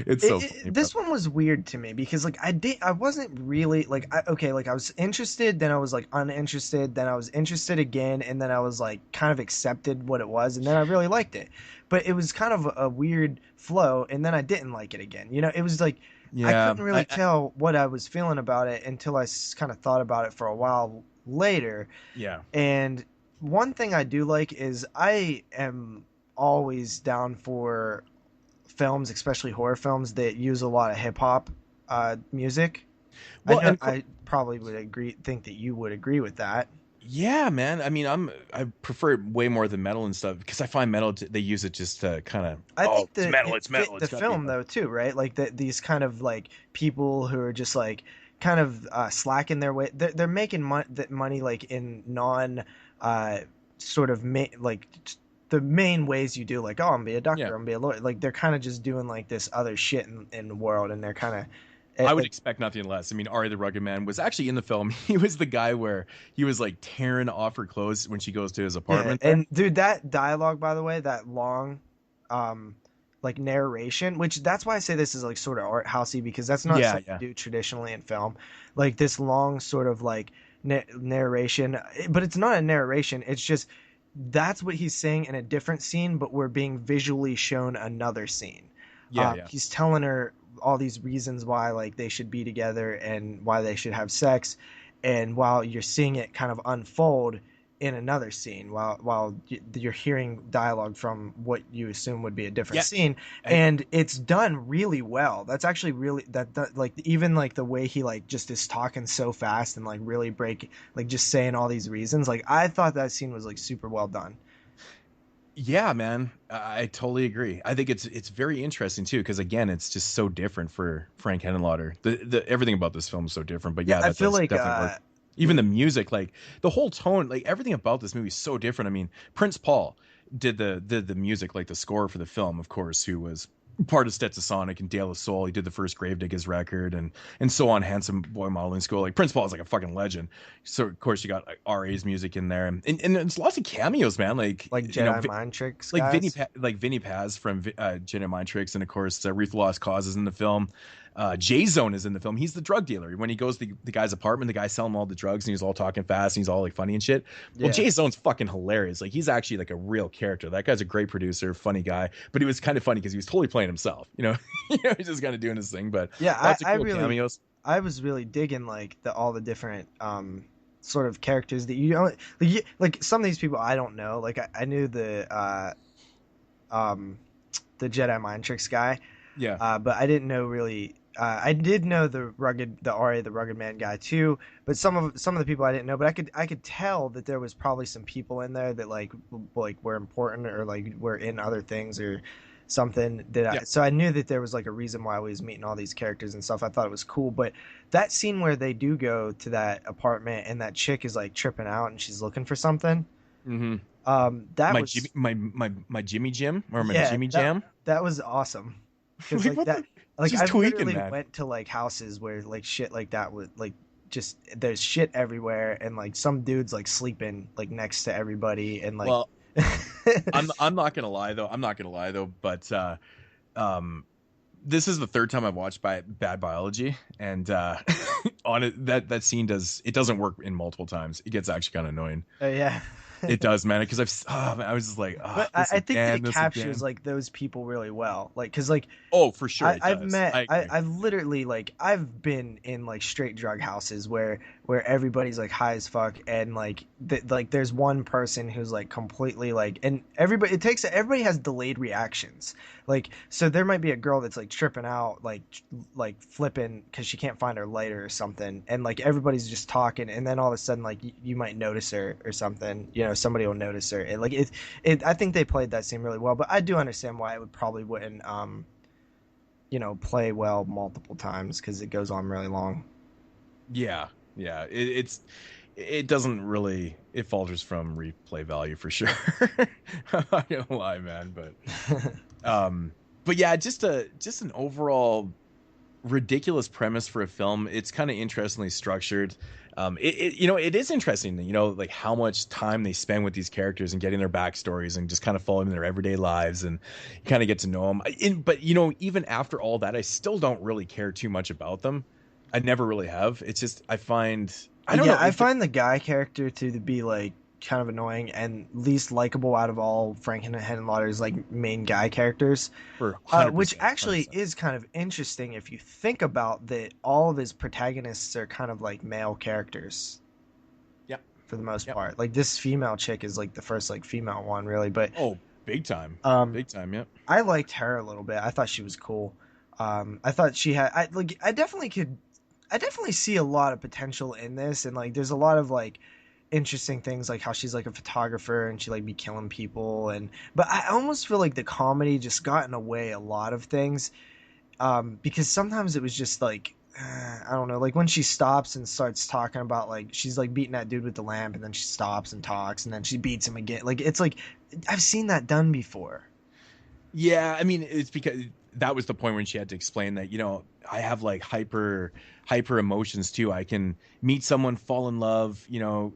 It's so funny. This one was weird to me, because like I wasn't really like, I was interested, then I was like uninterested, then I was interested again, and then I was like kind of accepted what it was, and then I really liked it. But it was kind of a weird flow, and then I didn't like it again. You know, it was like, I couldn't really tell what I was feeling about it until I kind of thought about it for a while later. Yeah. And one thing I do like is I am always down for films, especially horror films, that use a lot of hip hop music. Well, I probably would think that you would agree with that. Yeah, man. I mean, I prefer it way more than metal and stuff, because I find metal they use it just to kind of. I think it's metal. The film though too, right? Like these kind of like people who are just like kind of slacking their way. They're making money like in non sort of like the main ways you do, like, oh, I'm gonna be a doctor, I'm gonna be a lawyer. Like they're kind of just doing like this other shit in the world, and they're kind of. I would expect nothing less. I mean, Ari the Rugged Man was actually in the film. He was the guy where he was like tearing off her clothes when she goes to his apartment. Yeah, and dude, that dialogue, by the way, that long, like narration, which that's why I say this is like sort of art housey, because that's not something you do traditionally in film. Like this long sort of like narration, but it's not a narration. It's just that's what he's saying in a different scene, but we're being visually shown another scene. He's telling her all these reasons why like they should be together and why they should have sex, and while you're seeing it kind of unfold in another scene, while you're hearing dialogue from what you assume would be a different scene, and it's done really well. That's actually really that like even like the way he like just is talking so fast and like really like just saying all these reasons. Like I thought that scene was like super well done. Yeah, man, I totally agree. I think it's very interesting too, because again, it's just so different for Frank Henenlotter. The everything about this film is so different. But I feel like even the music, like the whole tone, like everything about this movie is so different. I mean, Prince Paul did the music, like the score for the film, of course, who was part of Stetsasonic and De La Soul. He did the first Gravediggers record and so on, Handsome Boy Modeling School. Like Prince Paul is like a fucking legend. So of course you got like RA's music in there, and there's lots of cameos, man. Like Jedi Mind Tricks, like Vinny Paz from Jedi Mind Tricks, and of course Wreath of Lost Cause is in the film. J-Zone is in the film. He's the drug dealer. When he goes to the guy's apartment, the guy's selling him all the drugs, and he's all talking fast, and he's all like funny and shit. Well, J-Zone's fucking hilarious. Like he's actually like a real character. That guy's a great producer, funny guy. But he was kind of funny because he was totally playing himself. You know, he's just kind of doing his thing. But I was really digging like all the different sort of characters that you don't like. Some of these people I don't know. Like I knew the Jedi Mind Tricks guy. Yeah. But I didn't know really. I did know the R.A. the Rugged Man guy too, but some of the people I didn't know. But I could tell that there was probably some people in there that like were important or like were in other things or something. So I knew that there was like a reason why we was meeting all these characters and stuff. I thought it was cool. But that scene where they do go to that apartment and that chick is like tripping out and she's looking for something. Mm-hmm. My Jimmy Jim or my Jimmy Jam. That was awesome. Because like that. Like I literally went to like houses where like shit like that would like just there's shit everywhere and like some dude's like sleeping like next to everybody and like. Well, I'm not gonna lie though, but this is the third time I've watched Bad Biology, and on it that scene doesn't work in multiple times. It gets actually kind of annoying. Yeah. It does, man. Because I was just like, But I think that it captures like those people really well. Like, cause like, oh, for sure, I've literally like, I've been in like straight drug houses where everybody's like high as fuck, and like, there's one person who's like completely like, and everybody has delayed reactions. Like, so there might be a girl that's like tripping out, like flipping because she can't find her lighter or something, and like everybody's just talking, and then all of a sudden like you might notice her or something, you know, somebody will notice her. And like I think they played that scene really well, but I do understand why it probably wouldn't you know, play well multiple times because it goes on really long. Yeah, it doesn't really, it falters from replay value for sure. I'm not gonna lie, man, but yeah, just an overall ridiculous premise for a film. It's kind of interestingly structured. You know, it is interesting, you know, like how much time they spend with these characters and getting their backstories and just kind of following their everyday lives, and you kind of get to know them. But you know, even after all that, I still don't really care too much about them. I never really have. It's just I find the guy character to be like kind of annoying and least likable out of all Frank Henenlotter's like main guy characters, which actually 100%. Is kind of interesting if you think about that. All of his protagonists are kind of like male characters. Yeah, for the most part. Like this female chick is like the first like female one, really. But big time. Big time. Yeah, I liked her a little bit. I thought she was cool. I thought she had. I definitely see a lot of potential in this, and like there's a lot of like interesting things, like how she's like a photographer and she like be killing people, but I almost feel like the comedy just got in the way a lot of things, because sometimes it was just like I don't know, like when she stops and starts talking about like she's like beating that dude with the lamp, and then she stops and talks, and then she beats him again. Like it's like I've seen that done before. Yeah, I mean, it's because that was the point when she had to explain that, you know, I have like hyper emotions too. I can meet someone, fall in love, you know,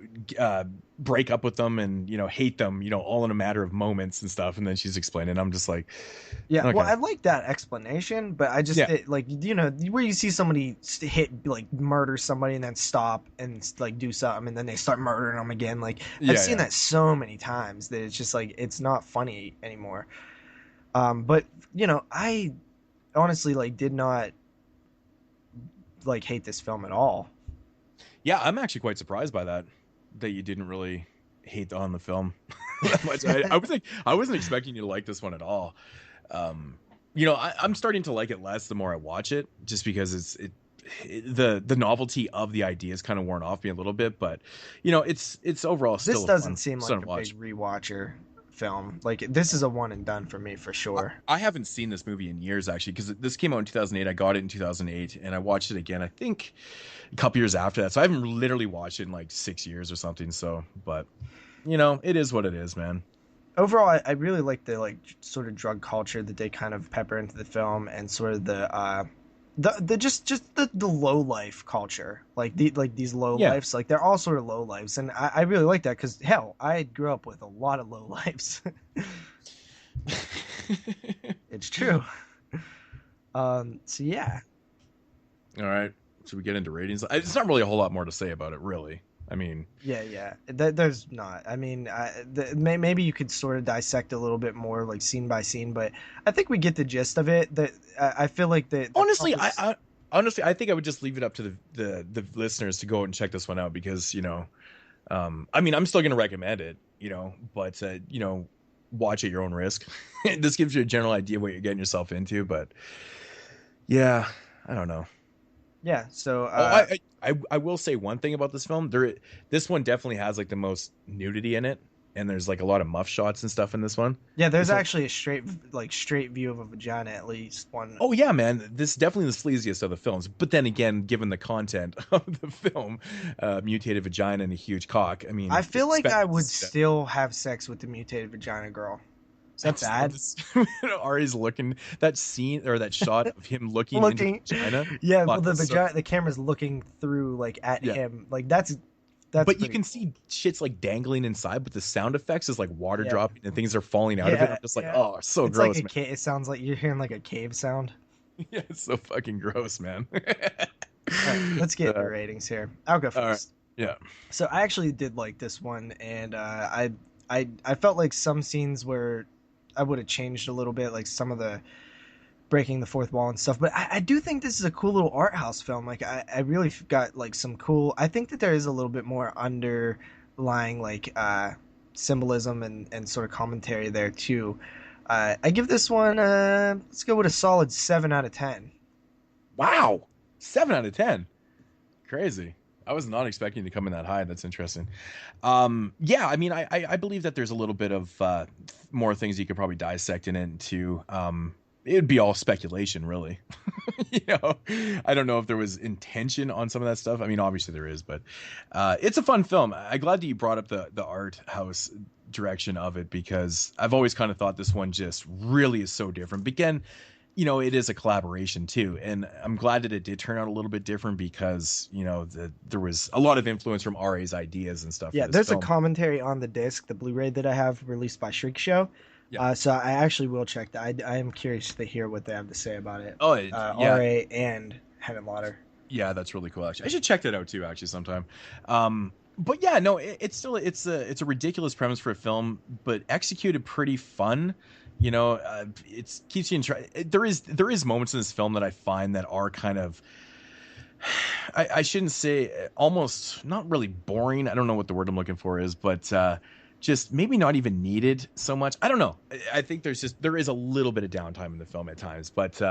break up with them, and, you know, hate them, you know, all in a matter of moments and stuff. And then she's explaining, I'm just like, yeah, okay. Well, I like that explanation, but I just like, you know, where you see somebody like murder somebody and then stop and like do something and then they start murdering them again. Like I've seen that so many times that it's just like, it's not funny anymore. But you know, I honestly like did not like hate this film at all. Yeah, I'm actually quite surprised by that you didn't really hate on the film that much. I wasn't expecting you to like this one at all. You know, I'm starting to like it less the more I watch it, just because the novelty of the idea is kind of worn off me a little bit. But you know, it's overall still. This doesn't seem like a big rewatcher film. Like this is a one and done for me for sure. I haven't seen this movie in years actually, because this came out in 2008. I got it in 2008 and I watched it again I think a couple years after that, so I haven't literally watched it in like 6 years or something. So, but you know, it is what it is, man. Overall, I really like the like sort of drug culture that they kind of pepper into the film, and sort of the low life culture, like these low lives, like they're all sort of low lives, and I really like that, because hell, I grew up with a lot of low lives. It's true. So yeah. All right, should we get into ratings? It's not really a whole lot more to say about it, really. I mean, there's not. I mean, maybe you could sort of dissect a little bit more, like scene by scene, but I think we get the gist of it. That I feel like honestly, I think I would just leave it up to the listeners to go out and check this one out, because you know, I mean, I'm still gonna recommend it, you know, but you know, watch at your own risk. This gives you a general idea of what you're getting yourself into, but yeah, I don't know. Yeah, so I will say one thing about this film. This one definitely has like the most nudity in it, and there's like a lot of muff shots and stuff in this one. Yeah, there's actually a straight view of a vagina, at least one. Oh yeah, man, this is definitely the sleaziest of the films. But then again, given the content of the film, mutated vagina and a huge cock, I mean, I feel like I would still have sex with the mutated vagina girl. Is that bad? Ari's looking, that scene or that shot of him looking into the vagina. Yeah, well, the camera's looking through like at him, like that's. But you can see shit's like dangling inside, but the sound effects is like water dropping and things are falling out of it. I'm just like, oh, so it's gross. Like it sounds like you're hearing like a cave sound. Yeah, it's so fucking gross, man. All right, let's get the ratings here. I'll go first. Yeah. So I actually did like this one, and I felt like some scenes where I would have changed a little bit, like some of the breaking the fourth wall and stuff. But I do think this is a cool little art house film. Like I really got like some cool. I think that there is a little bit more underlying like symbolism and sort of commentary there too. I give this one let's go with a solid 7 out of 10. Wow. 7 out of 10. Crazy. I was not expecting to come in that high. That's interesting. Yeah, I mean, I believe that there's a little bit of more things you could probably dissect in it into. It would be all speculation, really. You know, I don't know if there was intention on some of that stuff. I mean, obviously there is, but it's a fun film. I'm glad that you brought up the art house direction of it, because I've always kind of thought this one just really is so different. But again, you know, it is a collaboration too, and I'm glad that it did turn out a little bit different, because you know there was a lot of influence from RA's ideas and stuff. Yeah, there's a commentary on the disc, the Blu-ray that I have released by Shriek Show. Yeah. So I actually will check that. I am curious to hear what they have to say about it. Oh, yeah. RA and Henenlotter. Yeah, that's really cool. Actually, I should check that out too. Actually, sometime. But yeah, no, it's still it's a ridiculous premise for a film, but executed pretty fun. You know, it keeps you in try. There is moments in this film that I find that are kind of, I shouldn't say almost not really boring. I don't know what the word I'm looking for is, but just maybe not even needed so much. I don't know. I think there is a little bit of downtime in the film at times, but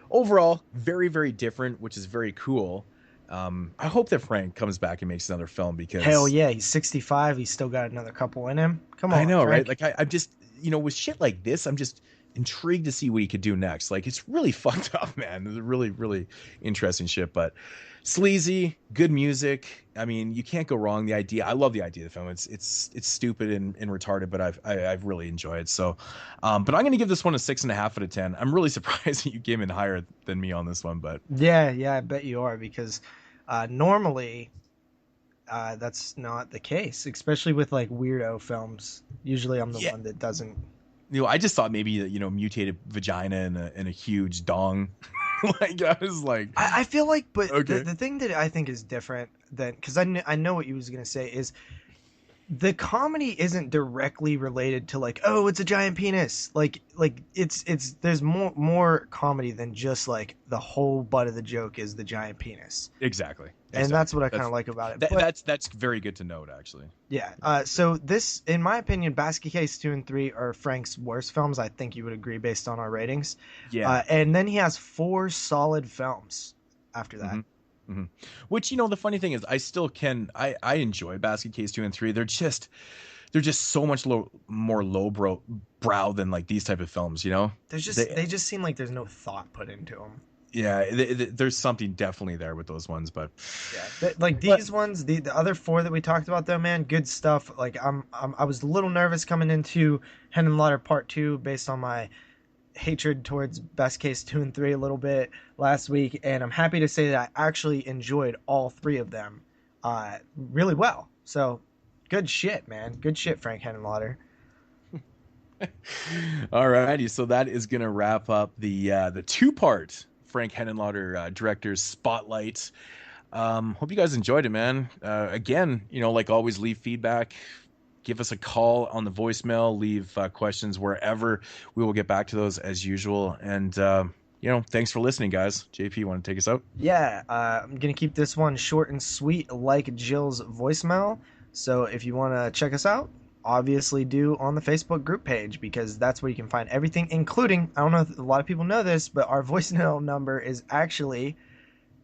overall, very, very different, which is very cool. I hope that Frank comes back and makes another film, because hell yeah, he's 65. He's still got another couple in him. Come on, I know, Frank. right? Like I'm just, you know, with shit like this, I'm just intrigued to see what he could do next. Like, it's really fucked up, man. It's really, really interesting shit, but sleazy, good music. I mean, you can't go wrong. The idea, I love the idea of the film. It's stupid and retarded, but I've really enjoyed it. So, but I'm going to give this one a 6.5 out of 10. I'm really surprised that you came in higher than me on this one, but yeah, I bet you are, because normally that's not the case, especially with like weirdo films. Usually I'm the one that doesn't. You know, I just thought maybe, you know, mutated vagina and a huge dong. Like, I was like, I feel like, but okay. the thing that I think is different than, because I know what you was gonna say, is the comedy isn't directly related to like, oh, it's a giant penis. Like it's there's more comedy than just like the whole butt of the joke is the giant penis. Exactly. And that's what I kind of like about it. That's very good to note, actually. Yeah. So this, in my opinion, Basket Case 2 and 3 are Frank's worst films. I think you would agree based on our ratings. Yeah. And then he has 4 solid films after that. Mm-hmm. Mm-hmm. Which, you know, the funny thing is, I enjoy Basket Case 2 and 3. They're just so much more lowbrow than like these type of films, you know? They just seem like there's no thought put into them. Yeah, there's something definitely there with those ones, but yeah, like these ones, the other 4 that we talked about though, man, good stuff. Like I was a little nervous coming into Henenlotter Part 2 based on my hatred towards Best Case 2 and 3 a little bit last week, and I'm happy to say that I actually enjoyed all 3 of them really well. So good shit, man. Good shit, Frank Henenlotter. Alrighty, so that is gonna wrap up the 2-part Frank Henenlotter director's spotlight. Hope you guys enjoyed it, man. Again, you know, like always, leave feedback, give us a call on the voicemail, leave questions wherever. We will get back to those as usual. And you know, thanks for listening, guys. JP, you want to take us out? Yeah, I'm gonna keep this one short and sweet, like Jill's voicemail. So if you want to check us out, obviously do on the Facebook group page, because that's where you can find everything, including, I don't know if a lot of people know this, but our voicemail number is actually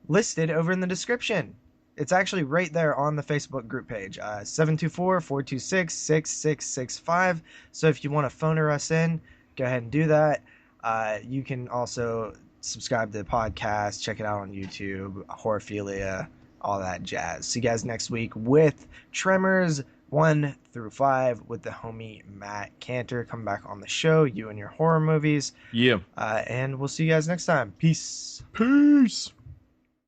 listed over in the description. It's actually right there on the Facebook group page, 724-426-6665. So if you want to phone us in, go ahead and do that. You can also subscribe to the podcast, check it out on YouTube, Horrorphilia, all that jazz. See you guys next week with Tremors 1 through 5 with the homie Matt Cantor. Come back on the show, you and your horror movies. Yeah. And we'll see you guys next time. Peace. Peace.